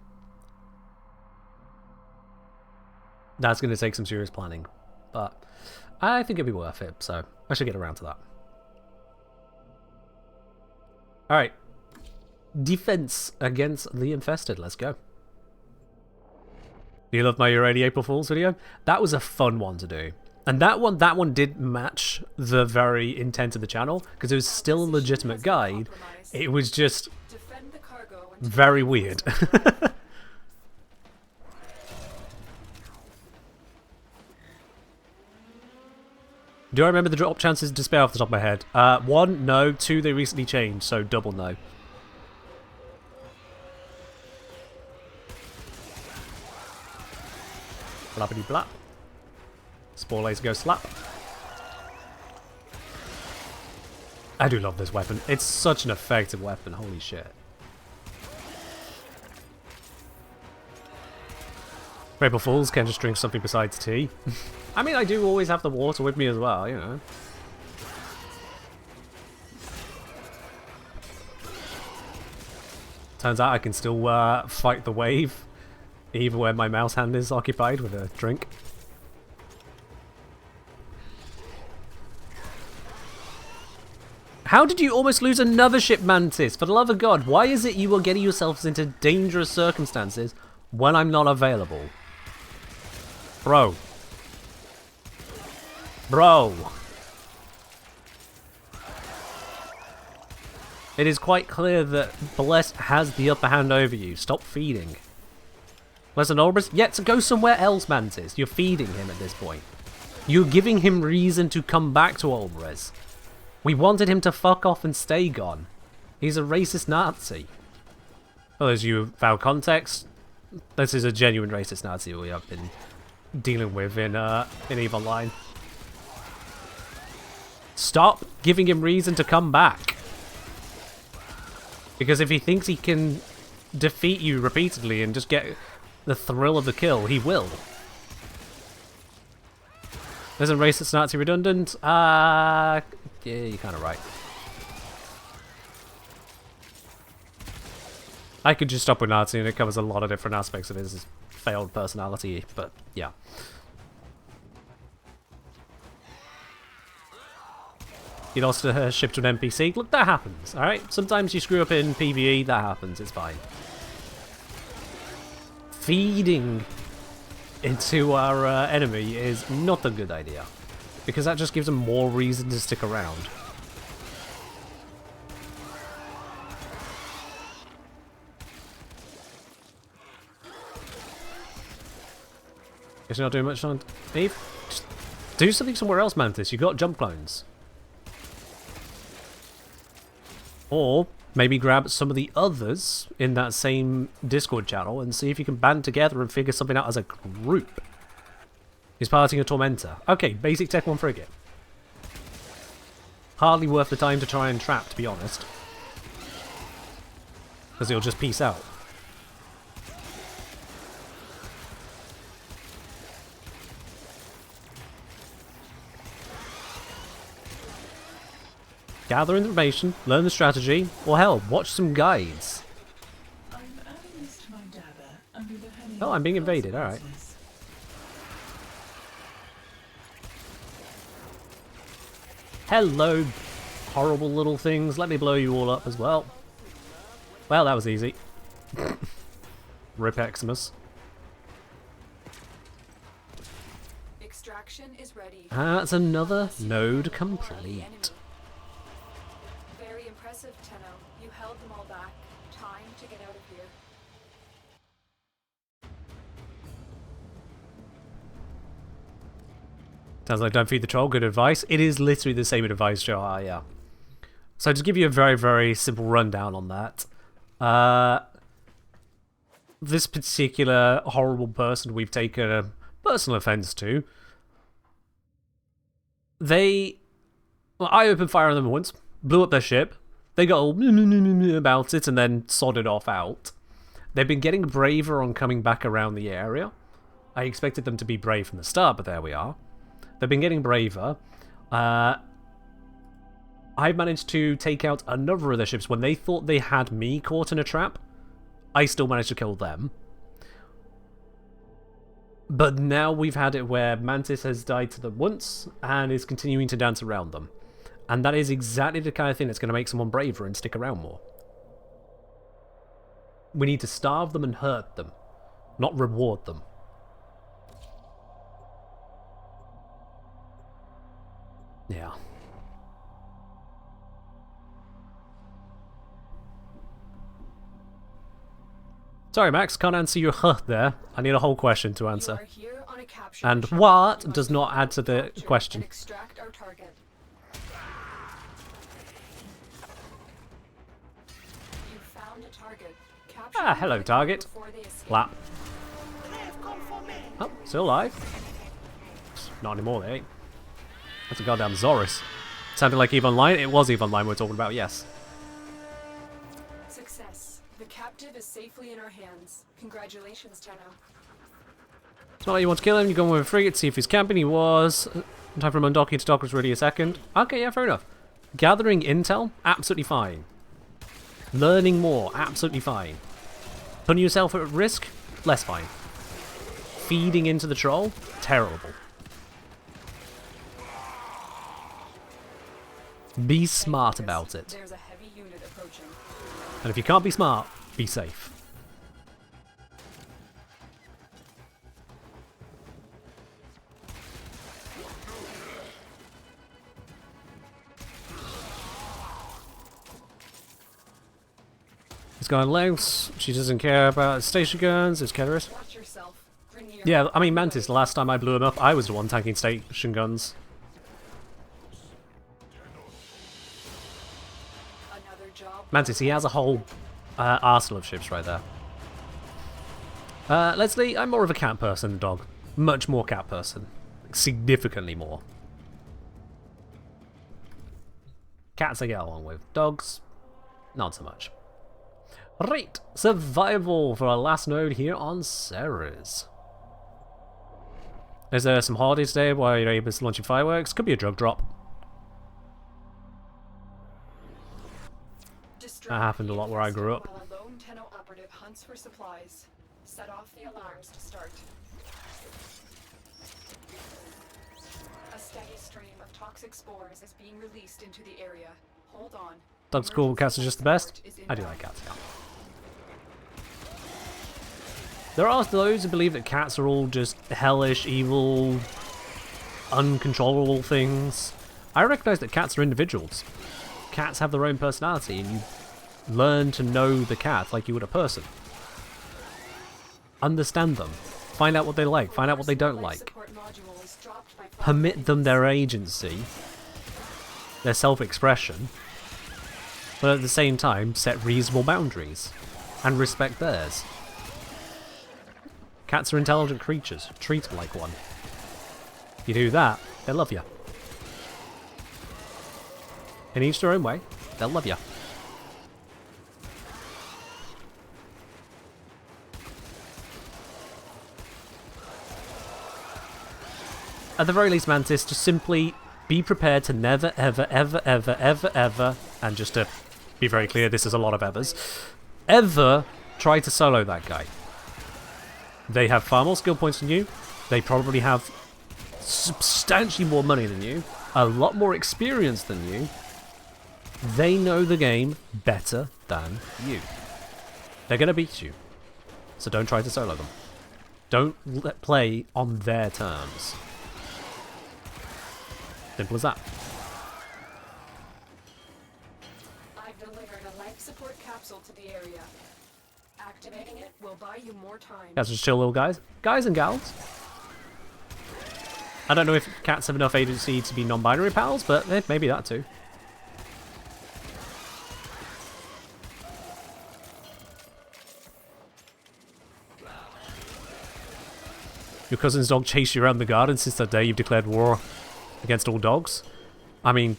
That's going to take some serious planning. But I think it'd be worth it, so I should get around to that. Alright. Defense against the infested. Let's go. Do you love my already April Fool's video? That was a fun one to do. And that one did match the very intent of the channel, because it was still a legitimate guide. It was just very weird. Do I remember the drop chances in Despair off the top of my head? 1, no. 2, they recently changed, so double no. Blappity blap. Spore laser go slap. I do love this weapon. It's such an effective weapon, holy shit. April Fools can just drink something besides tea. I mean, I do always have the water with me as well, you know. Turns out I can still fight the wave, even when my mouse hand is occupied with a drink. How did you almost lose another ship, Mantis? For the love of God, why is it you are getting yourselves into dangerous circumstances when I'm not available? Bro. Bro. It is quite clear that Blessed has the upper hand over you. Stop feeding. Blessed and Olbris? Yeah, so go somewhere else, Mantis. You're feeding him at this point. You're giving him reason to come back to Olbris. We wanted him to fuck off and stay gone. He's a racist Nazi. Well, as you found context, this is a genuine racist Nazi we have been dealing with in EVE Online. Stop giving him reason to come back. Because if he thinks he can defeat you repeatedly and just get the thrill of the kill, he will. Isn't racist Nazi redundant? Yeah, you're kind of right. I could just stop with Nazi and it covers a lot of different aspects of his failed personality, but yeah. You lost a ship to an NPC. Look, that happens, alright? Sometimes you screw up in PvE, that happens, it's fine. Feeding into our enemy is not a good idea, because that just gives them more reason to stick around. Guess you're not doing much on Eve? Just do something somewhere else, Mantis. You got jump clones. Or maybe grab some of the others in that same Discord channel and see if you can band together and figure something out as a group. He's piloting a Tormentor. Okay, basic Tech 1 frigate. Hardly worth the time to try and trap, to be honest. Because he'll just peace out. Gather information, learn the strategy, or hell, watch some guides. Oh, I'm being invaded, alright. Hello, horrible little things. Let me blow you all up as well. Well, that was easy. Rip Eximus. Extraction is ready. That's another node complete. Very impressive, Tenno. You held them all back. Time to get out of here. Sounds like don't feed the troll. Good advice. It is literally the same advice, Joe. Yeah. So to give you a very, very simple rundown on that. This particular horrible person we've taken a personal offense to. I opened fire on them once, blew up their ship. They got all about it and then sodded off out. They've been getting braver on coming back around the area. I expected them to be brave from the start, but there we are. They've been getting braver. I've managed to take out a number of their ships. When they thought they had me caught in a trap, I still managed to kill them. But now we've had it where Mantis has died to them once and is continuing to dance around them. And that is exactly the kind of thing that's going to make someone braver and stick around more. We need to starve them and hurt them, not reward them. Yeah. Sorry, Max, can't answer your huh there. I need a whole question to answer. And what does not add to the question. Extract our target. You found a target. Ah, hello, target. Lap. Oh, still alive. Not anymore, they ain't. That's a goddamn Zorus. Sounded like EVE Online. It was EVE Online we're talking about, yes. Success. The captive is safely in our hands. Congratulations, Tenno. It's not like you want to kill him, you go with a frigate, see if he's camping. He was. Time for him undocking to dock was really a second. Okay, yeah, fair enough. Gathering intel, absolutely fine. Learning more, absolutely fine. Putting yourself at risk, less fine. Feeding into the troll, terrible. Be smart about it. There's a heavy unit approaching. And if you can't be smart, be safe. It's going loose. She doesn't care about station guns. It's Keteris. Watch yourself. Yeah, I mean, Mantis, the last time I blew him up, I was the one tanking station guns. Mantis, he has a whole arsenal of ships right there. Leslie, I'm more of a cat person than dog. Much more cat person. Significantly more. Cats I get along with. Dogs, not so much. Right, survival for our last node here on Ceres. Is there some holiday today while you're able to launch your fireworks? Could be a drug drop. That happened a lot where I grew up. While a lone Tenno operative hunts for supplies. Set off the alarms to start. A steady stream of toxic spores is being released into the area. Hold on. Dogs cool, cats are just the best. I do like cats, yeah. There are those who believe that cats are all just hellish, evil, uncontrollable things. I recognise that cats are individuals. Cats have their own personality, and you learn to know the cat like you would a person. Understand them. Find out what they like. Find out what they don't like. Permit them their agency, their self-expression, but at the same time set reasonable boundaries and respect theirs. Cats are intelligent creatures. Treat them like one. If you do that, they'll love you. In each their own way, they'll love you. At the very least, Mantis, just simply be prepared to never, ever, ever, ever, ever, ever, and just to be very clear, this is a lot of evers, ever try to solo that guy. They have far more skill points than you. They probably have substantially more money than you, a lot more experience than you. They know the game better than you. They're going to beat you. So don't try to solo them. Don't play on their terms. Simple as that. I've delivered a life support capsule to the area. Activating it will buy you more time. Cats are just chill little guys. Guys and gals. I don't know if cats have enough agency to be non-binary pals, but maybe that too. Your cousin's dog chased you around the garden since that day you've declared war against all dogs. I mean,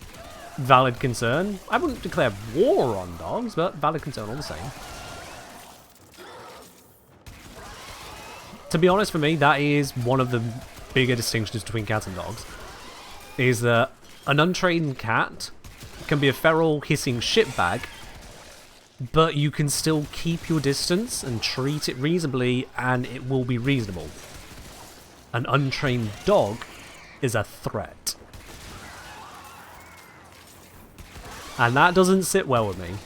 valid concern. I wouldn't declare war on dogs, but valid concern all the same. To be honest, for me, that is one of the bigger distinctions between cats and dogs. Is that an untrained cat can be a feral, hissing shitbag, but you can still keep your distance and treat it reasonably, and it will be reasonable. An untrained dog is a threat. And that doesn't sit well with me,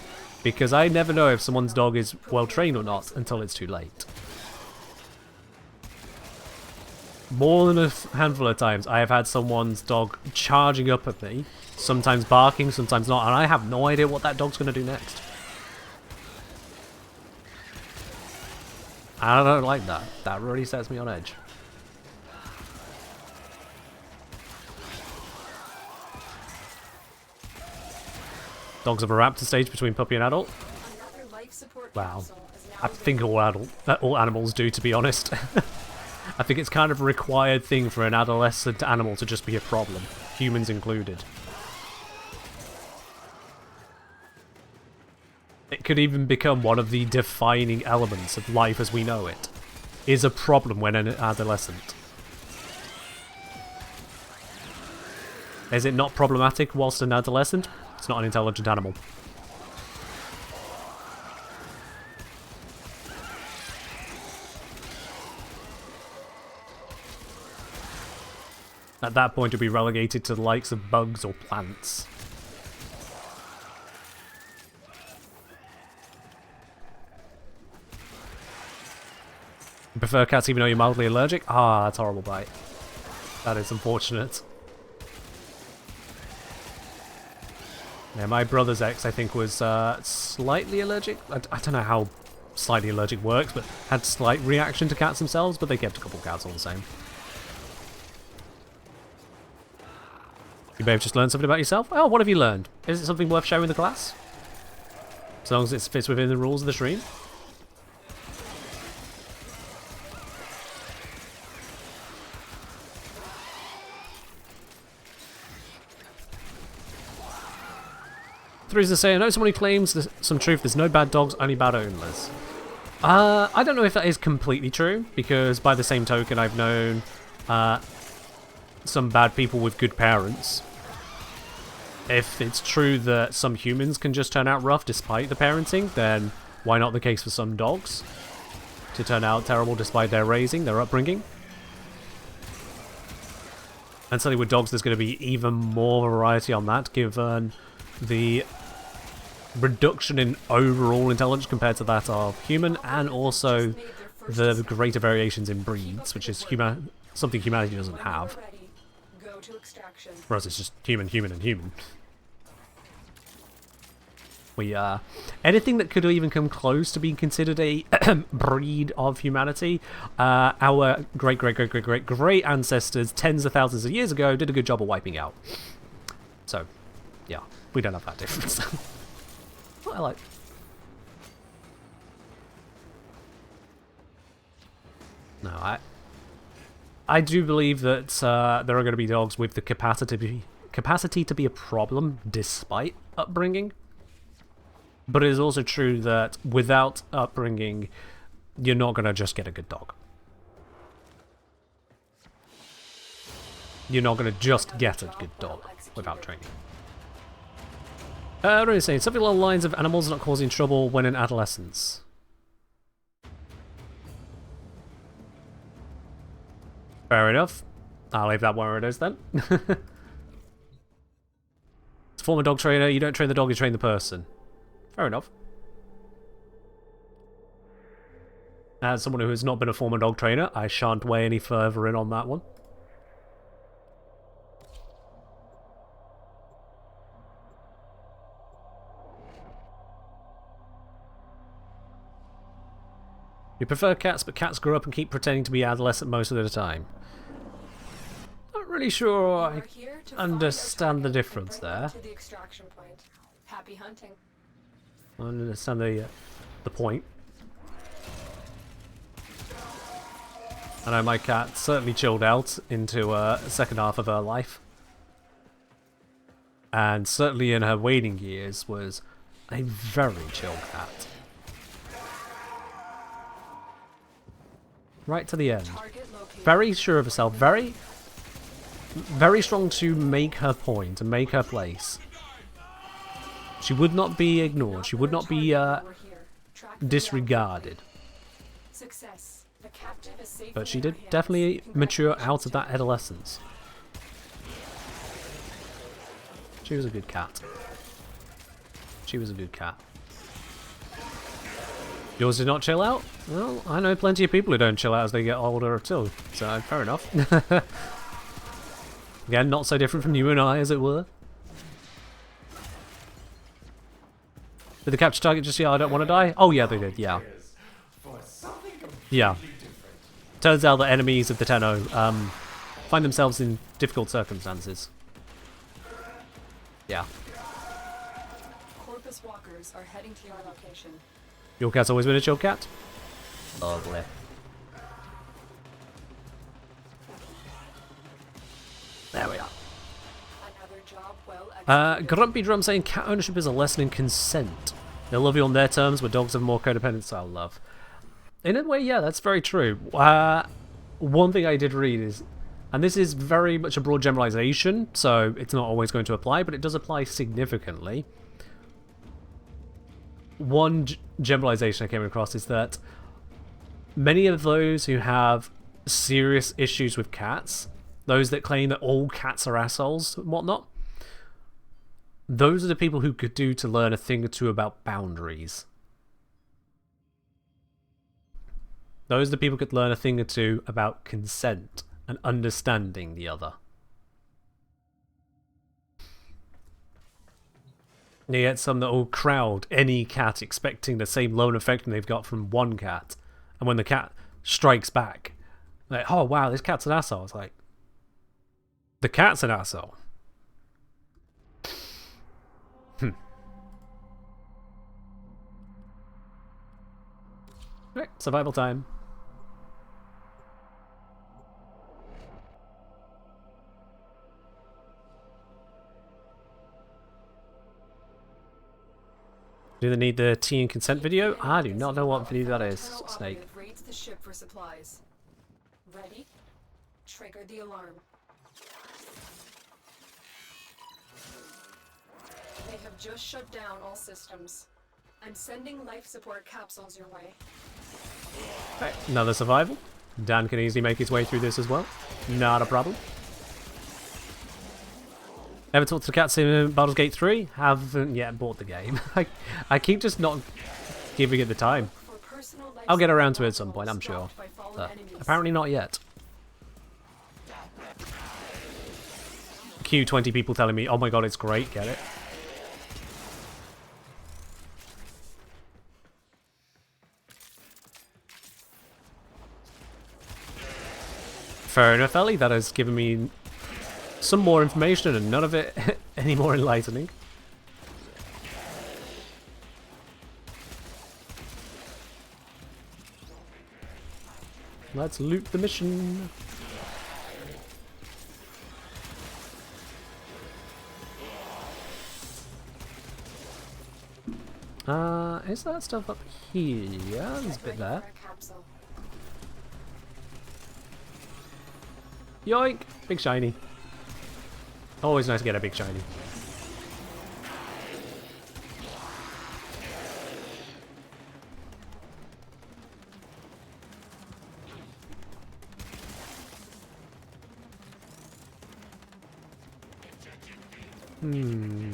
because I never know if someone's dog is well trained or not until it's too late. More than a handful of times I have had someone's dog charging up at me, sometimes barking, sometimes not, and I have no idea what that dog's going to do next. I don't like that. That really sets me on edge. Dogs have a raptor stage between puppy and adult. Wow. I think all animals do, to be honest. I think it's kind of a required thing for an adolescent animal to just be a problem, humans included. It could even become one of the defining elements of life as we know it, is a problem when an adolescent. Is it not problematic whilst an adolescent? It's not an intelligent animal. At that point, it'll be relegated to the likes of bugs or plants. You prefer cats even though you're mildly allergic? Ah, that's horrible, bite. That is unfortunate. Yeah, my brother's ex, I think, was slightly allergic. I don't know how slightly allergic works, but had slight reaction to cats themselves, but they kept a couple of cats all the same. You may have just learned something about yourself. Oh, what have you learned? Is it something worth sharing with the class? As long as it fits within the rules of the stream. The reason to say, I know somebody claims some truth, there's no bad dogs, only bad owners. I don't know if that is completely true, because by the same token I've known some bad people with good parents. If it's true that some humans can just turn out rough despite the parenting, then why not the case for some dogs to turn out terrible despite their raising, their upbringing? And certainly with dogs, there's going to be even more variety on that, given the reduction in overall intelligence compared to that of human, and also the greater variations in breeds, which is something humanity doesn't have. Whereas it's just human, human, and human. Anything that could even come close to being considered a breed of humanity, our great ancestors tens of thousands of years ago did a good job of wiping out. So, yeah, we don't have that difference. What I like. No, I do believe that there are going to be dogs with the capacity to be a problem despite upbringing. But it is also true that without upbringing, you're not going to just get a good dog. You're not going to just get a good dog without training. What are you saying? Something along the lines of animals not causing trouble when in adolescence. Fair enough. I'll leave that where it is then. It's a former dog trainer. You don't train the dog, you train the person. Fair enough. As someone who has not been a former dog trainer, I shan't weigh any further in on that one. You prefer cats, but cats grow up and keep pretending to be adolescent most of the time. Not really sure I understand the difference there. Happy hunting. I understand the point. I know my cat certainly chilled out into the second half of her life. And certainly in her waiting years was a very chill cat. Right to the end. Very sure of herself, very strong to make her point and make her place. She would not be ignored. She would not be disregarded. But she did definitely mature out of that adolescence. She was a good cat. She was a good cat. Yours did not chill out? Well, I know plenty of people who don't chill out as they get older too, so fair enough. Again, not so different from you and I, as it were. Did the capture target just say, I don't want to die? Oh yeah, they did, yeah. Yeah. Turns out that enemies of the Tenno find themselves in difficult circumstances. Yeah. Corpus walkers are heading to your location. Your cat's always been a chill cat? Lovely. There we are. Grumpy Drum saying cat ownership is a lesson in consent. They'll love you on their terms, but dogs have more codependent style love. In a way, yeah, that's very true. One thing I did read is, and this is very much a broad generalization, so it's not always going to apply, but it does apply significantly. One generalization I came across is that many of those who have serious issues with cats, those that claim that all cats are assholes and whatnot, those are the people who could do to learn a thing or two about boundaries. Those are the people who could learn a thing or two about consent and understanding the other. You get some that will crowd any cat expecting the same lone affection they've got from one cat. And when the cat strikes back, like, oh wow, this cat's an asshole. It's like, the cat's an asshole. Right, survival time. Do they need the tea and consent video? I do not know what video that is, Snake. Rates the ship for supplies. Ready? Trigger the alarm. They have just shut down all systems. I'm sending life support capsules your way. Okay, another survival. Dan can easily make his way through this as well. Not a problem. Ever talked to Cats in Baldur's Gate 3? Haven't yet bought the game. I keep just not giving it the time. I'll get around to it at some point, I'm sure. But apparently not yet. Q 20 people telling me, oh my god, it's great, get it. Fair enough, Ellie, that has given me some more information and none of it any more enlightening. Let's loot the mission. Is that stuff up here? Yeah, there's a bit there. Yoink! Big shiny. Always nice to get a big shiny.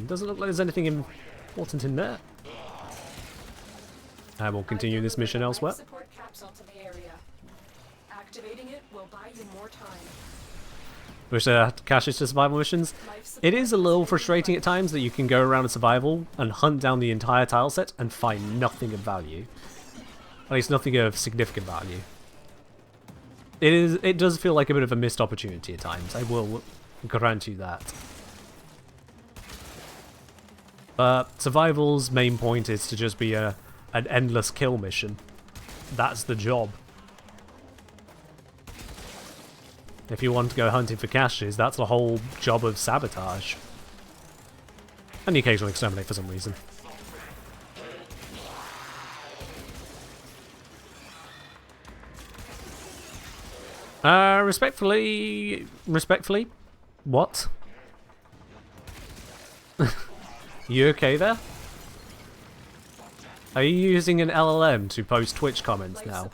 Doesn't look like there's anything important in there. I will continue this mission elsewhere. Activating it will buy you more time. Wish there are caches to survival missions. It is a little frustrating at times that you can go around a survival and hunt down the entire tile set and find nothing of value. At least nothing of significant value. It does feel like a bit of a missed opportunity at times. I will grant you that. But survival's main point is to just be an endless kill mission. That's the job. If you want to go hunting for caches, that's the whole job of sabotage. And the occasional exterminate for some reason. Respectfully... What? You okay there? Are you using an LLM to post Twitch comments now?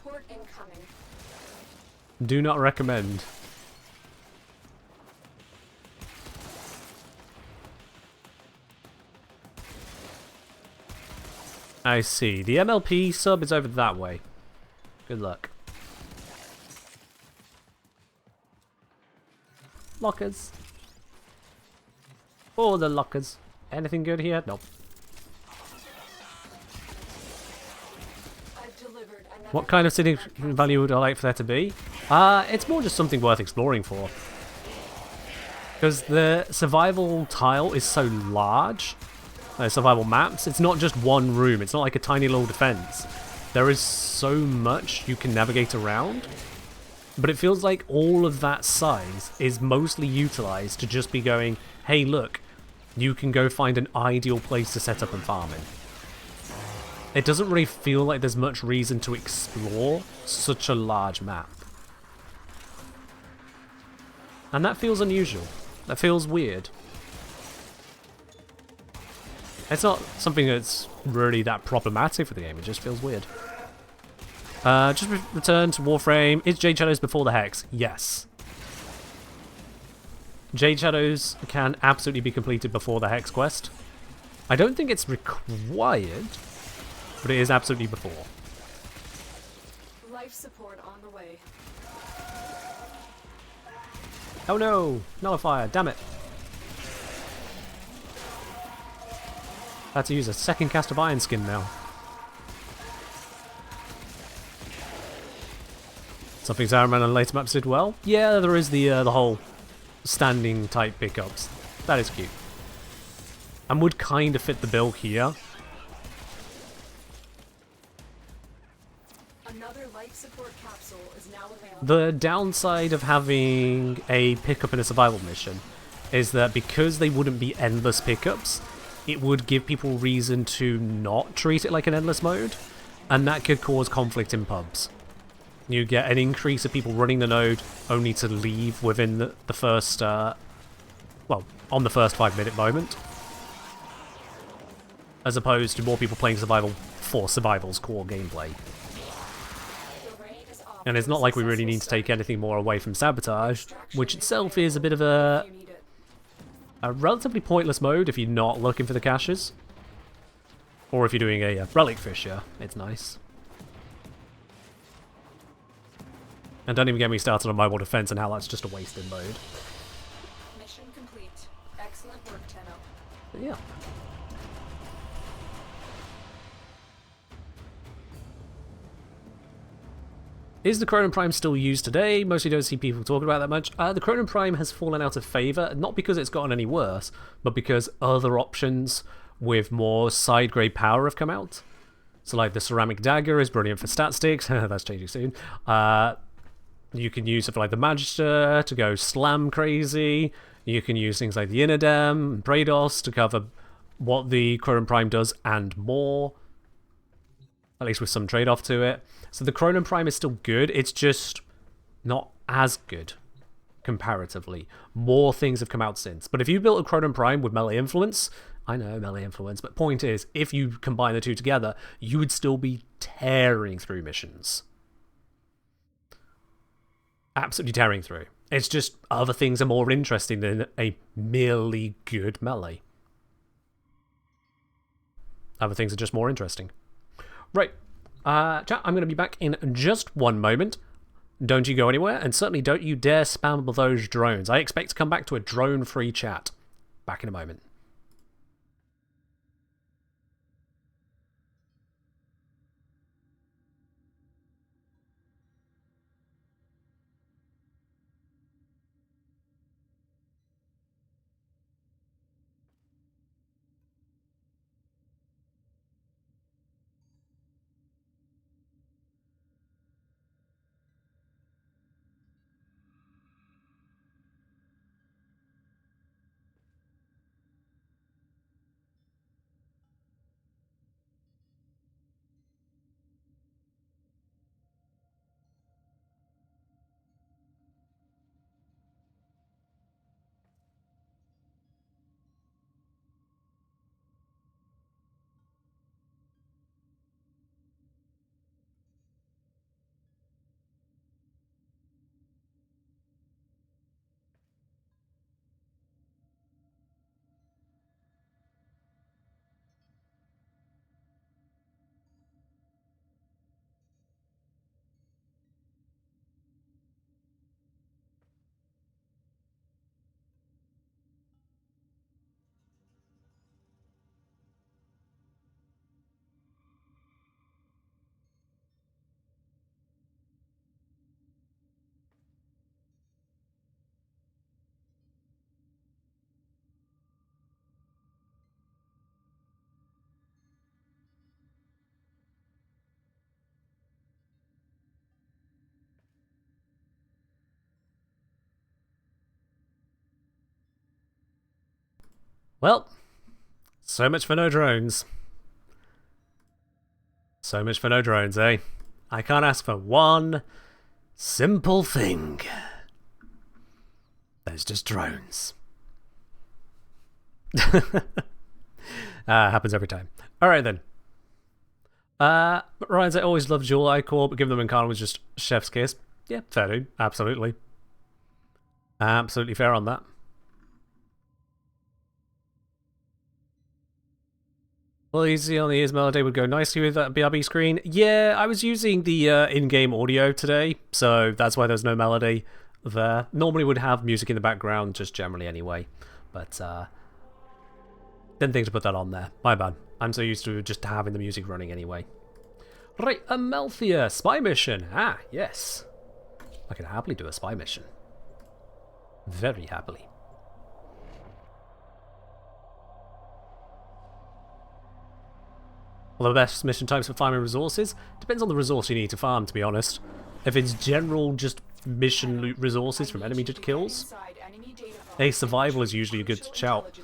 Do not recommend. I see. The MLP sub is over that way. Good luck. Lockers. Oh, the lockers. Anything good here? Nope. What kind of significant value would I like for there to be? It's more just something worth exploring for. Because the survival tile is so large. Survival maps, it's not just one room, it's not like a tiny little defense. There is so much you can navigate around, but it feels like all of that size is mostly utilized to just be going, hey look, you can go find an ideal place to set up and farm in. It doesn't really feel like there's much reason to explore such a large map. And that feels unusual. That feels weird. It's not something that's really that problematic for the game, it just feels weird. Just return to Warframe. Is Jade Shadows before the Hex? Yes. Jade Shadows can absolutely be completed before the Hex quest. I don't think it's required, but it is absolutely before. Life support on the way. Oh no! Nullifier, damn it! I had to use a second cast of Iron Skin now. Something Zaraman on later maps did well. Yeah, there is the whole standing type pickups. That is cute. And would kind of fit the bill here. Another life support capsule is now available. The downside of having a pickup in a survival mission is that because they wouldn't be endless pickups, it would give people reason to not treat it like an endless mode, and that could cause conflict in pubs. You get an increase of people running the node only to leave within the first, well, on the first 5-minute moment. as opposed to more people playing survival for survival's core gameplay. And it's not like we really need to take anything more away from Sabotage, which itself is a bit of a relatively pointless mode if you're not looking for the caches. Or if you're doing a relic fisher, it's nice. And don't even get me started on mobile defense and how that's just a wasted mode. Mission complete. Excellent work, Tenno. But yeah. Is the Chronon Prime still used today? Mostly don't see people talking about that much. The Chronon Prime has fallen out of favour, not because it's gotten any worse, but because other options with more side-grade power have come out. So like the Ceramic Dagger is brilliant for stat sticks, that's changing soon. You can use it for like the Magister to go slam crazy. You can use things like the Inadem, Brados to cover what the Chronon Prime does and more. At least with some trade-off to it. So the Chronon Prime is still good, it's just not as good, comparatively. More things have come out since. But if you built a Chronon Prime with melee influence, I know, melee influence, but point is, if you combine the two together, you would still be tearing through missions. Absolutely tearing through. It's just other things are more interesting than a merely good melee. Other things are just more interesting. Right, chat, I'm going to be back in just one moment. Don't you go anywhere, and certainly don't you dare spam those drones. I expect to come back to a drone-free chat. Back in a moment. Well, so much for no drones. So much for no drones, eh? I can't ask for one simple thing. There's just drones. Happens every time. Alright then. Ryan said, I always loved Jewel Icore, but giving them Encarna was just chef's kiss. Yeah, fair dude. Absolutely. Absolutely fair on that. Well, easy on the ears melody would go nicely with that BRB screen. Yeah, I was using the in-game audio today, so that's why there's no melody there. Normally would have music in the background, just generally anyway. But, didn't think to put that on there. My bad. I'm so used to just having the music running anyway. Right, Amalthea, spy mission. Ah, yes. I could happily do a spy mission. Very happily. Well, the best mission types for farming resources depends on the resource you need to farm, to be honest. If it's general, just mission loot resources from enemy kills, a survival is usually a good shout.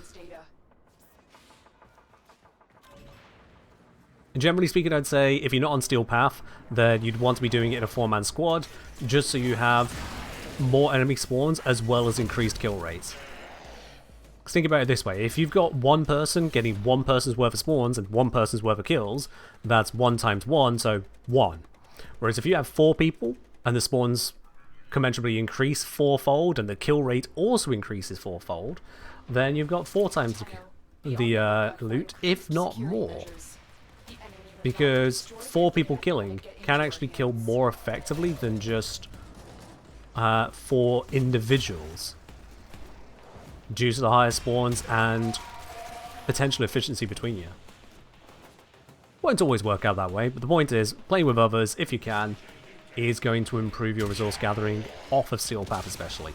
Generally speaking, I'd say if you're not on Steel Path, then you'd want to be doing it in a 4-man squad, just so you have more enemy spawns as well as increased kill rates. 'Cause think about it this way. If you've got one person getting one person's worth of spawns and one person's worth of kills, that's 1 times 1, so 1. Whereas if you have 4 people and the spawns commensurably increase 4-fold and the kill rate also increases 4-fold, then you've got 4 times the loot, if not more. Because 4 people killing can actually kill more effectively than just 4 individuals, due to the higher spawns and potential efficiency between you. Won't always work out that way, but the point is, playing with others, if you can, is going to improve your resource gathering off of Steel Path especially.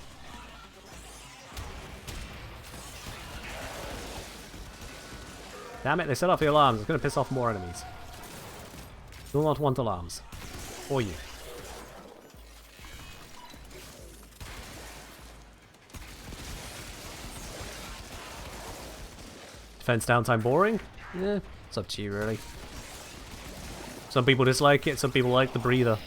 Damn it, they set off the alarms. It's going to piss off more enemies. Do not want alarms. Or you. Defense downtime boring? Yeah, it's up to you really. Some people dislike it, some people like the breather.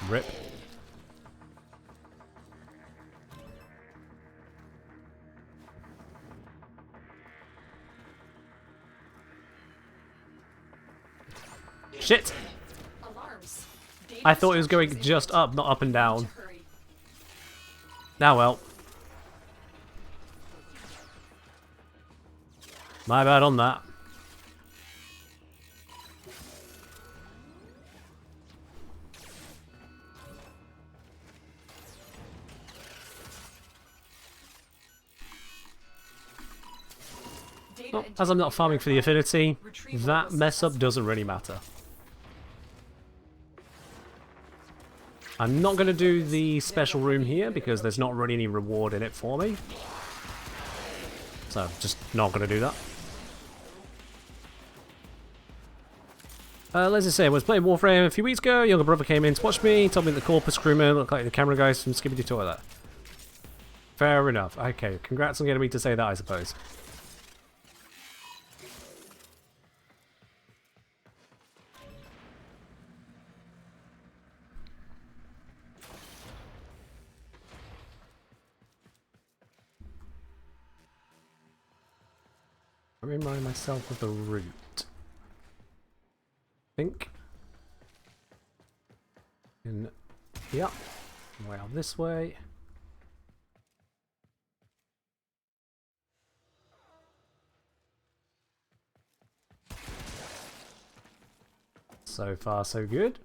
Rip. Shit! Alarms. I thought it was going just up, not up and down. Now well. My bad on that. Well, as I'm not farming for the affinity, that mess up doesn't really matter. I'm not going to do the special room here because there's not really any reward in it for me. So I'm just not going to do that. Let's just say, I was playing Warframe a few weeks ago. Younger brother came in to watch me, told me that the corpus crewman looked like the camera guys from Skibidi Toilet. Fair enough. Okay, congrats on getting me to say that, I suppose. I remind myself of the route. Think. And yeah, way out this way. So far, so good.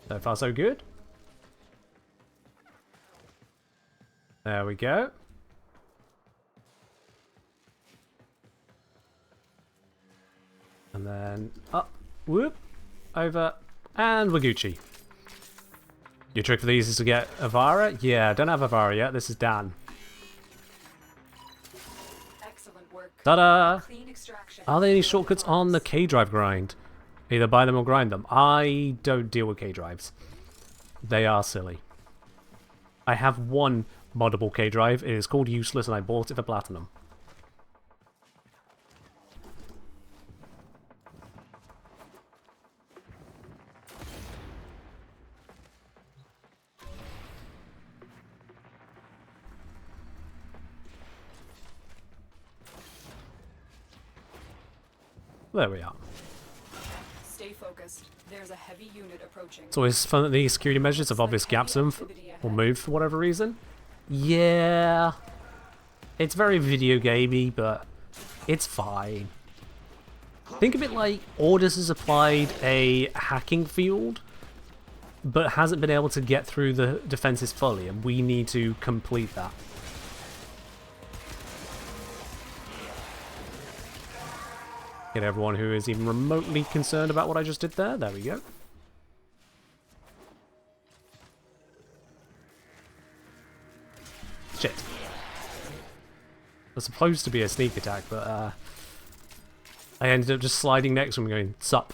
So far, so good. There we go. And then up, whoop, over, and we're Gucci. Your trick for these is to get Avara? Yeah, I don't have Avara yet. This is Dan. Excellent work. Ta-da! Clean extraction. Are there any shortcuts on the K-Drive grind? Either buy them or grind them. I don't deal with K-Drives. They are silly. I have one moddable K-Drive. It is called Useless and I bought it for Platinum. There we are. Stay focused. There's a heavy unit approaching. It's always fun that these security measures have obvious gaps in them or move for whatever reason. Yeah. It's very video gamey, but it's fine. Think of it like Orders has applied a hacking field, but hasn't been able to get through the defenses fully, and we need to complete that. Get everyone who is even remotely concerned about what I just did there. There we go. Shit. It was supposed to be a sneak attack, but I ended up just sliding next to him going, sup.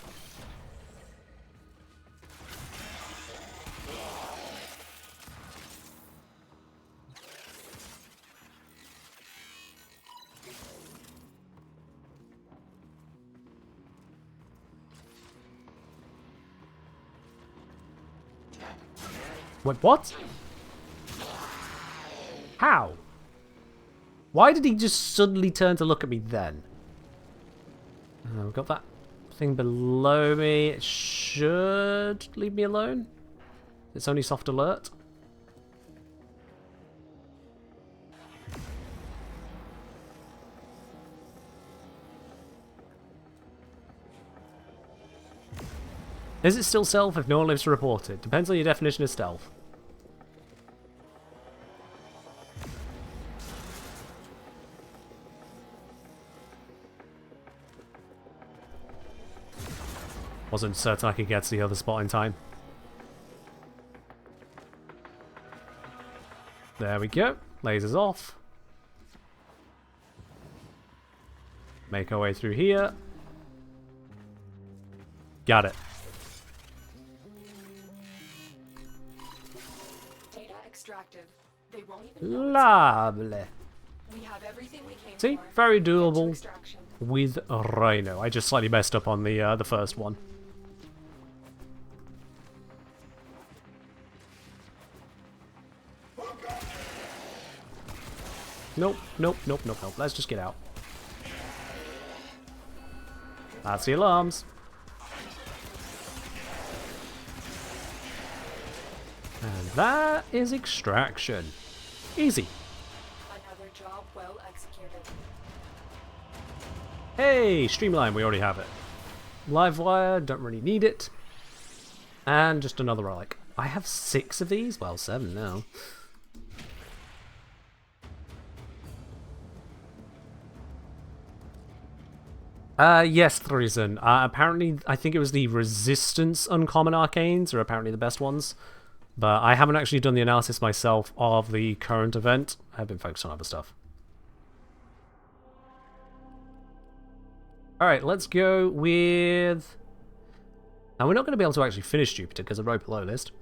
Wait, what? How? Why did he just suddenly turn to look at me then? We've got that thing below me. It should leave me alone. It's only soft alert. Is it still stealth if no one lives to report it? Depends on your definition of stealth. Wasn't certain I could get to the other spot in time. There we go. Lasers off. Make our way through here. Got it. Data extracted. They won't even know. Lovely. We have everything we came See, for. very Get to doable extraction. with Rhino. I just slightly messed up on the first one. Nope, nope, nope, nope, nope. Let's just get out. That's the alarms. And that is extraction. Easy. Another job well executed. Hey, Streamline, we already have it. Livewire, don't really need it. And just another relic. I have 6 of these? Well, 7 now. Yes, Threeson. Apparently, I think it was the Resistance Uncommon Arcanes are apparently the best ones. But I haven't actually done the analysis myself of the current event. I've been focused on other stuff. Alright, let's go with... Now, we're not going to be able to actually finish Jupiter because of row below list.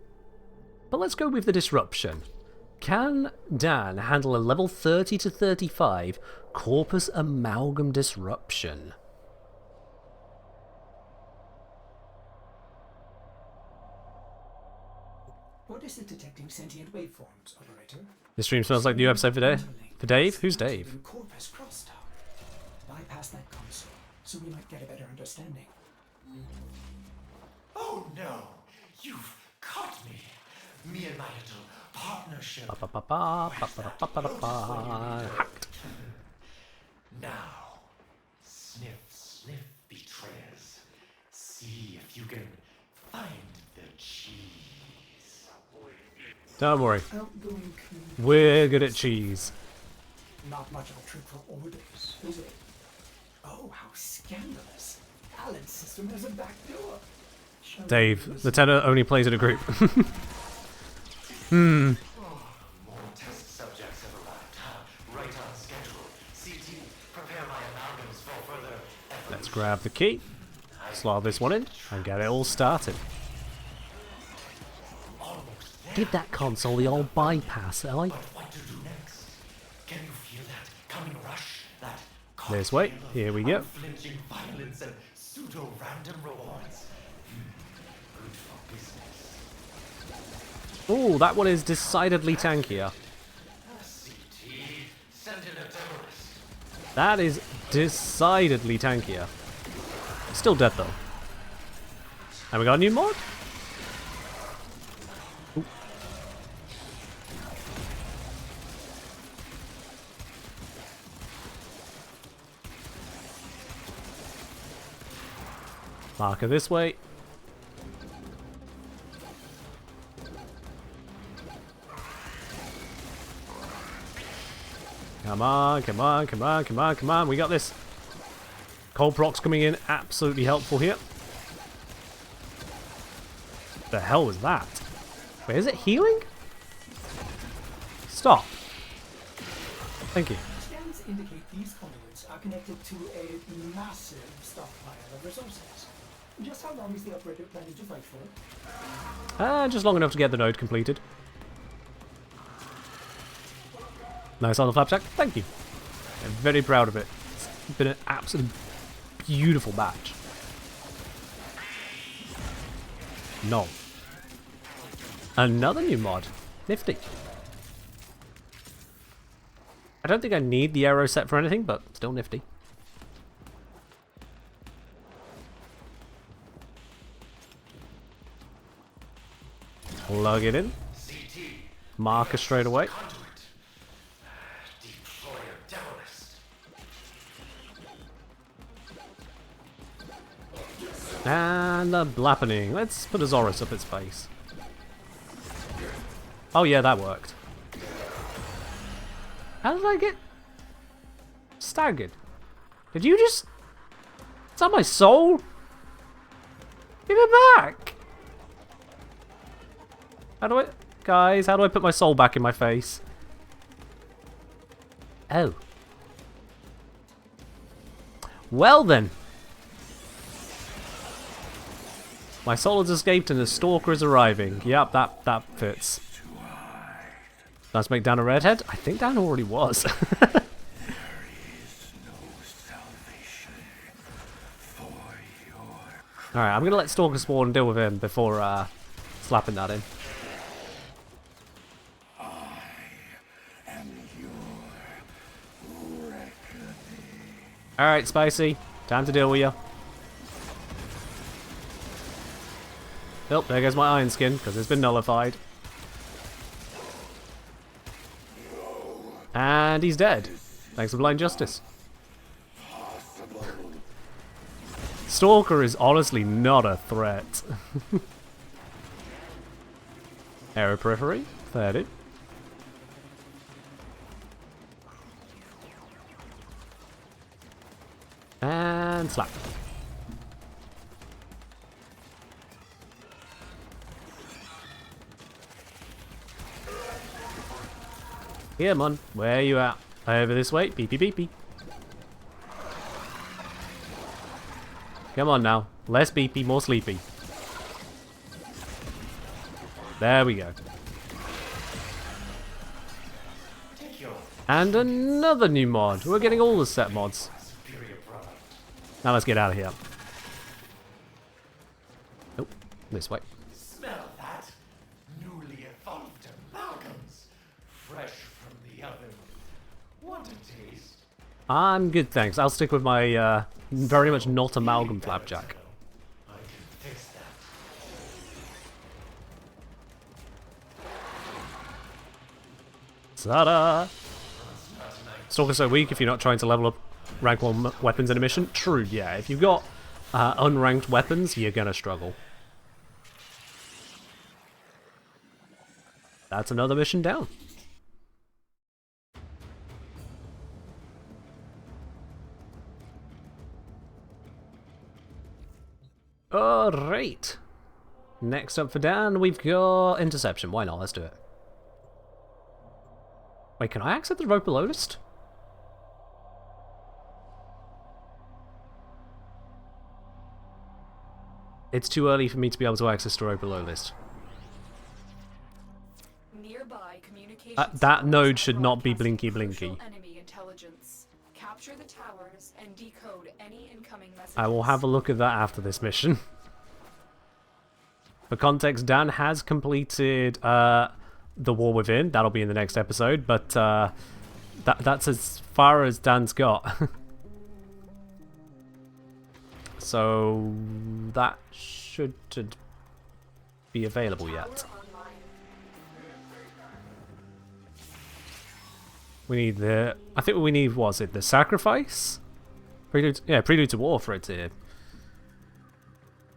But let's go with the Disruption. Can Dan handle a level 30 to 35 Corpus Amalgam Disruption? What is it detecting sentient waveforms, operator? This stream smells like the new episode for Dave. For Dave? Who's Dave? Corpus Crosstown. Bypass that console, so we might get a better understanding. Oh no! You've caught me! Me and my little partnership. Hacked. Now, sniff, sniff, betrayers. See if you can find the cheese. Don't worry. Outgoing We're good at cheese. Not much of a trick for orders, is it? Oh, how scandalous. Alan's system has a back door. Shall we Dave, listen? the tenor only plays in a group. More test subjects have arrived. Right on schedule. CT, prepare my amalgams for further evolution. Let's grab the key, slot this one in, and get it all started. Almost there. Give that console the old bypass, eh? But what to do next? Can you feel that coming rush? That This way. cocktail of Here we go. unflinching violence and pseudo-random rewards. Good for business. Ooh, that one is decidedly tankier. CT, send in a terrorist. That is decidedly tankier. Still dead though. And we got a new mod? Ooh. Marker this way. Come on, come on, come on, come on, come on. We got this. Cold procs coming in, absolutely helpful here. The hell was that? Wait, is it healing? Stop. Thank you. Scans indicate these conduits are connected to a massive stockpile of resources. Just how long is the operator planning to fight for? Just long enough to get the node completed. Nice on the flapjack. Thank you. I'm very proud of it. It's been an absolutely beautiful batch. Another new mod. Nifty. I don't think I need the arrow set for anything, but still nifty. Plug it in. Marker straight away. And the blappening. Let's put a Zorus up its face. Oh yeah, that worked. How did I get staggered? Did you just... Is that my soul? Give it back! How do I... Guys, how do I put my soul back in my face? Oh. Well then. My soul has escaped and the stalker is arriving. Yep, that fits. Let's make Dan a redhead. I think Dan already was. Alright, I'm gonna let Stalker spawn and deal with him before slapping that in. Alright, Spicy. Time to deal with you. Oh, there goes my iron skin, because it's been nullified. And he's dead. Thanks for blind justice. Stalker is honestly not a threat. Arrow periphery, 30. And slap. Here, man. Where you at? Over this way. Beepy beepy. Come on now. Less beepy, more sleepy. There we go. And another new mod. We're getting all the set mods. Now let's get out of here. Oh, this way. Smell that? Newly evolved amalgams. Fresh from the oven. Want a taste? I'm good, thanks. I'll stick with my very much not amalgam flapjack. I can fix that. Ta-da! Stalker's so weak if you're not trying to level up rank 1 weapons in a mission. True, yeah. If you've got unranked weapons, you're gonna struggle. That's another mission down. Alright. Next up for Dan, we've got Interception. Why not? Let's do it. Wait, can I access the rope below list? It's too early for me to be able to access the rope below list. Nearby communications That node should not be blinky blinky. enemy intelligence. Capture the towers and decode any incoming messages. I will have a look at that after this mission. For context, Dan has completed the War Within. That'll be in the next episode, but that's as far as Dan's got. So that shouldn't be available yet. We need the... I think what we need was it the sacrifice? Prelude, yeah, Prelude to War for it to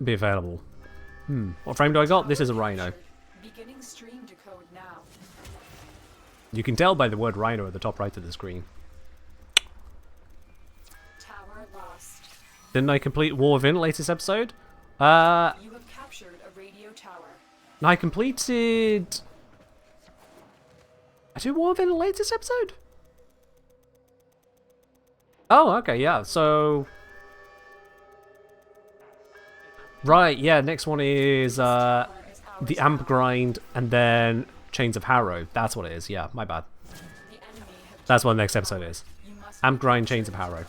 be available. What frame do I got? This is a Rhino. Beginning stream decode now. You can tell by the word Rhino at the top right of the screen. Tower lost. Didn't I complete War Within latest episode? You have captured a radio tower. I completed... I did War Within latest episode? Oh, okay, yeah, so... Right, yeah, next one is the Amp Grind and then Chains of Harrow. That's what it is, yeah, my bad. That's what the next episode is. Amp Grind, Chains of Harrow.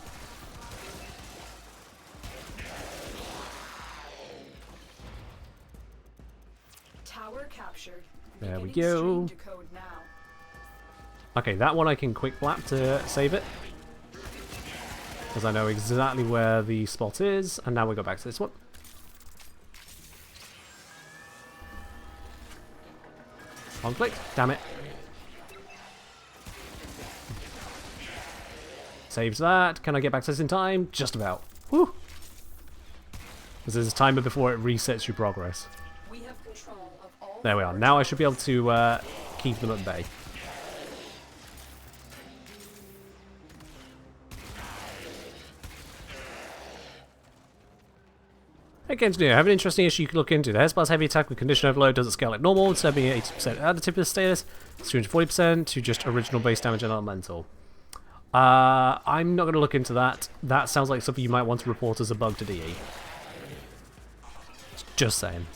Tower captured. There we Beginning go. stream decode now. Okay, that one I can quick blap to save it. Because I know exactly where the spot is. And now we go back to this one. One click. Damn it. Saves that. Can I get back to this in time? Just about. Whew. Because there's a timer before it resets your progress. We have control of all. There we are. Now I should be able to keep them at bay. Hey, engineer, I have an interesting issue you can look into. The Hesper's heavy attack with condition overload doesn't scale like normal, instead of being 80% additive status, it's 240% to just original base damage and elemental. I'm not going to look into that. That sounds like something you might want to report as a bug to DE. Just saying.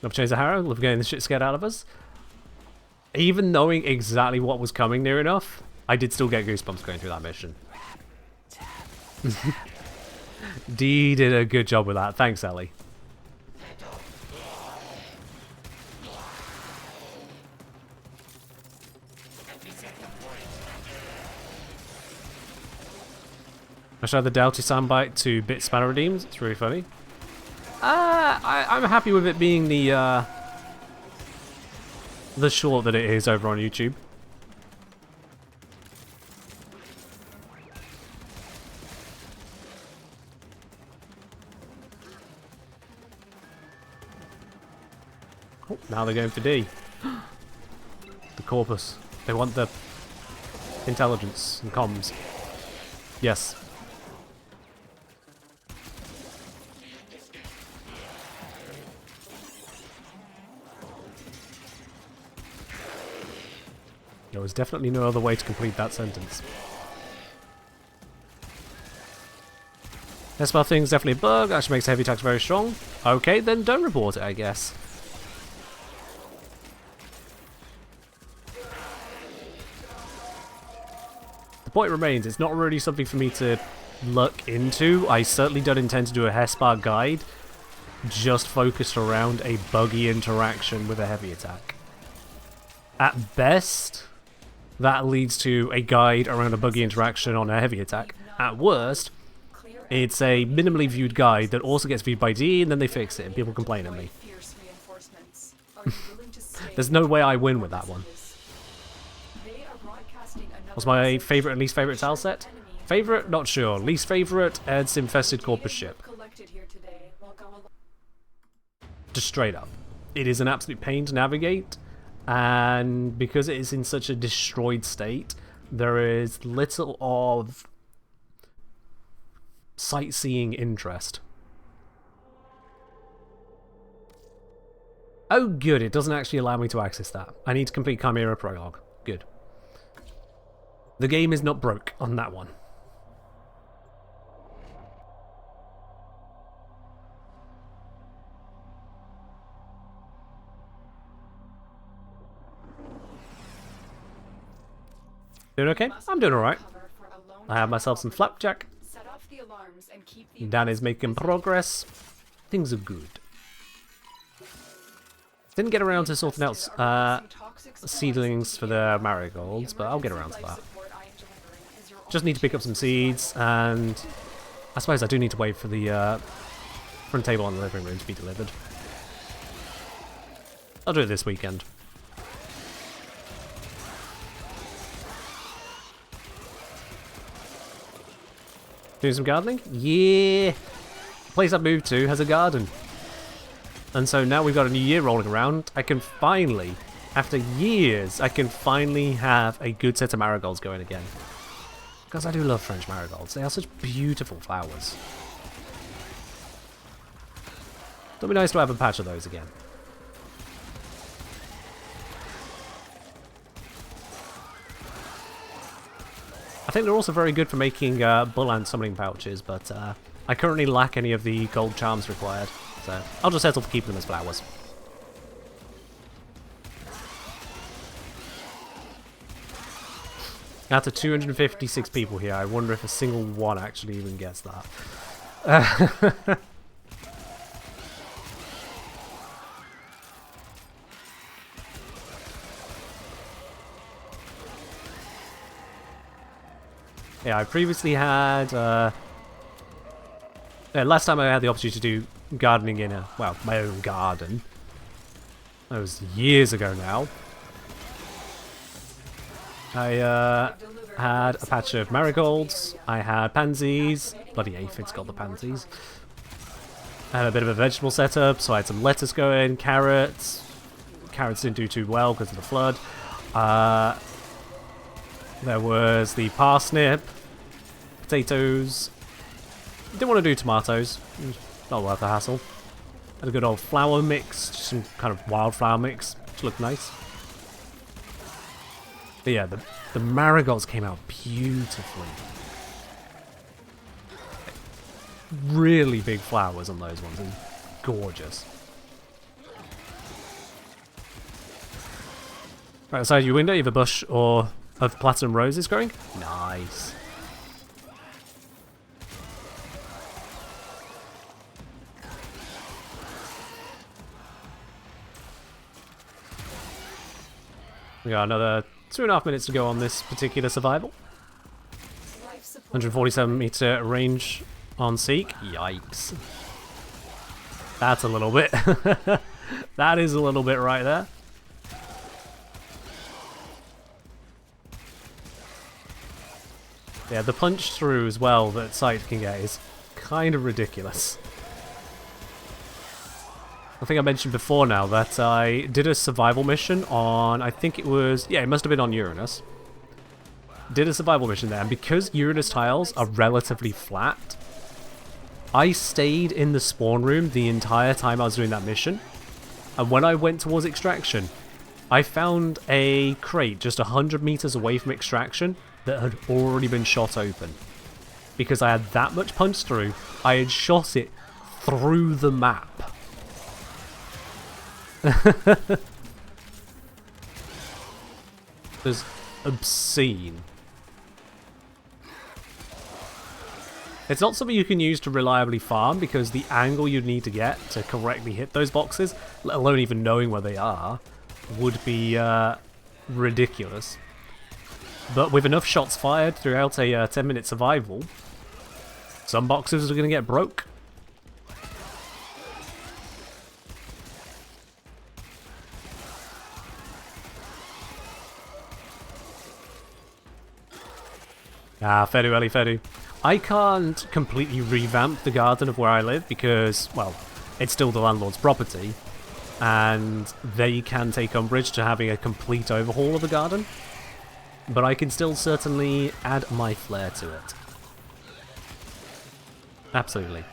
Love Chaser Harrow, love getting the shit scared out of us. Even knowing exactly what was coming near enough, I did still get goosebumps going through that mission. Dee did a good job with that. Thanks, Ellie. I showed the Doughty soundbite to Bit Spanner Redeems. It's really funny. I'm happy with it being the short that it is over on YouTube. Oh, now they're going for D. The corpus. They want the intelligence and comms. Yes. There was definitely no other way to complete that sentence. Hespar thing's definitely a bug. Actually makes heavy attacks very strong. Okay, then don't report it, I guess. The point remains, it's not really something for me to look into. I certainly don't intend to do a Hespar guide just focused around a buggy interaction with a heavy attack. At best, that leads to a guide around a buggy interaction on a heavy attack. At worst, it's a minimally viewed guide that also gets viewed by D, and then they fix it, and people complain at me. There's no way I win with that one. What's my favourite and least favourite tile set? Favourite? Not sure. Least favourite? Ed's Infested Corpus Ship. Just straight up. It is an absolute pain to navigate, and because it is in such a destroyed state, there is little of sightseeing interest. Oh good, it doesn't actually allow me to access that. I need to complete Chimera Prologue. Good. The game is not broke on that one. Doing okay? I'm doing alright. I have myself some flapjack. Dan is making progress. Things are good. Didn't get around to sorting out seedlings for the marigolds, but I'll get around to that. Just need to pick up some seeds, and I suppose I do need to wait for the front table on the living room to be delivered. I'll do it this weekend. Doing some gardening? Yeah! The place I've moved to has a garden. And so now we've got a new year rolling around, I can finally, after years, I can finally have a good set of marigolds going again. Because I do love French marigolds. They are such beautiful flowers. It'll be nice to have a patch of those again. I think they're also very good for making bull and summoning pouches, but I currently lack any of the gold charms required, so I'll just settle for keeping them as flowers. Out of 256 people here, I wonder if a single one actually even gets that. Yeah, I previously had... last time I had the opportunity to do gardening in my own garden. That was years ago now. I had a patch of marigolds, I had pansies, bloody aphids got the pansies. I had a bit of a vegetable setup, so I had some lettuce going, carrots. Carrots didn't do too well because of the flood. There was the parsnip, potatoes. Didn't want to do tomatoes, not worth the hassle. Had a good old flour mix, just some kind of wildflower mix, which looked nice. But yeah, the marigolds came out beautifully. Really big flowers on those ones, and gorgeous. Right outside your window, you have a bush of platinum roses growing. Nice. We got another 2.5 minutes to go on this particular survival. 147 meter range on Seek. Yikes. That's a little bit. That is a little bit right there. Yeah, the punch through as well that Sight can get is kind of ridiculous. I think I mentioned before now that I did a survival mission on, I think it was, yeah, it must have been on Uranus. Did a survival mission there, and because Uranus tiles are relatively flat, I stayed in the spawn room the entire time I was doing that mission. And when I went towards extraction, I found a crate just 100 meters away from extraction that had already been shot open. Because I had that much punch through, I had shot it through the map. It was obscene. It's not something you can use to reliably farm because the angle you'd need to get to correctly hit those boxes, let alone even knowing where they are, would be ridiculous. But with enough shots fired throughout a 10-minute survival, some boxes are going to get broke. Ah, Fedu, Ellie, Fedu. I can't completely revamp the garden of where I live because, well, it's still the landlord's property, and they can take umbrage to having a complete overhaul of the garden. But I can still certainly add my flair to it. Absolutely.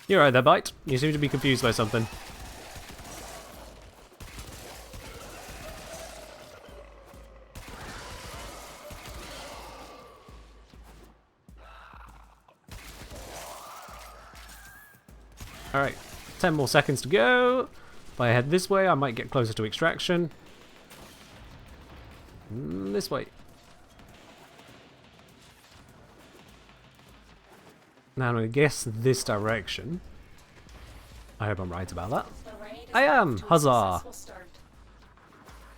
You're right there, Bite. You seem to be confused by something. Alright, 10 more seconds to go. If I head this way, I might get closer to extraction. This way. Now I'm going to guess this direction. I hope I'm right about that. I am! Huzzah!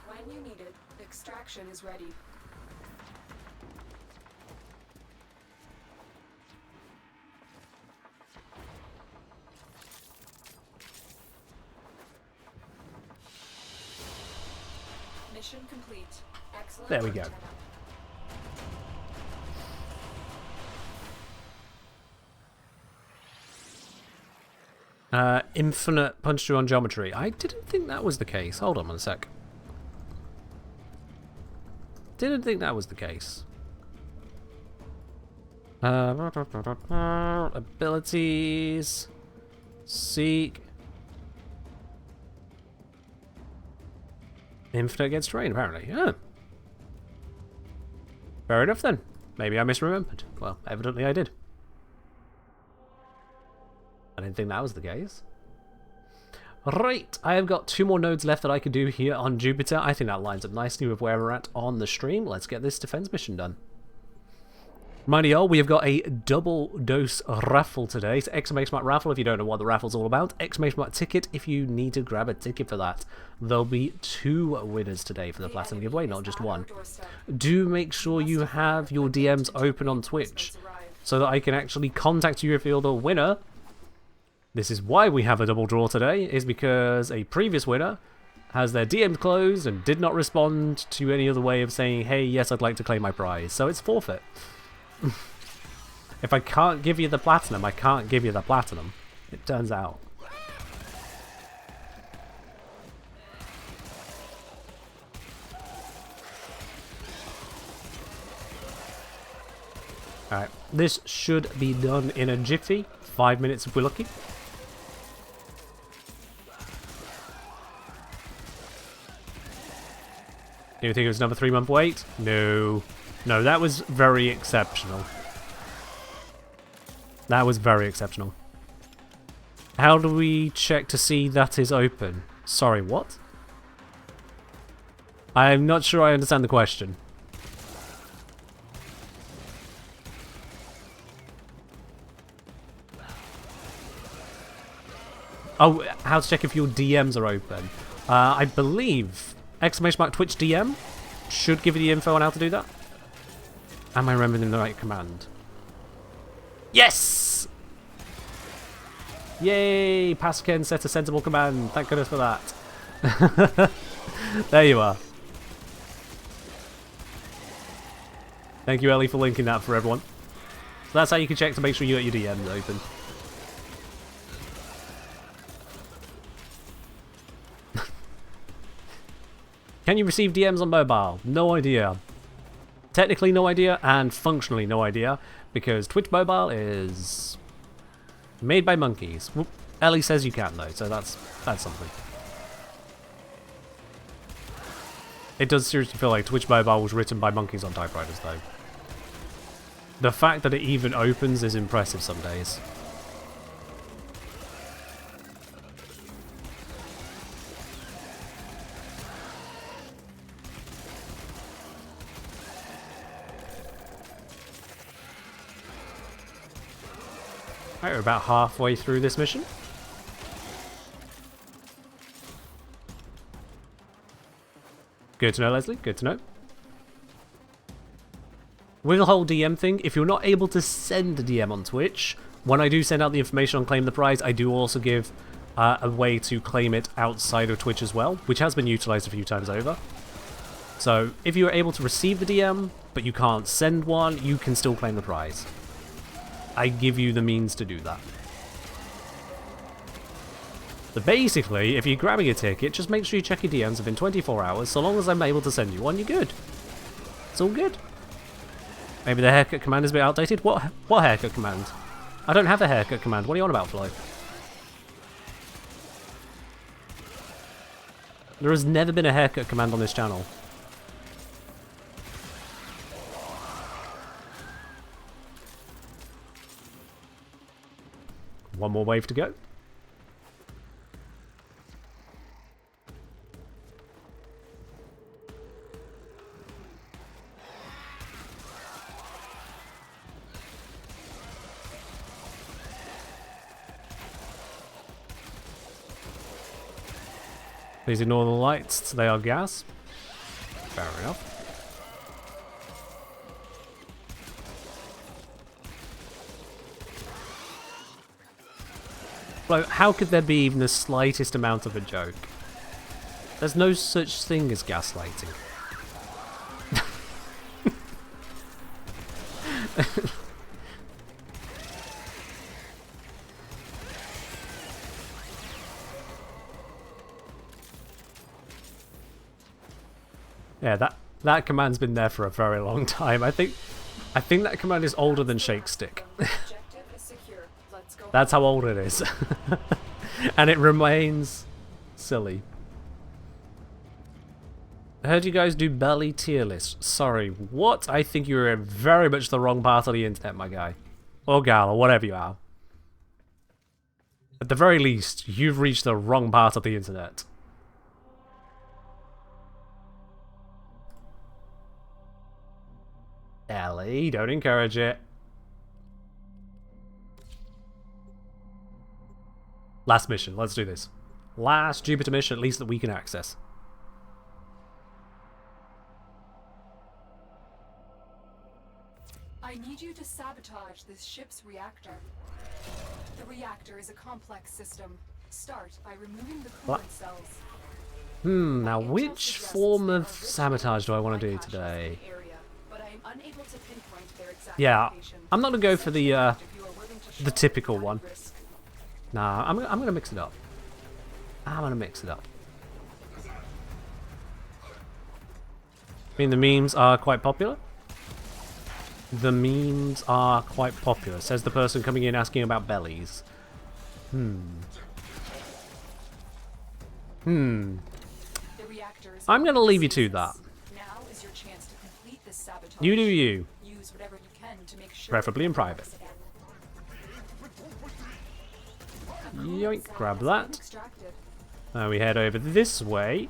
When you need it, extraction is ready. Mission complete. Excellent. There we go. Infinite punch through on geometry. I didn't think that was the case. Hold on one sec. Didn't think that was the case. Abilities. Seek. Infinite against terrain, apparently. Yeah. Fair enough then. Maybe I misremembered. Well, evidently I did. I didn't think that was the case. Right, I have got 2 more nodes left that I could do here on Jupiter. I think that lines up nicely with where we're at on the stream. Let's get this defense mission done. Mind you, we have got a double dose raffle today. It's exclamation mark raffle if you don't know what the raffle's all about. Exclamation mark ticket if you need to grab a ticket for that. There'll be 2 winners today for the Platinum giveaway, not just 1. Do make sure you have your DMs open on Twitch so that I can actually contact you if you're the winner. This is why we have a double draw today, is because a previous winner has their DMs closed and did not respond to any other way of saying, hey, yes, I'd like to claim my prize. So it's forfeit. If I can't give you the platinum, I can't give you the platinum. It turns out. Alright, this should be done in a jiffy. 5 minutes if we're lucky. Do you think it was another 3-month wait? No. No, that was very exceptional. That was very exceptional. How do we check to see that is open? Sorry, what? I'm not sure I understand the question. Oh, how to check if your DMs are open. I believe exclamation mark Twitch DM should give you the info on how to do that. Am I remembering the right command? Yes! Yay! Pasken set a sensible command. Thank goodness for that. There you are. Thank you, Ellie, for linking that for everyone. So that's how you can check to make sure you got your DMs open. Can you receive DMs on mobile? No idea. Technically no idea, and functionally no idea, because Twitch Mobile is made by monkeys. Well, Ellie says you can though, so that's something. It does seriously feel like Twitch Mobile was written by monkeys on typewriters though. The fact that it even opens is impressive some days. Right, we're about halfway through this mission. Good to know, Leslie. Good to know. With the whole DM thing, if you're not able to send a DM on Twitch, when I do send out the information on Claim the Prize, I do also give a way to claim it outside of Twitch as well, which has been utilized a few times over. So, if you're able to receive the DM, but you can't send one, you can still claim the prize. I give you the means to do that. So basically, if you're grabbing a ticket, just make sure you check your DMs within 24 hours. So long as I'm able to send you one, you're good. It's all good. Maybe the haircut command is a bit outdated. What haircut command? I don't have a haircut command. What are you on about, Flo? There has never been a haircut command on this channel. One more wave to go. Please ignore the lights, they are gas. Fair enough. Like, how could there be even the slightest amount of a joke? There's no such thing as gaslighting. Yeah, that command's been there for a very long time. I think that command is older than Shake Stick. That's how old it is. And it remains silly. I heard you guys do belly tier list. Sorry, what? I think you're in very much the wrong part of the internet, my guy. Or gal, or whatever you are. At the very least, you've reached the wrong part of the internet. Ellie, don't encourage it. Last mission, let's do this. Last Jupiter mission, at least that we can access. I need you to sabotage this ship's reactor. The reactor is a complex system. Start by removing the coolant cells. Now which form of sabotage do I want to do today? Yeah, I'm not going to go for the typical one. Nah, I'm going to mix it up. I'm going to mix it up. I mean, the memes are quite popular. The memes are quite popular, says the person coming in asking about bellies. I'm going to leave you to that. You do you. Preferably in private. Yoink, grab that. Now we head over this way.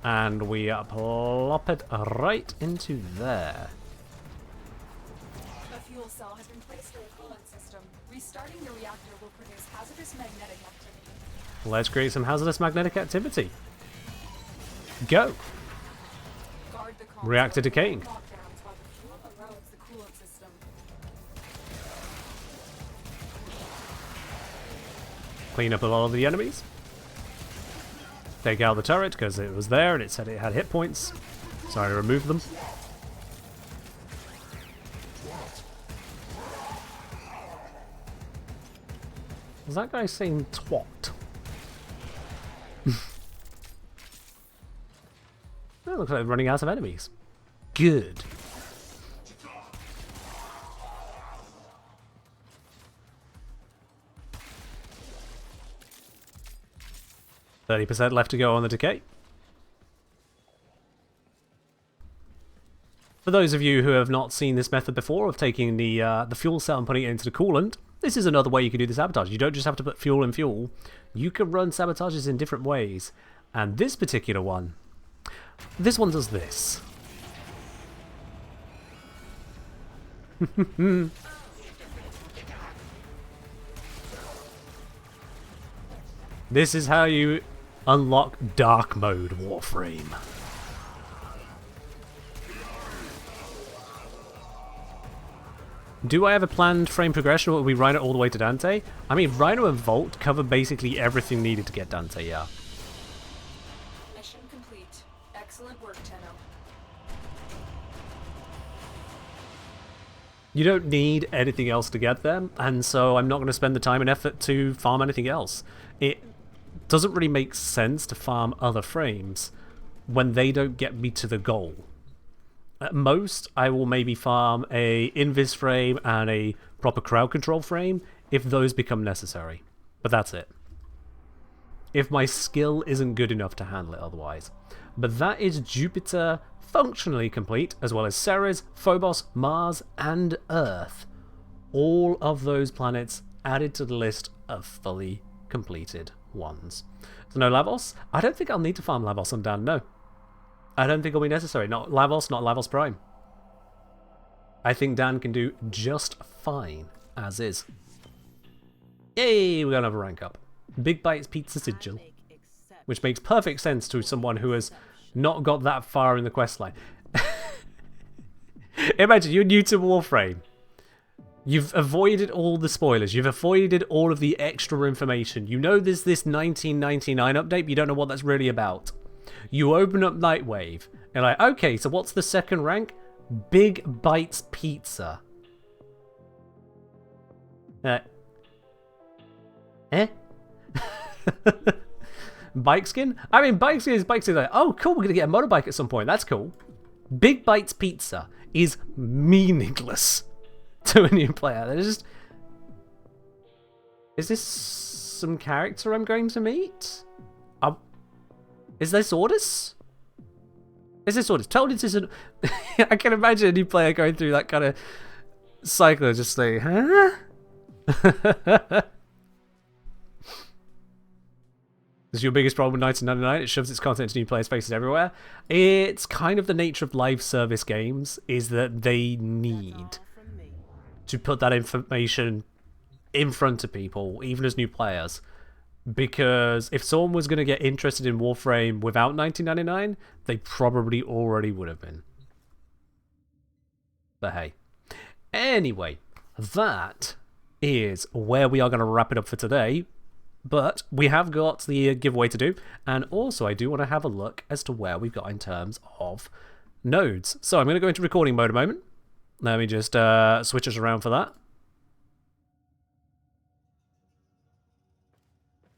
And we plop it right into there. A fuel cell has been placed in the coolant system. Restarting the reactor will produce hazardous magnetic activity. Let's create some hazardous magnetic activity. Go. Guard the Reactor decaying. lockdowns while the fuel erodes the coolant system. Clean up a lot of the enemies. Take out the turret because it was there and it said it had hit points. So I removed them. Was that guy saying twat? It looks like they're running out of enemies. Good. %30 left to go on the decay. For those of you who have not seen this method before of taking the fuel cell and putting it into the coolant, this is another way you can do the sabotage. You don't just have to put fuel in fuel. You can run sabotages in different ways. And this particular one, this one does this. This is how you unlock dark mode Warframe. Do I have a planned frame progression or will we run it all the way to Dante? I mean, Rhino and Volt cover basically everything needed to get Dante, yeah. Mission complete. Excellent work, Tenno. You don't need anything else to get them, and so I'm not going to spend the time and effort to farm anything else. It doesn't really make sense to farm other frames when they don't get me to the goal. At most, I will maybe farm a invis frame and a proper crowd control frame if those become necessary. But that's it. If my skill isn't good enough to handle it otherwise. But that is Jupiter functionally complete, as well as Ceres, Phobos, Mars, and Earth. All of those planets added to the list of fully completed ones. So no Lavos? I don't think I'll need to farm Lavos on Dan, no. I don't think it'll be necessary. Not Lavos Prime. I think Dan can do just fine as is. Yay, we got another rank up. Big Bites Pizza Sigil. Which makes perfect sense to someone who has not got that far in the questline. Imagine, you're new to Warframe. You've avoided all the spoilers. You've avoided all of the extra information. You know there's this 1999 update, but you don't know what that's really about. You open up Nightwave, and like, okay, so what's the second rank? Big Bites Pizza. Bike skin? I mean, bike skin is bike skin. Like, oh, cool, we're going to get a motorbike at some point. That's cool. Big Bites Pizza is meaningless to a new player. They're just... Is this some character I'm going to meet? Is this Ordis? Is this Ordis? Tell me this isn't... I can imagine a new player going through that kind of cycle of just like, huh? This is your biggest problem with 1999. It shoves its content into new players' faces everywhere. It's kind of the nature of live service games, is that they need to put that information in front of people, even as new players. Because if someone was going to get interested in Warframe without 1999, they probably already would have been. But hey. Anyway, that is where we are going to wrap it up for today. But we have got the giveaway to do, and also I do want to have a look as to where we've got in terms of nodes. So I'm going to go into recording mode a moment. Let me just switch us around for that.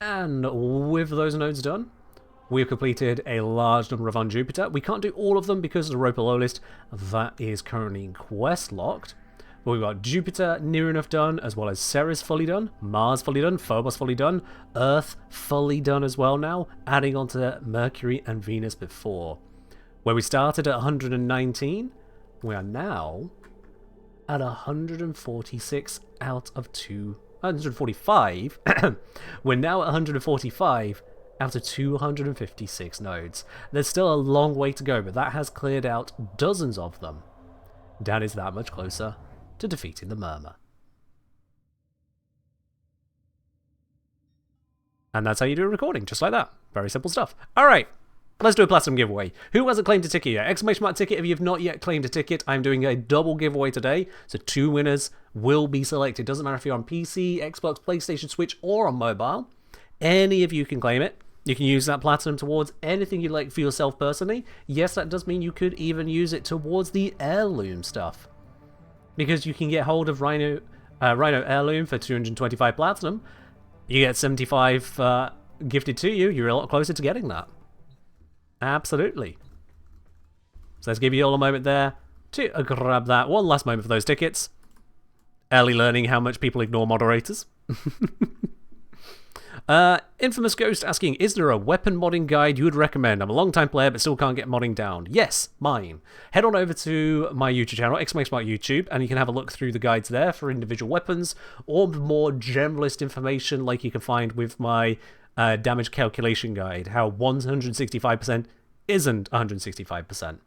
And with those nodes done, we've completed a large number of on Jupiter. We can't do all of them because of the Roper low list. That is currently quest locked. But we've got Jupiter near enough done, as well as Ceres fully done, Mars fully done, Phobos fully done, Earth fully done as well now, adding on to Mercury and Venus before. Where we started at 119, we are now at 146 out of 145. We're now at 145 out of 256 nodes. There's still a long way to go, but that has cleared out dozens of them. Dan is that much closer to defeating the Murmur. And that's how you do a recording, just like that. Very simple stuff. Alright, let's do a Platinum giveaway. Who hasn't claimed a ticket yet? Exclamation mark ticket if you have not yet claimed a ticket. I'm doing a double giveaway today, so 2 winners will be selected. Doesn't matter if you're on PC, Xbox, PlayStation, Switch, or on mobile. Any of you can claim it. You can use that Platinum towards anything you like for yourself personally. Yes, that does mean you could even use it towards the heirloom stuff. Because you can get hold of Rhino Heirloom for 225 Platinum. You get 75 gifted to you. You're a lot closer to getting that. Absolutely. So let's give you all a moment there to grab that. One last moment for those tickets. Early learning how much people ignore moderators. Infamous Ghost asking, is there a weapon modding guide you would recommend? I'm a long time player but still can't get modding down. Yes, mine. Head on over to my YouTube channel, !YouTube, and you can have a look through the guides there for individual weapons or more generalist information like you can find with my damage calculation guide, how 165% isn't 165%.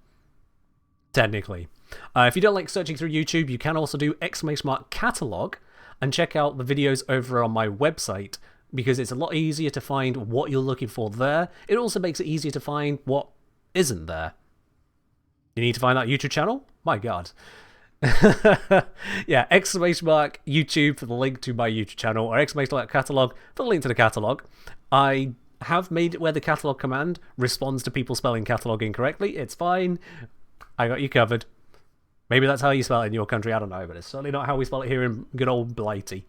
Technically. If you don't like searching through YouTube, you can also do !catalog and check out the videos over on my website, because it's a lot easier to find what you're looking for there. It also makes it easier to find what isn't there. You need to find that YouTube channel? My god. Yeah, !YouTube for the link to my YouTube channel, or !catalog for the link to the catalog. I have made it where the catalog command responds to people spelling catalog incorrectly. It's fine. I got you covered. Maybe that's how you spell it in your country, I don't know, but it's certainly not how we spell it here in good old Blighty.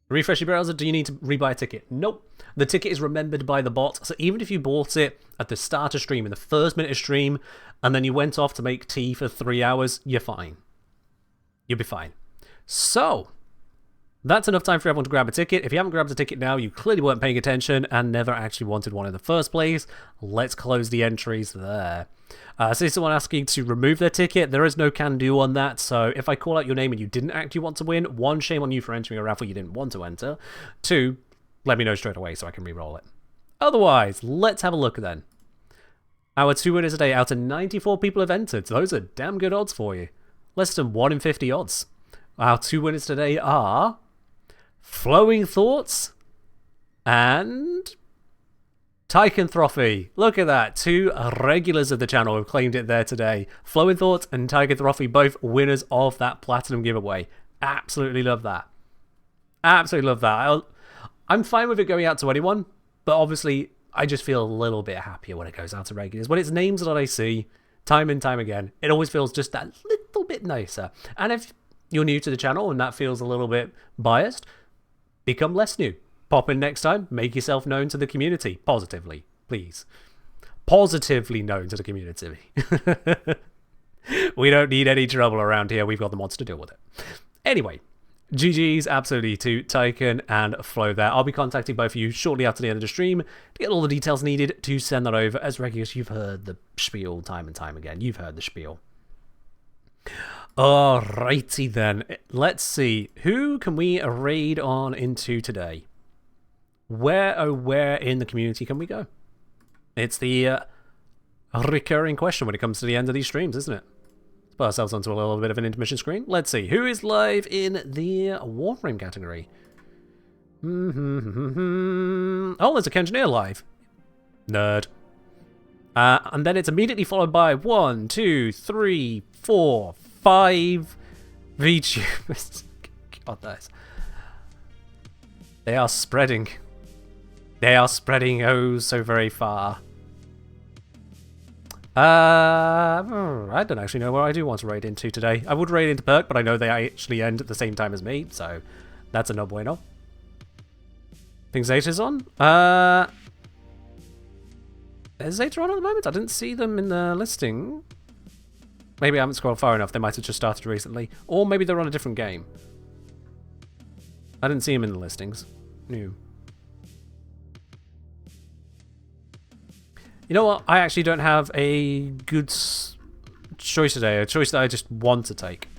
Refresh your browser, do you need to rebuy a ticket? Nope. The ticket is remembered by the bot, so even if you bought it at the start of stream, in the first minute of stream, and then you went off to make tea for 3 hours, you're fine. You'll be fine. So, that's enough time for everyone to grab a ticket. If you haven't grabbed a ticket now, you clearly weren't paying attention and never actually wanted one in the first place. Let's close the entries there. So someone asking to remove their ticket, there is no can do on that, so if I call out your name and you didn't actually want to win, 1, shame on you for entering a raffle you didn't want to enter. 2, let me know straight away so I can re-roll it. Otherwise, let's have a look then. Our 2 winners today, out of 94 people have entered, so those are damn good odds for you. Less than 1 in 50 odds. Our 2 winners today are Flowing Thoughts and Tychantrophy. Look at that. 2 regulars of the channel have claimed it there today. Flowing Thoughts and Tychantrophy, both winners of that Platinum giveaway. Absolutely love that. Absolutely love that. I'm fine with it going out to anyone, but obviously I just feel a little bit happier when it goes out to regulars. When it's names that I see time and time again, it always feels just that little bit nicer. And if you're new to the channel and that feels a little bit biased, become less new. Pop in next time, make yourself known to the community. Positively, please. Positively known to the community. We don't need any trouble around here. We've got the mods to deal with it. Anyway, GG's absolutely to Tychon and Flo there. I'll be contacting both of you shortly after the end of the stream to get all the details needed to send that over. As regulars, you've heard the spiel time and time again. You've heard the spiel. Alrighty then. Let's see. Who can we raid on into today? Where, oh where in the community can we go? It's the recurring question when it comes to the end of these streams, isn't it? Let's put ourselves onto a little bit of an intermission screen. Let's see. Who is live in the Warframe category? Oh, there's a Kengineer live. Nerd. And then it's immediately followed by 1, 2, 3, 4, 5 VTubers. God, nice. They are spreading. They are spreading oh so very far. I don't actually know where I do want to raid into today. I would raid into Perk, but I know they actually end at the same time as me, so that's a no bueno. Think Zeta's on? Is Zeta on at the moment? I didn't see them in the listing. Maybe I haven't scrolled far enough. They might have just started recently. Or maybe they're on a different game. I didn't see them in the listings. New. You know what? I actually don't have a good choice today. A choice that I just want to take.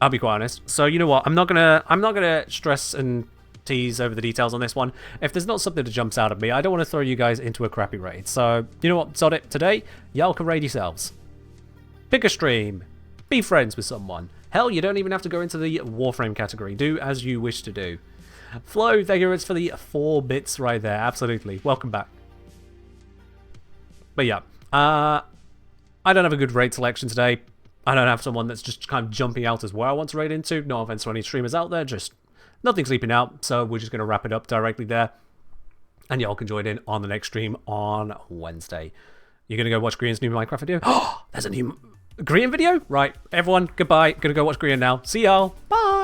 I'll be quite honest. So you know what? I'm not gonna stress and tease over the details on this one. If there's not something that jumps out at me, I don't want to throw you guys into a crappy raid. So you know what? Sod it. Today, y'all can raid yourselves. Pick a stream. Be friends with someone. Hell, you don't even have to go into the Warframe category. Do as you wish to do. Flo, thank you for the 4 bits right there. Absolutely. Welcome back. But yeah, I don't have a good raid selection today. I don't have someone that's just kind of jumping out as where I want to raid into. No offense to any streamers out there, just nothing's leaping out. So we're just going to wrap it up directly there. And y'all can join in on the next stream on Wednesday. You're going to go watch Grian's new Minecraft video? Oh, there's a new Grian video? Right, everyone, goodbye. Going to go watch Grian now. See y'all. Bye.